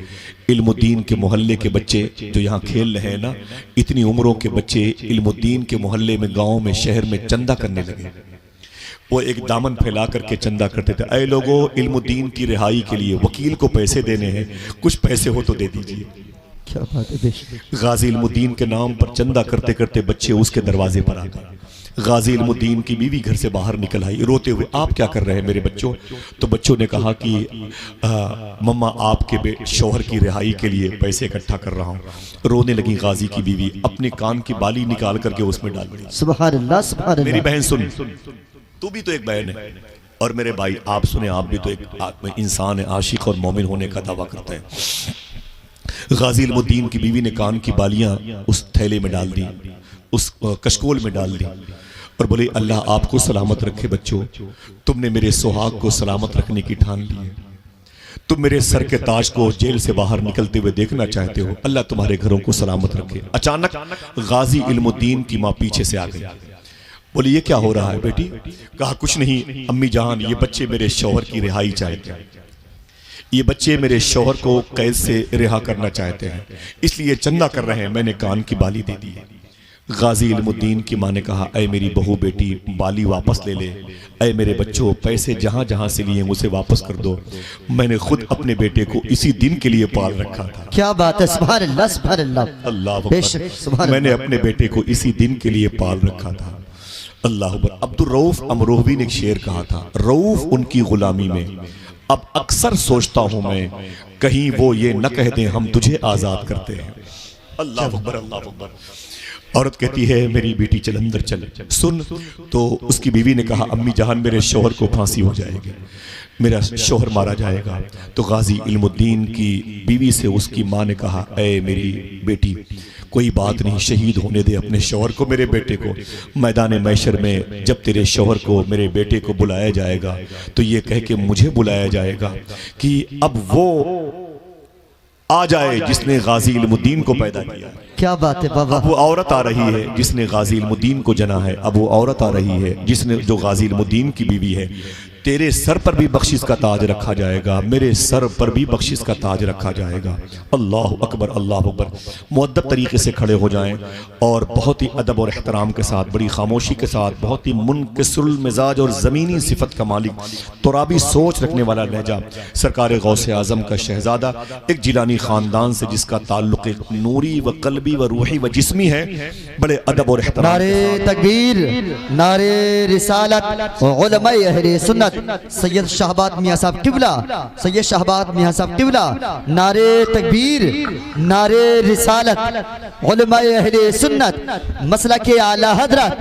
इल्मुद्दीन के मोहल्ले के बच्चे जो यहाँ खेल रहे हैं ना, इतनी उम्रों के बच्चे इल्मुद्दीन के मोहल्ले में, गाँव में, शहर में चंदा करने लगे। वो एक दामन फैला करके चंदा करते थे, ऐ लोगों इल्मुद्दीन की रिहाई के लिए वकील को पैसे देने हैं, कुछ पैसे हो तो दे दीजिए। क्या बात है। बेशक। गाजी इल्मुद्दीन के नाम पर चंदा करते करते बच्चे उसके दरवाजे पर आ गए। गाजी इल्मुद्दीन की बीवी घर से बाहर निकल आई रोते हुए, आप क्या कर रहे हैं मेरे बच्चों। तो बच्चों ने कहा कि मम्मा आपके शौहर की रिहाई के लिए पैसे इकट्ठा कर रहा हूँ। रोने लगी गाजी की बीवी, अपने कान की बाली निकाल करके उसमें डाल दी। सुभान अल्लाह, सुभान अल्लाह। मेरी बहन सुन, तू भी तो एक बहन है, और मेरे भाई आप सुने, आप भी तो एक इंसान है, आशिक और मोमिन होने का दावा करते हैं। गाजी इल्मुद्दीन की बीवी ने कान की बालियां उस थैले में डाल दी, उस कशकोल में डाल दी, और बोले अल्लाह आपको सलामत रखे बच्चों, तुमने मेरे सुहाग को सलामत रखने की ठान ली है, तुम मेरे सर के ताज को जेल से बाहर निकलते हुए देखना चाहते हो, अल्लाह तुम्हारे घरों को सलामत रखे। अचानक गाजी इल्मुद्दीन की माँ पीछे से आ गई, बोली ये क्या हो रहा है बेटी? कहा कुछ नहीं अम्मी जान, ये बच्चे मेरे शौहर की रिहाई चाहते हैं, ये बच्चे मेरे शौहर को कैद से रिहा करना चाहते हैं, इसलिए चंदा कर रहे हैं, मैंने कान की बाली दे दी है। गाजी इल्मुद्दीन की माँ ने कहा ऐ मेरी बहू बेटी, बाली वापस ले ले, ऐ मेरे बच्चों पैसे जहां जहां से लिए उसे वापस कर दो, मैंने खुद अपने बेटे को इसी दिन के लिए पाल रखा था। क्या बात है, सुभान अल्लाह सुभान अल्लाह, अल्लाह बेशक सुभान मैंने अपने बेटे को इसी दिन के लिए पाल रखा था। अल्लाह अकबर। अब्दुल रऊफ अमरोहवी ने एक शेर कहा था, रऊफ उनकी गुलामी में, अब अक्सर सोचता हूं मैं कहीं वो ये न कह दें हम तुझे आजाद करते हैं। अल्लाह अकबर अल्लाह अकबर। औरत कहती है मेरी बेटी चल अंदर चल, सुन। तो उसकी बीवी ने कहा अम्मी जहान मेरे शौहर को फांसी हो जाएगी, मेरा शौहर मारा जाएगा। तो गाजी इल्मुद्दीन की बीवी से उसकी माँ ने कहा ऐ मेरी बेटी कोई बात नहीं, शहीद होने दे अपने शौहर को, मेरे बेटे को। मैदान मैशर में जब तेरे शौहर को मेरे बेटे को बुलाया जाएगा तो ये कह के मुझे बुलाया जाएगा कि अब वो आ जाए जिसने गाजी इल्मुद्दीन को पैदा किया। क्या बात है बाबा। अब वो औरत आ रही है जिसने गाजी इल्मुद्दीन को जना है, अब वो औरत आ रही है जिसने जो गाजी इल्मुद्दीन की बीवी है। तेरे सर पर भी बख्शिश का ताज रखा जाएगा, मेरे सर पर भी बख्शिश का ताज रखा जाएगा। अल्लाह अकबर अल्लाह अकबर। मुअद्दब तरीके से खड़े हो जाएं और बहुत ही अदब और एहतराम के साथ, बड़ी खामोशी के साथ, बहुत ही मुनकिसुल मिजाज और ज़मीनी सिफत का मालिक, तुराबी सोच रखने वाला लहजा, सरकार गौसे आज़म का शहजादा, एक जिलानी ख़ानदान से जिसका ताल्लुक़ एक नूरी व क़ल्बी व रूही व जिस्मी है, बड़े अदब और एहतराम। नारे तकबीर, नारे रिसालत, उलमाए अहले सुन्नत सैयद शाहबाद मियां साहब किबला, सैयद शाहबाद मियां साहब किबला, नारे तकबीर, नारे रिसालत, उलमाए अहले सुन्नत, मसलक के आला हजरत,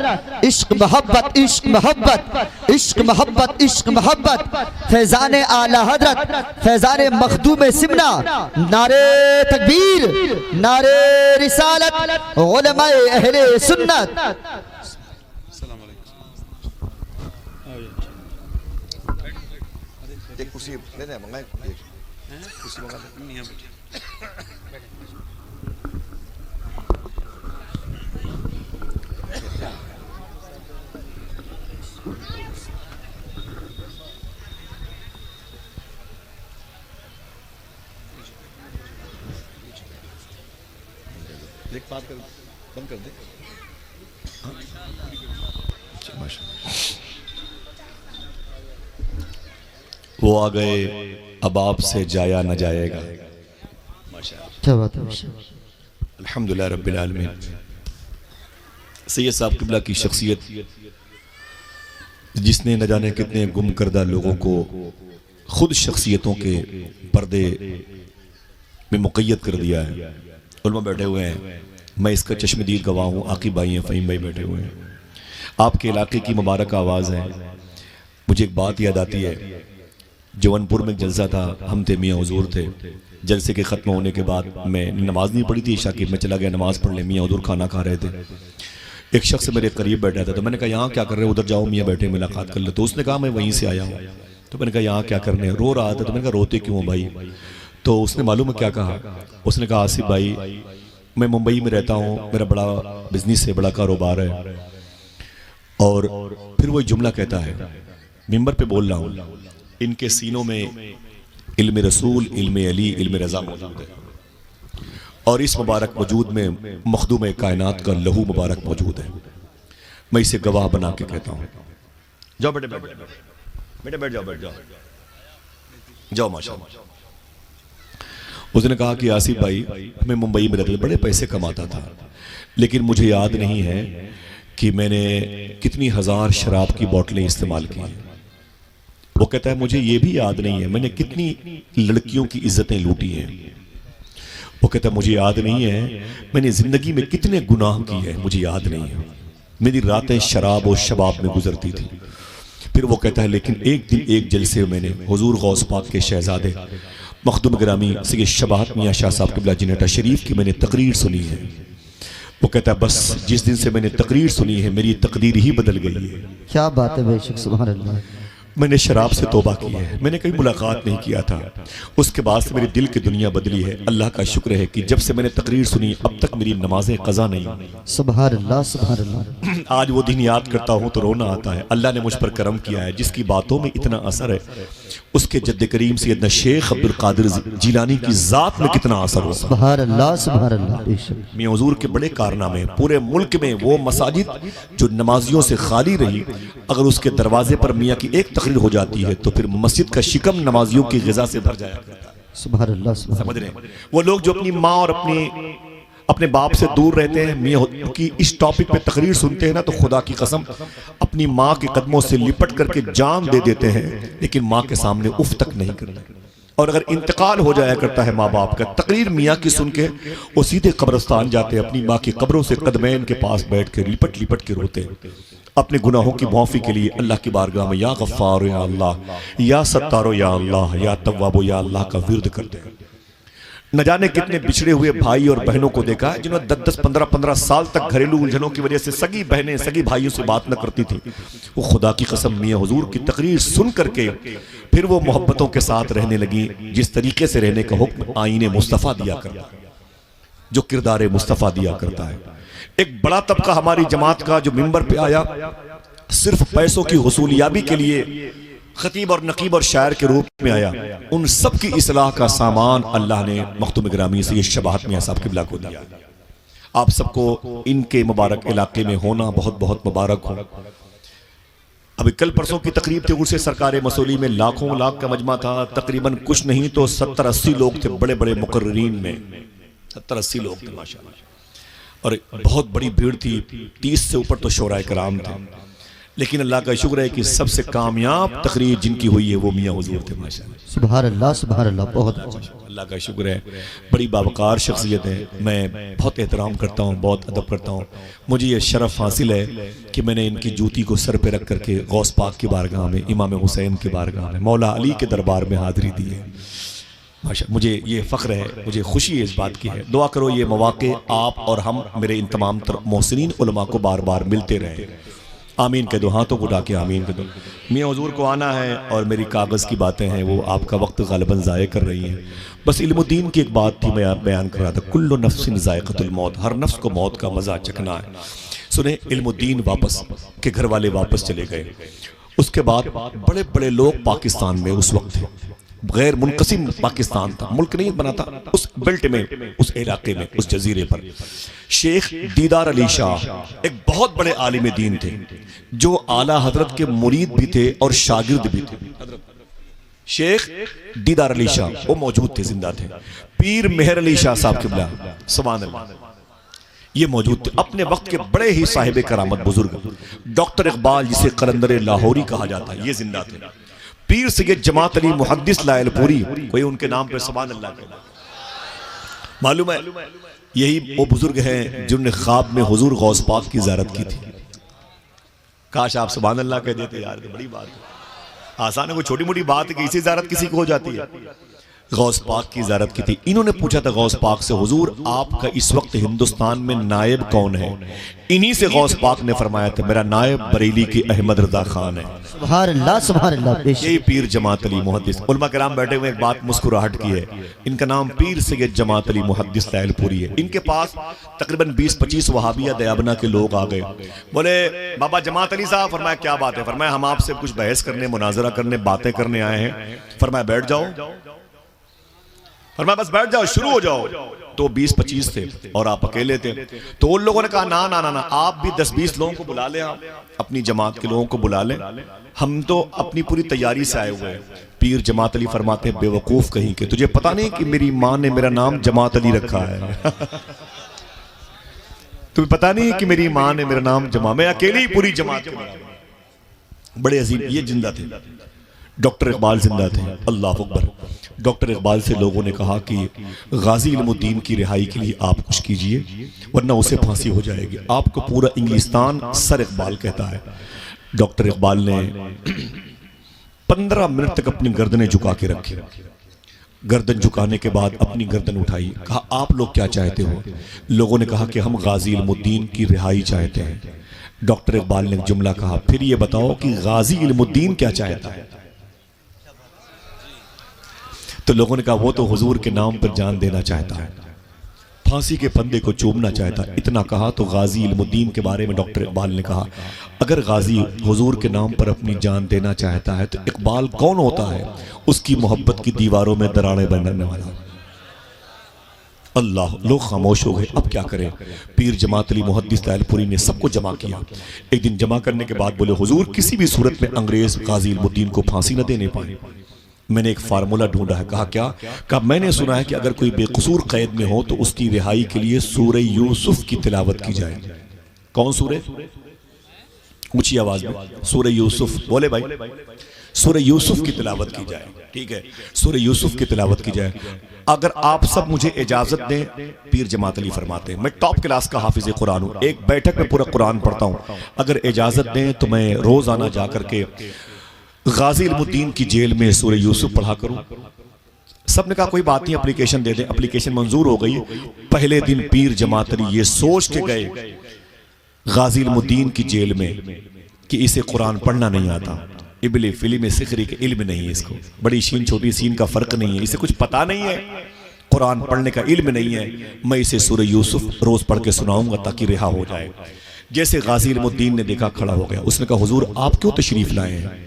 इश्क मोहब्बत इश्क मोहब्बत इश्क मोहब्बत इश्क मोहब्बत, फैजान आला हजरत, फैजान मखदूम सिमना, नारे तकबीर, नारे रिसालत, उलमाए अहले सुन्नत। एक कुर्सी ले ले, मंगाए कुर्सी मंगा ले। देख बात कर, बंद कर दे। वो आ गए अब आपसे जाया न जाएगा। क्या बात है। अल्हम्दुलिल्लाह रब्बिल आलमीन। सैयद साहब किबला की शख्सियत जिसने न जाने कितने गुम करदा लोगों को खुद शख्सियतों के पर्दे में मुक़य्यद कर दिया है। उलमा बैठे हुए हैं, मैं इसका चश्मदीद गवाह हूँ, आकिब भाई हैं, फ़हीम भाई बैठे हुए हैं, आपके इलाके की मुबारक आवाज़ है। मुझे एक बात याद आती है, जौनपुर में जलसा था, हम थे, मियाँ हुजूर थे। जलसे के ख़त्म होने के बाद मैं नमाज नहीं पढ़ी थी ईशा की, मैं चला गया नमाज़ पढ़ ले, मियाँ हुजूर खाना खा रहे थे। एक शख्स मेरे करीब बैठा था, तो मैंने कहा यहाँ क्या कर रहे हो, उधर जाओ मियाँ बैठे मुलाकात कर ले। तो उसने कहा मैं वहीं से आया हूँ। तो मैंने कहा यहाँ क्या करने, रो रहा था। तो मैंने कहा रोते क्यों हो भाई? तो उसने मालूम है क्या कहा, उसने कहा आसिफ भाई मैं मुंबई में रहता हूँ, मेरा बड़ा बिजनेस है, बड़ा कारोबार है। और फिर वो जुमला कहता है, मिंबर पे बोल रहा हूँ, इनके सीनों में इल्म रसूल, इल्म अली, इल्म रज़ा मौजूद है, और इस मुबारक वजूद में मखदूम कायनात का लहू मुबारक मौजूद है। मैं इसे गवाह बना के कहता हूँ। जाओ बेटे बैठ बेटे बैठ जाओ, बैठ जाओ जाओ माशाअल्लाह। उसने कहा कि आसिफ भाई मैं मुंबई में रहता, बड़े पैसे कमाता था, लेकिन मुझे याद नहीं है कि मैंने कितनी हजार शराब की बोतलें इस्तेमाल की हैं। वो कहता है मुझे ये भी याद नहीं है मैंने कितनी लड़कियों की इज्जतें लूटी हैं। वो कहता है मुझे याद नहीं है मैंने जिंदगी में कितने गुनाह किए हैं, मुझे याद नहीं है। मेरी रातें शराब और शबाब में गुजरती थी। फिर वो कहता है लेकिन एक दिन एक जलसे में मैंने हुजूर गौस पाक के शहजादे मखदूम गिरामी सैयद शबाहत मियाँ शाह साहब क़िबला जिन्नत शरीफ की मैंने तकरीर सुनी है। वो कहता है बस जिस दिन से मैंने तकरीर सुनी है मेरी तकदीर ही बदल गई है। क्या बात है बेशक, सुभान अल्लाह। मैंने शराब से तौबा की है, मैंने कभी मुलाकात नहीं किया था, उसके बाद से मेरी दिल की दुनिया बदली है। अल्लाह का शुक्र है कि जब से मैंने तकरीर सुनी अब तक मेरी नमाजें कज़ा नहीं हुई। सुभान अल्लाह, सुभान अल्लाह। आज वो दिन याद करता हूँ तो रोना आता है। अल्लाह ने मुझ पर करम किया है, जिसकी बातों में इतना असर है उसके जद्द करीम सैयदना शेख अब्दुल कादिर जिलानी की जात में कितना असर होगा। सुभान अल्लाह, सुभान अल्लाह। बेशक मियां हुजूर के बड़े कारनामे हैं। पूरे मुल्क में वो मसाजिद जो नमाजियों से खाली रही, अगर उसके दरवाजे पर मियाँ की एक तकरीर हो जाती है तो फिर मस्जिद का शिकम नमाजियों की ग़िज़ा से भर जाया करता है। सुभान अल्लाह, सुभान समझ रहे हैं? वो लोग जो अपनी माँ और अपने बाप से दूर रहते हैं, मियाँ की इस टॉपिक पे तकरीर सुनते हैं ना तो खुदा की कसम अपनी माँ के कदमों से लिपट करके जान दे देते हैं, लेकिन माँ के सामने उफ तक नहीं करते। और अगर इंतकाल हो जाया करता है माँ बाप का, तकरीर मियाँ की सुन के वो सीधे कब्रिस्तान जाते हैं, अपनी माँ की कब्रों से कदमैन के पास बैठ के लिपट लिपट के रोते हैं अपने गुनाहों की माफ़ी के लिए अल्लाह की बारगाह में या गफ्फार या अल्लाह, या सत्तारो या अल्लाह, या तव्वाबो या अल्लाह का विर्द करते हैं। न जाने कितने बिछड़े हुए भाई और बहनों को देखा है जिन्होंने 10-10, 15-15 साल तक घरेलू उलझनों की वजह से सगी बहनें सगी भाइयों से बात न करती थी। वो खुदा की कसम मियाँ हुजूर की तकरीर सुन करके फिर वो मोहब्बतों के साथ रहने लगी, जिस तरीके से रहने का हुक्म आईने मुस्तफ़ा दिया करता है, जो किरदार मुस्तफ़ा दिया करता है। एक बड़ा तबका हमारी जमात का जो मिंबर पे आया सिर्फ पैसों की हुसूलियाबी के लिए खतीब और नकीब और शायर के रूप में आया, उन सब की इस्लाह का सामान अल्लाह ने मखदूम गिरामी सैयद शबाहत मियाँ साहब क़िबला को दिया। आप सबको इनके मुबारक इलाके में होना बहुत बहुत मुबारक हो। अभी कल परसों की तकरीब थी उर्से सरकार मसूली में, लाखों लाख का मजमा था, तकरीबन कुछ नहीं तो 70-80 लोग थे, बड़े बड़े मुकर्रिरीन में 70-80 लोग थे माशाअल्लाह, और बहुत बड़ी भीड़ थी, 30 से ऊपर तो शोराए कराम थे। लेकिन अल्लाह का शुक्र है कि सबसे कामयाब तकरीर जिनकी हुई है वो मियाँ हुजूर थे माशाअल्लाह। सुभान अल्लाह, सुभान अल्लाह। बहुत अल्लाह का शुक्र है, बड़ी बावकार शख्सियत है, मैं बहुत एहतराम करता हूँ, बहुत अदब करता हूँ। मुझे ये शरफ हासिल है कि मैंने इनकी जूती को सर पे रख करके गौस पाक की बारगाह में, इमाम हुसैन की बारगाह में, मौला अली के दरबार में हाज़िरी दी है माशा। मुझे ये फ़ख्र है, मुझे खुशी इस बात की है। दुआ करो ये मौक़े आप और हम मेरे इन तमाम मोहसिनीन उलमा को बार बार मिलते रहे। आमीन कह दो, हाथों को उठा के आमीन कह दो। मियाँ हुजूर को आना है और मेरी कागज़ की बातें हैं वो आपका वक्त ग़ालिबन ज़ाय कर रही हैं। बस इल्मुद्दीन की एक बात थी, मैं बयान कर रहा था, कुल्लु नफ्सिन ज़ायक़तुल मौत, हर नफ्स को मौत का मज़ा चखना है। सुने, इल्मुद्दीन वापस के घर वाले वापस चले गए, उसके बाद बड़े बड़े लोग पाकिस्तान में उस वक्त थे, गैर मुनक़सिम पाकिस्तान था, मुल्क नहीं बना था, उस बेल्ट में, उस इलाके में, उस जजीरे पर शेख दीदार अली शाह एक बहुत बड़े आलिम दीन थे, जो आला हजरत के मुरीद भी थे और शागिर्द भी थे। शेख दीदार अली शाह वो मौजूद थे, जिंदा थे। पीर मेहर अली शाह साहब क़िबला सुभान अल्लाह ये मौजूद थे। अपने वक्त के बड़े ही साहिब करामत बुजुर्ग डॉक्टर इकबाल, जिसे कलंदर लाहौरी कहा जाता है, ये जिंदा थे। पीर सैयद जमात अली मुहद्दिस लायलपुरी, कोई उनके नाम पे सुभान अल्लाह कहता मालूम है? यही वो बुजुर्ग हैं जिन्होंने ख्वाब में हुजूर गौस पाक की ज़ियारत की थी। काश आप सुभान अल्लाह कह देते यार, तो बड़ी बात है। आसान है, कोई छोटी मोटी बात है कि इसी ज़ियारत किसी को हो जाती है। गौस पाक की ज़ियारत की थी। इन्होंने पूछा था गौस पाक से, हुजूर आपका इस वक्त हिंदुस्तान में नायब कौन है? इन्हीं से गौस पाक ने फरमाया था, मेरा नायब बरेली के अहमद रजा खान है। सुभान अल्लाह, सुभान अल्लाह। यही पीर जमात अली मुहद्दिस। उलमा किराम बैठे हुए एक बात मुस्कुराहट की है, इनका नाम पीर सैयद जमात अली मुहद्दिस लायलपुरी है। इनके पास तकरीबन 20-25 वहाबिया दयाबना के लोग आ गए, बोले बाबा जमात अली साहब, फरमाया क्या बात है? फरमाया हम आपसे कुछ बहस करने, मुनाजरा करने, बातें करने आए हैं। फरमाया बैठ जाओ, फरमाया बस बैठ जाओ, शुरू हो जाओ। तो 20-25 थे और आप अकेले थे। तो उन लोगों ने कहा ना ना ना ना, आप भी 10-20 लोगों को बुला लें, आप अपनी जमात के लोगों को बुला लें, हम तो अपनी पूरी तैयारी से आए हुए हैं। पीर जमात अली फरमाते हैं, बेवकूफ कहीं के, तुझे पता नहीं कि मेरी माँ ने मेरा नाम जमात अली रखा है? तुम्हें पता नहीं कि मेरी माँ ने मेरा नाम मैं अकेले ही पूरी जमात के बराबर। बड़े अजीम ये जिंदा थे। डॉक्टर इकबाल जिंदा थे, अल्लाह अकबर। डॉक्टर इकबाल से लोगों ने कहा कि गाजी इल्मुद्दीन की रिहाई के लिए आप कुछ कीजिए वरना उसे फांसी हो जाएगी। आपको पूरा इंग्लिस्तान सर इकबाल कहता है। डॉक्टर इकबाल ने 15 मिनट तक अपनी गर्दनें झुका के रखी। गर्दन झुकाने के बाद अपनी गर्दन उठाई, कहा आप लोग क्या चाहते हो? लोगों ने कहा कि हम गाजी इल्मुद्दीन की रिहाई चाहते हैं। डॉक्टर इकबाल ने एक जुमला कहा, फिर ये बताओ कि गाजी इल्मुद्दीन क्या चाहता है? तो लोगों ने कहा वो तो हुजूर के नाम पर जान देना चाहता है, फांसी के फंदे को चूमना चाहता है। इतना कहा तो गाजी इल्मुद्दीन के बारे में डॉक्टर इकबाल ने कहा, अगर गाजी हुजूर के नाम पर अपनी जान देना चाहता है तो इकबाल कौन होता है? उसकी मोहब्बत की दीवारों में दरारें बनाने वाला। अल्लाह, लोग खामोश हो गए। अब क्या करें? पीर जमात अली मुहद्दिस लालपुरी ने सबको जमा किया। एक दिन जमा करने के बाद बोले, हुजूर किसी भी सूरत में अंग्रेज गाजी इल्मुद्दीन को फांसी न देने पाए। मैंने एक फार्मूला ढूंढा है। कहा क्या? कहा मैंने सुना है कि अगर कोई बेकसूर कैद में हो तो उसकी रिहाई के लिए सूरह यूसुफ की तिलावत की जाए। कौन सूरह? ऊंची आवाज में सूरह यूसुफ बोले भाई। सूरह यूसुफ की तिलावत की जाए। ठीक है, सूरह यूसुफ की तिलावत की जाए। अगर आप सब मुझे इजाजत दें, पीर जमात अली फरमाते हैं, मैं टॉप क्लास का हाफिज कुरान हूं, एक बैठक में पूरा कुरान पढ़ता हूं। अगर इजाजत दें तो मैं रोजाना जाकर के गाजी इल्मुद्दीन की जेल में सूरह यूसुफ पढ़ा करूं। सबने कहा कोई बात नहीं, एप्लीकेशन दे दें। एप्लीकेशन मंजूर हो गई। पहले दिन पीर जमात अली ये सोच के गए गाजी इल्मुद्दीन की जेल में कि इसे कुरान पढ़ना नहीं आता, इबले फिल्म सिखरी के इल्म नहीं है, इसको बड़ी शीन छोटी सीन का फर्क नहीं है, इसे कुछ पता नहीं है, कुरान पढ़ने का इल्म नहीं है। मैं इसे सूरह यूसुफ रोज पढ़ के सुनाऊंगा ताकि रिहा हो जाए। जैसे गाजी इल्मुद्दीन ने देखा, खड़ा हो गया। उसने कहा हुजूर आप क्यों तशरीफ लाए हैं?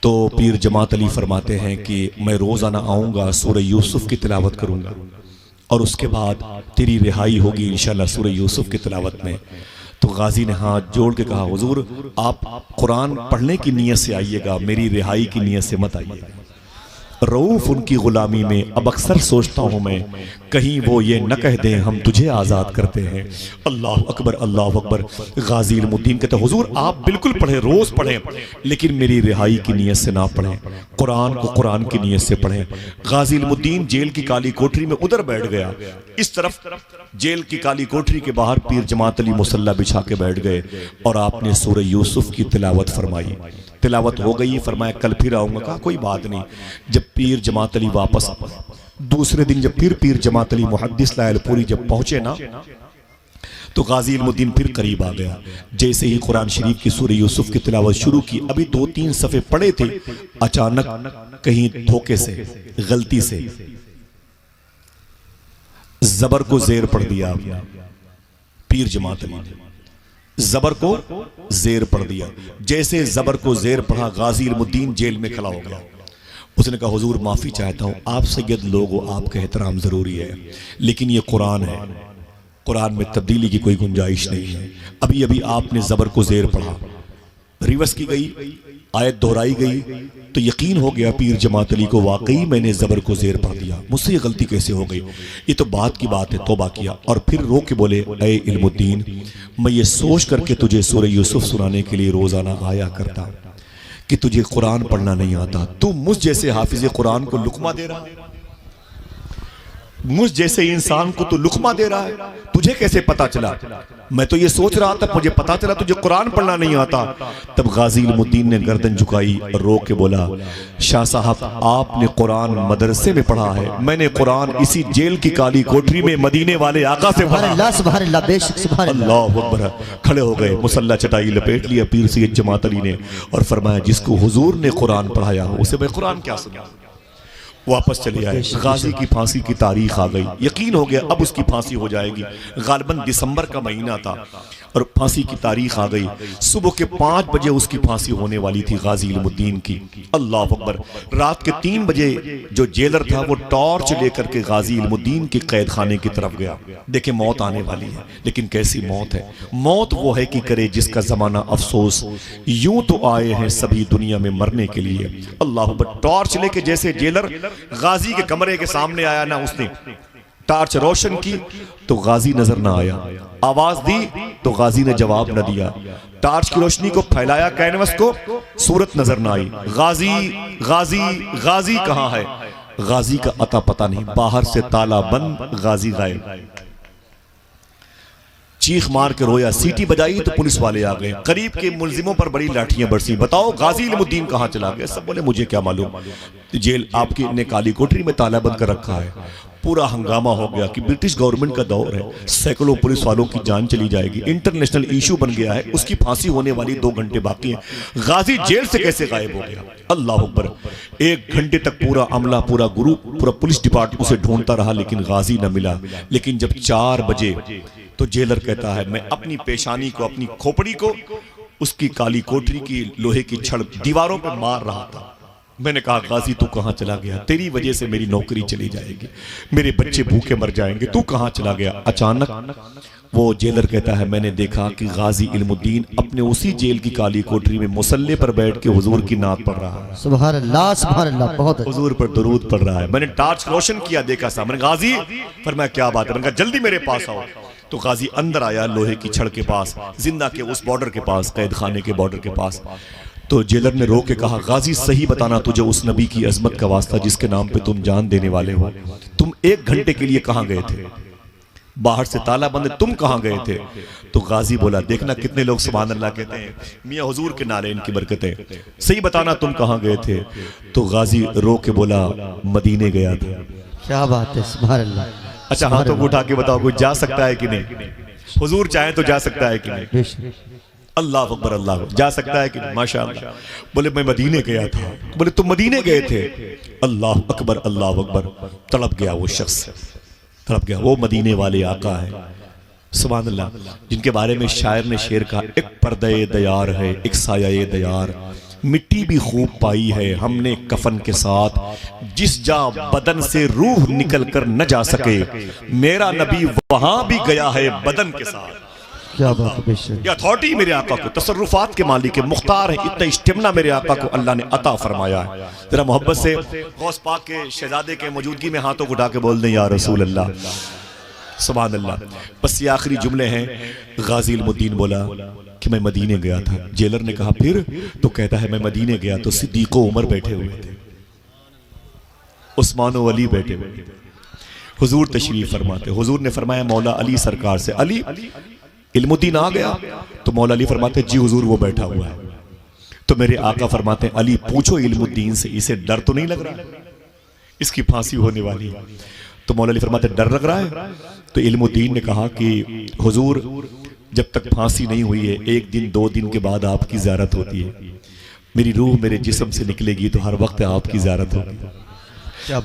तो पीर जमात अली फरमाते हैं कि मैं रोजाना आऊंगा, सूरह यूसुफ की तिलावत करूंगा और उसके बाद तेरी रिहाई होगी इंशाल्लाह सूरह यूसुफ की तिलावत में। तो गाजी ने हाथ जोड़ के कहा, हुजूर आप कुरान पढ़ने की नीयत से आइएगा, मेरी रिहाई की नीयत से मत आइएगा। रऊफ उनकी गुलामी में अब अक्सर सोचता हूं मैं, कहीं वो ये न कह दें हम तुझे आज़ाद करते हैं। अल्लाह अकबर, अल्लाह अकबर। गाजी इल्मुद्दीन कहते, हुजूर आप बिल्कुल पढ़ें, रोज पढ़ें, लेकिन मेरी रिहाई की नीयत से ना पढ़ें, कुरान को कुरान की नीयत से पढ़ें। गाजी इल्मुद्दीन जेल की काली कोठरी में उधर बैठ गया। इस तरफ जेल की काली कोठरी के बाहर पीर जमात अली मुसल्ला बिछा के बैठ गए और आपने सूरह यूसुफ की तिलावत फरमाई। तिलावत हो गई, फरमाया कल फिर आऊंगा। कहा कोई बात नहीं। जब पीर जमात अली वापस, दूसरे दिन जब फिर पीर जमात अली मुहद्दिस लालपुरी जब पहुंचे ना, तो गाजी इल्मुद्दीन फिर करीब आ गया। जैसे ही कुरान शरीफ की सूरह यूसुफ की तिलावत शुरू की, अभी 2-3 सफ़े पढ़े थे, अचानक कहीं धोखे से, गलती से जबर को जेर पढ़ दिया। पीर जमात अली ने जबर को जेर पढ़ दिया। जैसे जबर को जेर पढ़ा, गाजी इल्मुद्दीन जेल में खड़ा हो गया। उसने कहा हुजूर माफी चाहता हूं, आप सैयद लोग हो, आपका एहतराम जरूरी है, लेकिन ये कुरान है, कुरान में तब्दीली की कोई गुंजाइश नहीं है। अभी अभी आपने जबर को जेर पढ़ा, रिवर्स की गई, आयत दोहराई गई, तो यकीन हो गया पीर जमात अली को वाकई मैंने जबर को जेर पढ़ दिया, मुझसे ये गलती कैसे हो गई? ये तो बात की बात है। तौबा किया और फिर रो के बोले, ऐ इल्मुद्दीन, मैं ये सोच करके तुझे सूरह यूसुफ सुनाने के लिए रोजाना आया करता कि तुझे कुरान पढ़ना नहीं आता। तू मुझ जैसे हाफिज कुरान को लुकमा दे रहा है, मुझ जैसे इंसान को तू लुकमा दे रहा है, तुझे कैसे पता चला? मैं तो ये सोच रहा था, मुझे पता चला तुझे कुरान पढ़ना नहीं आता। तब गाजी इल्मुद्दीन ने गर्दन झुकाई और रो के बोला, शाह साहब आपने कुरान मदरसे में पढ़ा है, मैंने कुरान इसी जेल की काली कोठरी में मदीने वाले आका से पढ़ा। अल्लाह अकबर। खड़े हो गए, मुसल्ला चटाई लपेट लिया पीर सैयद जमात अली ने और फरमाया, जिसको हुजूर ने कुरान पढ़ाया हो उसे मैं कुरान क्या सुना। वापस चले आए। गाजी की फांसी की तारीख आ गई। यकीन हो गया अब उसकी फांसी हो जाएगी। गालिबन दिसंबर का महीना था और फांसी की तारीख आ गई। सुबह के 5 बजे उसकी फांसी होने वाली थी गाजी इल्मुद्दीन की। अल्लाह अकबर। रात के 3 बजे जो जेलर था वो टॉर्च लेकर के गाजी इल्मुद्दीन के कैद खाने की तरफ गया। देखे मौत आने वाली है, लेकिन कैसी मौत है? मौत वो है कि करे जिसका जमाना अफसोस, यूं तो आए हैं सभी दुनिया में मरने के लिए। अल्लाह अकबर। टॉर्च लेके जैसे जेलर गाजी के कमरे के सामने आया ना, उसने टार्च रोशन की तो गाजी नजर ना आया, आवाज दी तो गाजी ने जवाब न दिया। टार्च की रोशनी को फैलाया कैनवस को, सूरत नजर ना आई। गाजी गाजी गाजी कहां है? गाजी का अता पता नहीं, बाहर से ताला बंद, गाजी गायब। चीख मार के रोया, सीटी बजाई तो पुलिस वाले आ गए, करीब के मुलजिमों पर बड़ी लाठियां बरसी। बताओ गाजी इल्मुद्दीन कहाँ चला गया? सब बोले मुझे क्या मालूम, जेल आपकी ने काली कोठरी में ताला बंद कर रखा है। पूरा हंगामा हो गया कि ब्रिटिश गवर्नमेंट का दौर है, सैकड़ों पुलिस वालों की जान चली जाएगी, इंटरनेशनल इशू बन गया है, उसकी फांसी होने वाली 2 घंटे बाकी है, गाजी जेल से कैसे गायब हो गया? अल्लाह अकबर। 1 घंटे तक पूरा अमला, पूरा ग्रुप, पूरा पुलिस डिपार्टमेंट उसे ढूंढता रहा, लेकिन गाजी न मिला। लेकिन जब 4 बजे तो जेलर कहता है मैं अपनी पेशानी को, अपनी खोपड़ी को उसकी काली कोठरी की लोहे की छड़ दीवारों पर मार रहा था। मैंने कहा गाजी तू कहां चला गया? तेरी वजह से मेरी नौकरी चली जाएगी, मेरे बच्चे भूखे मर जाएंगे, तू कहां चला गया? अचानक वो जेलर कहता है मैंने देखा कि गाजी इल्मुद्दीन अपने उसी जेल की काली कोठरी में मुसल्ले पर बैठ के हुजूर की नात पढ़ रहा है। सुभान अल्लाह, सुभान अल्लाह, बहुत अच्छा। हुजूर पर दुरूद पढ़ रहा है। मैंने टार्च रोशन किया, देखा सामने गाजी, पर मैं क्या बात है, मैंने कहा जल्दी मेरे पास आओ। तो गाजी अंदर आया लोहे की छड़ के पास, जिंदा के उस बॉर्डर के पास, कैद खाने के बॉर्डर के पास। तो जेलर ने रो के कहा गाजी सही बताना, तुझे उस नबी की अजमत का वास्ता जिसके नाम पे तुम जान देने वाले हो, तुम 1 घंटे के लिए कहां गए थे? बाहर से ताला बंद, तुम कहां गए थे? तो गाजी बोला देखना कितने लोग सुभान अल्लाह कहते हैं, मियां हुजूर के नारे इनकी बरकतें, सही बताना तुम कहां गए थे? तो गाजी रो के बोला मदीने गया था। क्या बात है, सुभान अल्लाह। अच्छा हाथों को उठा के बताओ कोई जा सकता है कि नहीं? हुजूर चाहे तो जा सकता है कि नहीं? अल्लाह अकबर, अल्लाह जा सकता है कि नहीं? माशाअल्लाह। बोले मैं मदीने गया था। बोले तुम मदीने गए थे? अल्लाह अकबर, अल्लाह अकबर। तड़प गया वो शख्स, तड़प गया। वो मदीने वाले आका है सुभान अल्लाह, जिनके बारे में शायर ने शेर कहा, एक पर्दे दयार है एक साया दयार, मिट्टी भी खूब पाई है हमने कफन के साथ, जिस जा बदन से रूह निकल कर न जा सके, मेरा नबी वहां भी गया है बदन के साथ। क्या बात है, ये अथॉरिटी मेरे आका को, तसर्रुफात के मालिक है, मुख्तार है, इतना इस्तिमना मेरे आका को अल्लाह ने अता फरमाया है। जरा मोहब्बत से गौस पाक के शहजादे के मौजूदगी में हाथों को उठा के बोल दें या रसूल अल्लाह, सुभान अल्लाह। बस ये आखिरी जुमले हैं। गाजी इल्मुद्दीन बोला कि मैं मदीने गया था। जेलर ने कहा फिर? तो कहता है मैं मदीने गया तो सिद्दीक़ उमर बैठे हुए थे, उस्मान व अली बैठे हुए थे, हुजूर तशरीफ फरमाते। हुजूर ने फरमाया मौला अली सरकार से, अली इल्मुद्दीन आ गया? तो मौला अली फरमाते जी हुजूर वो बैठा हुआ है। तो मेरे आका फरमाते अली पूछो इल्मुद्दीन से, इसे डर तो नहीं लग रहा, इसकी फांसी होने वाली है? तो मौला अली फरमाते डर लग रहा है? तो इल्मुद्दीन ने कहा कि हुजूर जब तक फांसी नहीं हुई है, 1 दिन 2 दिन के बाद आपकी ज़ियारत होती है, मेरी रूह मेरे जिस्म से निकलेगी तो हर वक्त आपकी ज़ियारत होगी,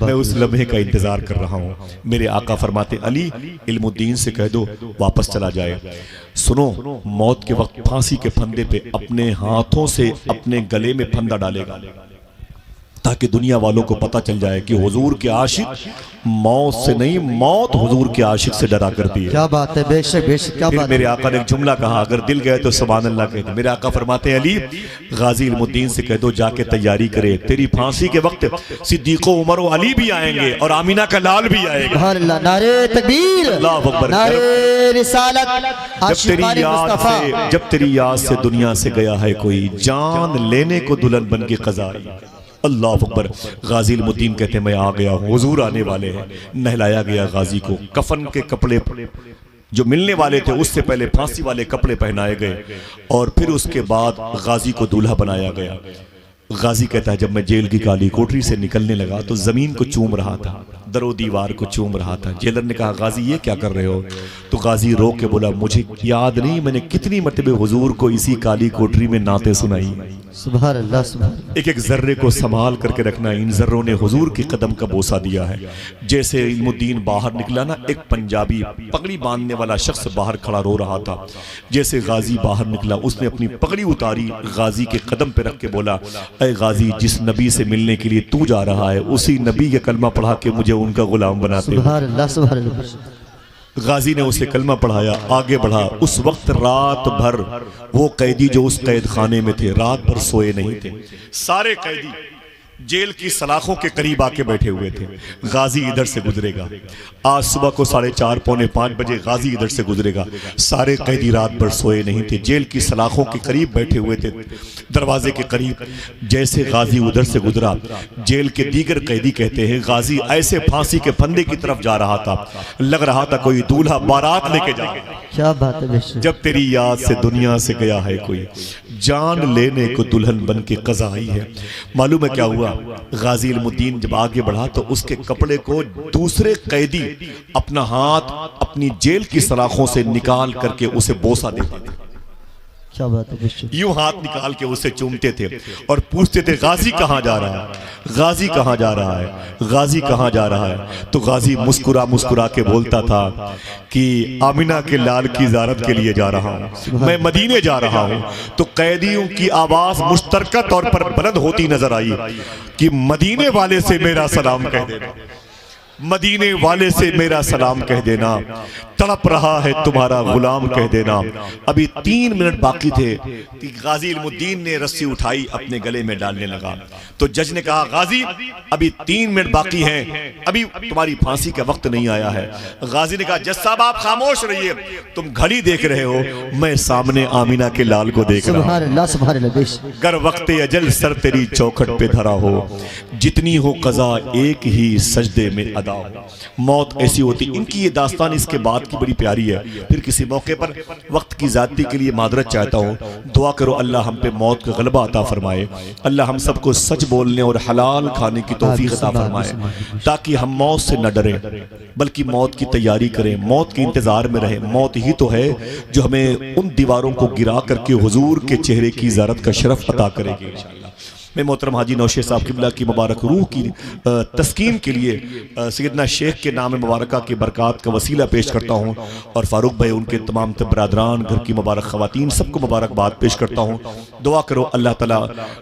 मैं उस लम्हे का इंतजार कर रहा हूँ। मेरे आका फरमाते अली इल्मुद्दीन से कह दो वापस चला जाए। सुनो मौत के वक्त फांसी के फंदे पे अपने हाथों से अपने गले में फंदा डालेगा, ताकि दुनिया वालों को पता चल जाए कि हुजूर के आशिक मौत से नहीं, मौत हुजूर के आशिक से डरा करती है। क्या बात है, बेशक बेशक, क्या बात। मेरे आका ने एक जुमला कहा, अगर दिल गए तो सुभान अल्लाह कहते। मेरे आका फरमाते अली गाजी इल्मुद्दीन से कह दो जाके तैयारी करे, तेरी फांसी के वक्त सिद्दीक़ उमर व अली भी आएंगे और आमीना का लाल भी आएगा। सुभान अल्लाह, नारे तकबीर, अल्लाह अकबर। नारे रिसालत। जब तेरी याद से दुनिया से गया है कोई, जान लेने को दुल्हन बन के क़ज़ाई। अल्लाह अकबर। गाजी इल्मुद्दीन कहते हैं मैं आ गया हूँ, हुजूर आने वाले हैं। नहलाया गया गाजी को, कफन के कपड़े जो मिलने वाले थे उससे पहले फांसी वाले कपड़े पहनाए गए और फिर उसके बाद गाजी को दूल्हा बनाया गया। गाजी कहता है जब मैं जेल की काली कोठरी से निकलने लगा तो जमीन को चूम रहा था, दरो दीवार को चूम रहा था। जेलर ने कहा गाजी ये क्या कर रहे हो? तो गाजी रो के बोला मुझे याद नहीं मैंने कितनी मरतबे हुजूर को इसी काली कोठरी में नाते सुनाई। सुभान अल्लाह, सुभान। एक एक जर्रे को संभाल करके रखना, इन जर्रों ने हुजूर के कदम का बोसा दिया है। जैसे इल्मुद्दीन बाहर निकला ना, एक पंजाबी पगड़ी बांधने वाला शख्स बाहर खड़ा रो रहा था। जैसे गाजी बाहर निकला उसने अपनी पगड़ी उतारी, गाजी के कदम पे रख के बोला ऐ गाजी जिस नबी से मिलने के लिए तू जा रहा है उसी नबी के कलमा पढ़ा के मुझे उनका गुलाम बनाते। सुभान अल्लाह, सुभान अल्लाह। गाजी ने उसे कलमा पढ़ाया, आगे बढ़ा। उस वक्त रात भर वो कैदी जो उस कैद खाने में थे रात भर सोए नहीं थे। सारे कैदी जेल की सलाखों के करीब आके बैठे हुए थे। गाजी इधर से गुजरेगा, आज सुबह को 4:30 पौने 5 बजे गाजी इधर से गुजरेगा। सारे कैदी रात भर सोए नहीं थे, जेल की सलाखों के करीब बैठे हुए थे, दरवाजे के करीब। जैसे गाजी उधर से गुजरा, जेल के दीगर कैदी कहते हैं गाजी ऐसे फांसी के फंदे की तरफ जा रहा था, लग रहा था कोई दूल्हा बारात लेके जा रहा है। क्या बात है बेशक। जब तेरी याद से दुनिया से गया है कोई, जान लेने को दुल्हन बन के कज़ा आई है। मालूम है क्या हुआ? गाजी इल्मुद्दीन जब आगे बढ़ा तो उसके कपड़े को दूसरे कैदी अपना हाथ अपनी जेल की सलाखों से निकाल करके उसे बोसा देते थे। क्या बात है बेशक। यूं हाथ निकाल के उसे चूमते थे और पूछते थे गाजी कहां जा रहा है, गाजी कहां जा रहा है, गाजी कहां जा रहा है। तो गाजी मुस्कुरा मुस्कुरा के बोलता था कि आमिना के लाल की ज़ियारत के लिए जा रहा हूं, मैं मदीने जा रहा हूं। तो कैदियों की आवाज मुश्तरका तौर पर बुलंद होती नजर आई कि मदीने वाले से मेरा सलाम कह देना, मदीने वाले से मेरा सलाम कह देना, तड़प रहा है तुम्हारा गुलाम कह देना। अभी 3 मिनट बाकी थे कि गाजी इल्मुद्दीन ने रस्सी उठाई अपने गले में डालने लगा। तो जज ने कहा गाजी अभी 3 मिनट बाकी हैं, अभी तुम्हारी फांसी का वक्त नहीं आया है। गाजी ने कहा जज साहब आप खामोश रहिए, तुम घड़ी देख रहे हो, मैं सामने आमिना के लाल को देख रहा हूं। सुभान अल्लाह सुभान अल्लाह बेशक। गर वक्त अजल सर तेरी चौखट पे धरा हो, जितनी हो कज़ा एक ही सजदे में अदा हो। मौत ऐसी होती, इनकी ये दास्तान इसके बाद की बड़ी प्यारी है। फिर किसी मौके पर वक्त की ज़्यादती के लिए मादरत चाहता हूँ, दुआ करो अल्लाह हम पे मौत का गलबा अता फरमाए, अल्लाह हम सबको सच बोलने और हलाल खाने की तौफीक अता फरमाए, ताकि हम मौत से न डरें बल्कि मौत की तैयारी करें, मौत के इंतजार में रहें। मौत ही तो है जो हमें उन दीवारों को गिरा करके हुजूर के चेहरे की ज़ियारत का शरफ अता करेगी इंशाअल्लाह। मैं मोहतरम हाजी नौशे साहब किबला की मुबारक रूह की तस्कीन के लिए सैयदना शेख के नाम मुबारक की बरक़ात का वसीला पेश करता हूँ, और फ़ारूक भाई उनके तमाम बरादरान घर की मुबारक ख़वातीन सबको मुबारकबाद पेश करता हूँ। दुआ करो अल्लाह ताला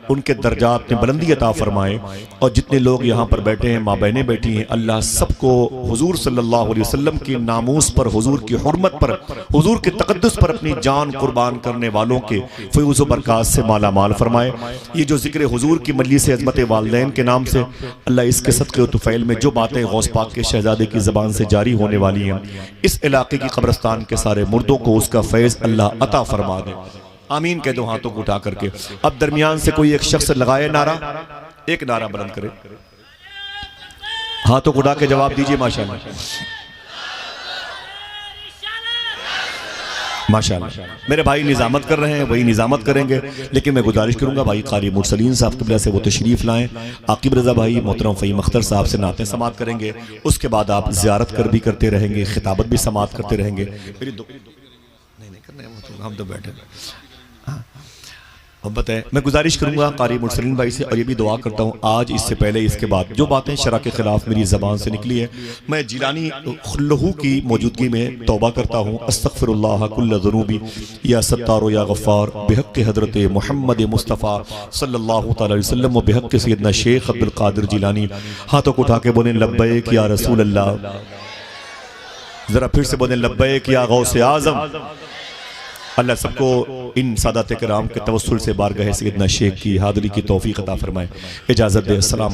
उनके दर्जात में बुलंदी अता फरमाए, और जितने लोग यहाँ पर बैठे हैं, माँ बहनें बैठी हैं, अल्लाह सबको हुजूर सल्लल्लाहु अलैहि वसल्लम की नामूस पर, हुजूर की हुर्मत पर, हुजूर के तक़द्दुस पर अपनी जान कुर्बान करने वालों के फ़ैज़ व बरक़ात से माला माल फरमाए। ये जो ज़िक्र हुजूर की मजलिस अज़मत वालिदैन के नाम से अल्लाह इसके सदक़े व तुफ़ैल में जो बातें गौस पाक के शहजादे की ज़बान से जारी होने वाली हैं, इस इलाके की कब्रिस्तान के सारे मुर्दों को उसका फैज़ अल्लाह अता फरमा दे। आमीन कह दो हाथों को उठा करके। अब दरमियान से कोई एक शख्स लगाए नारा, एक नारा बुलंद करे, हाथों को उठा के जवाब दीजिए माशाअल्लाह माशाअल्लाह। मेरे भाई निजामत कर रहे हैं, वही निजामत करेंगे, लेकिन मैं गुजारिश करूंगा भाई कारी मुरसलीन साहब क़िबला से वो तशरीफ़ लाएं। आकिब रज़ा भाई मोहतरम फ़हीम अख्तर साहब से नाते समात करेंगे, उसके बाद आप ज़ियारत कर भी करते रहेंगे, खिताबत भी समात करते रहेंगे। मेरी नहीं करना, हम तो बैठे। अब बताएं, मैं गुजारिश करूंगा कारी मुरसलीन भाई से, और ये भी दुआ करता हूँ आज इससे पहले इसके बाद जो बातें शरा के खिलाफ मेरी ज़बान से निकली है, मैं जिलानी खुल्लहू की मौजूदगी में तौबा करता हूँ। अस्तग़फिरुल्लाह कुल्ल ज़ुनूबी या सत्तारो या गफ़्फ़ार बिहक़्क़ि हज़रत मोहम्मद मुस्तफ़ा सल्लल्लाहु तआला अलैहि वसल्लम व बिहक़्क़ि सय्यदना शेख अब्दुल क़ादिर जिलानी। हाथों को उठा के बोलें लब्बैक या रसूल अल्लाह, ज़रा फिर से बोलें लब्बैक या गौसे आज़म। अल्लाह सबको इन सादात किराम के तवस्सुल से बारगाह सय्यदना शेख की हाज़िरी की तौफ़ीक़ अता फ़रमाए। इजाज़त दे। अस्सलाम।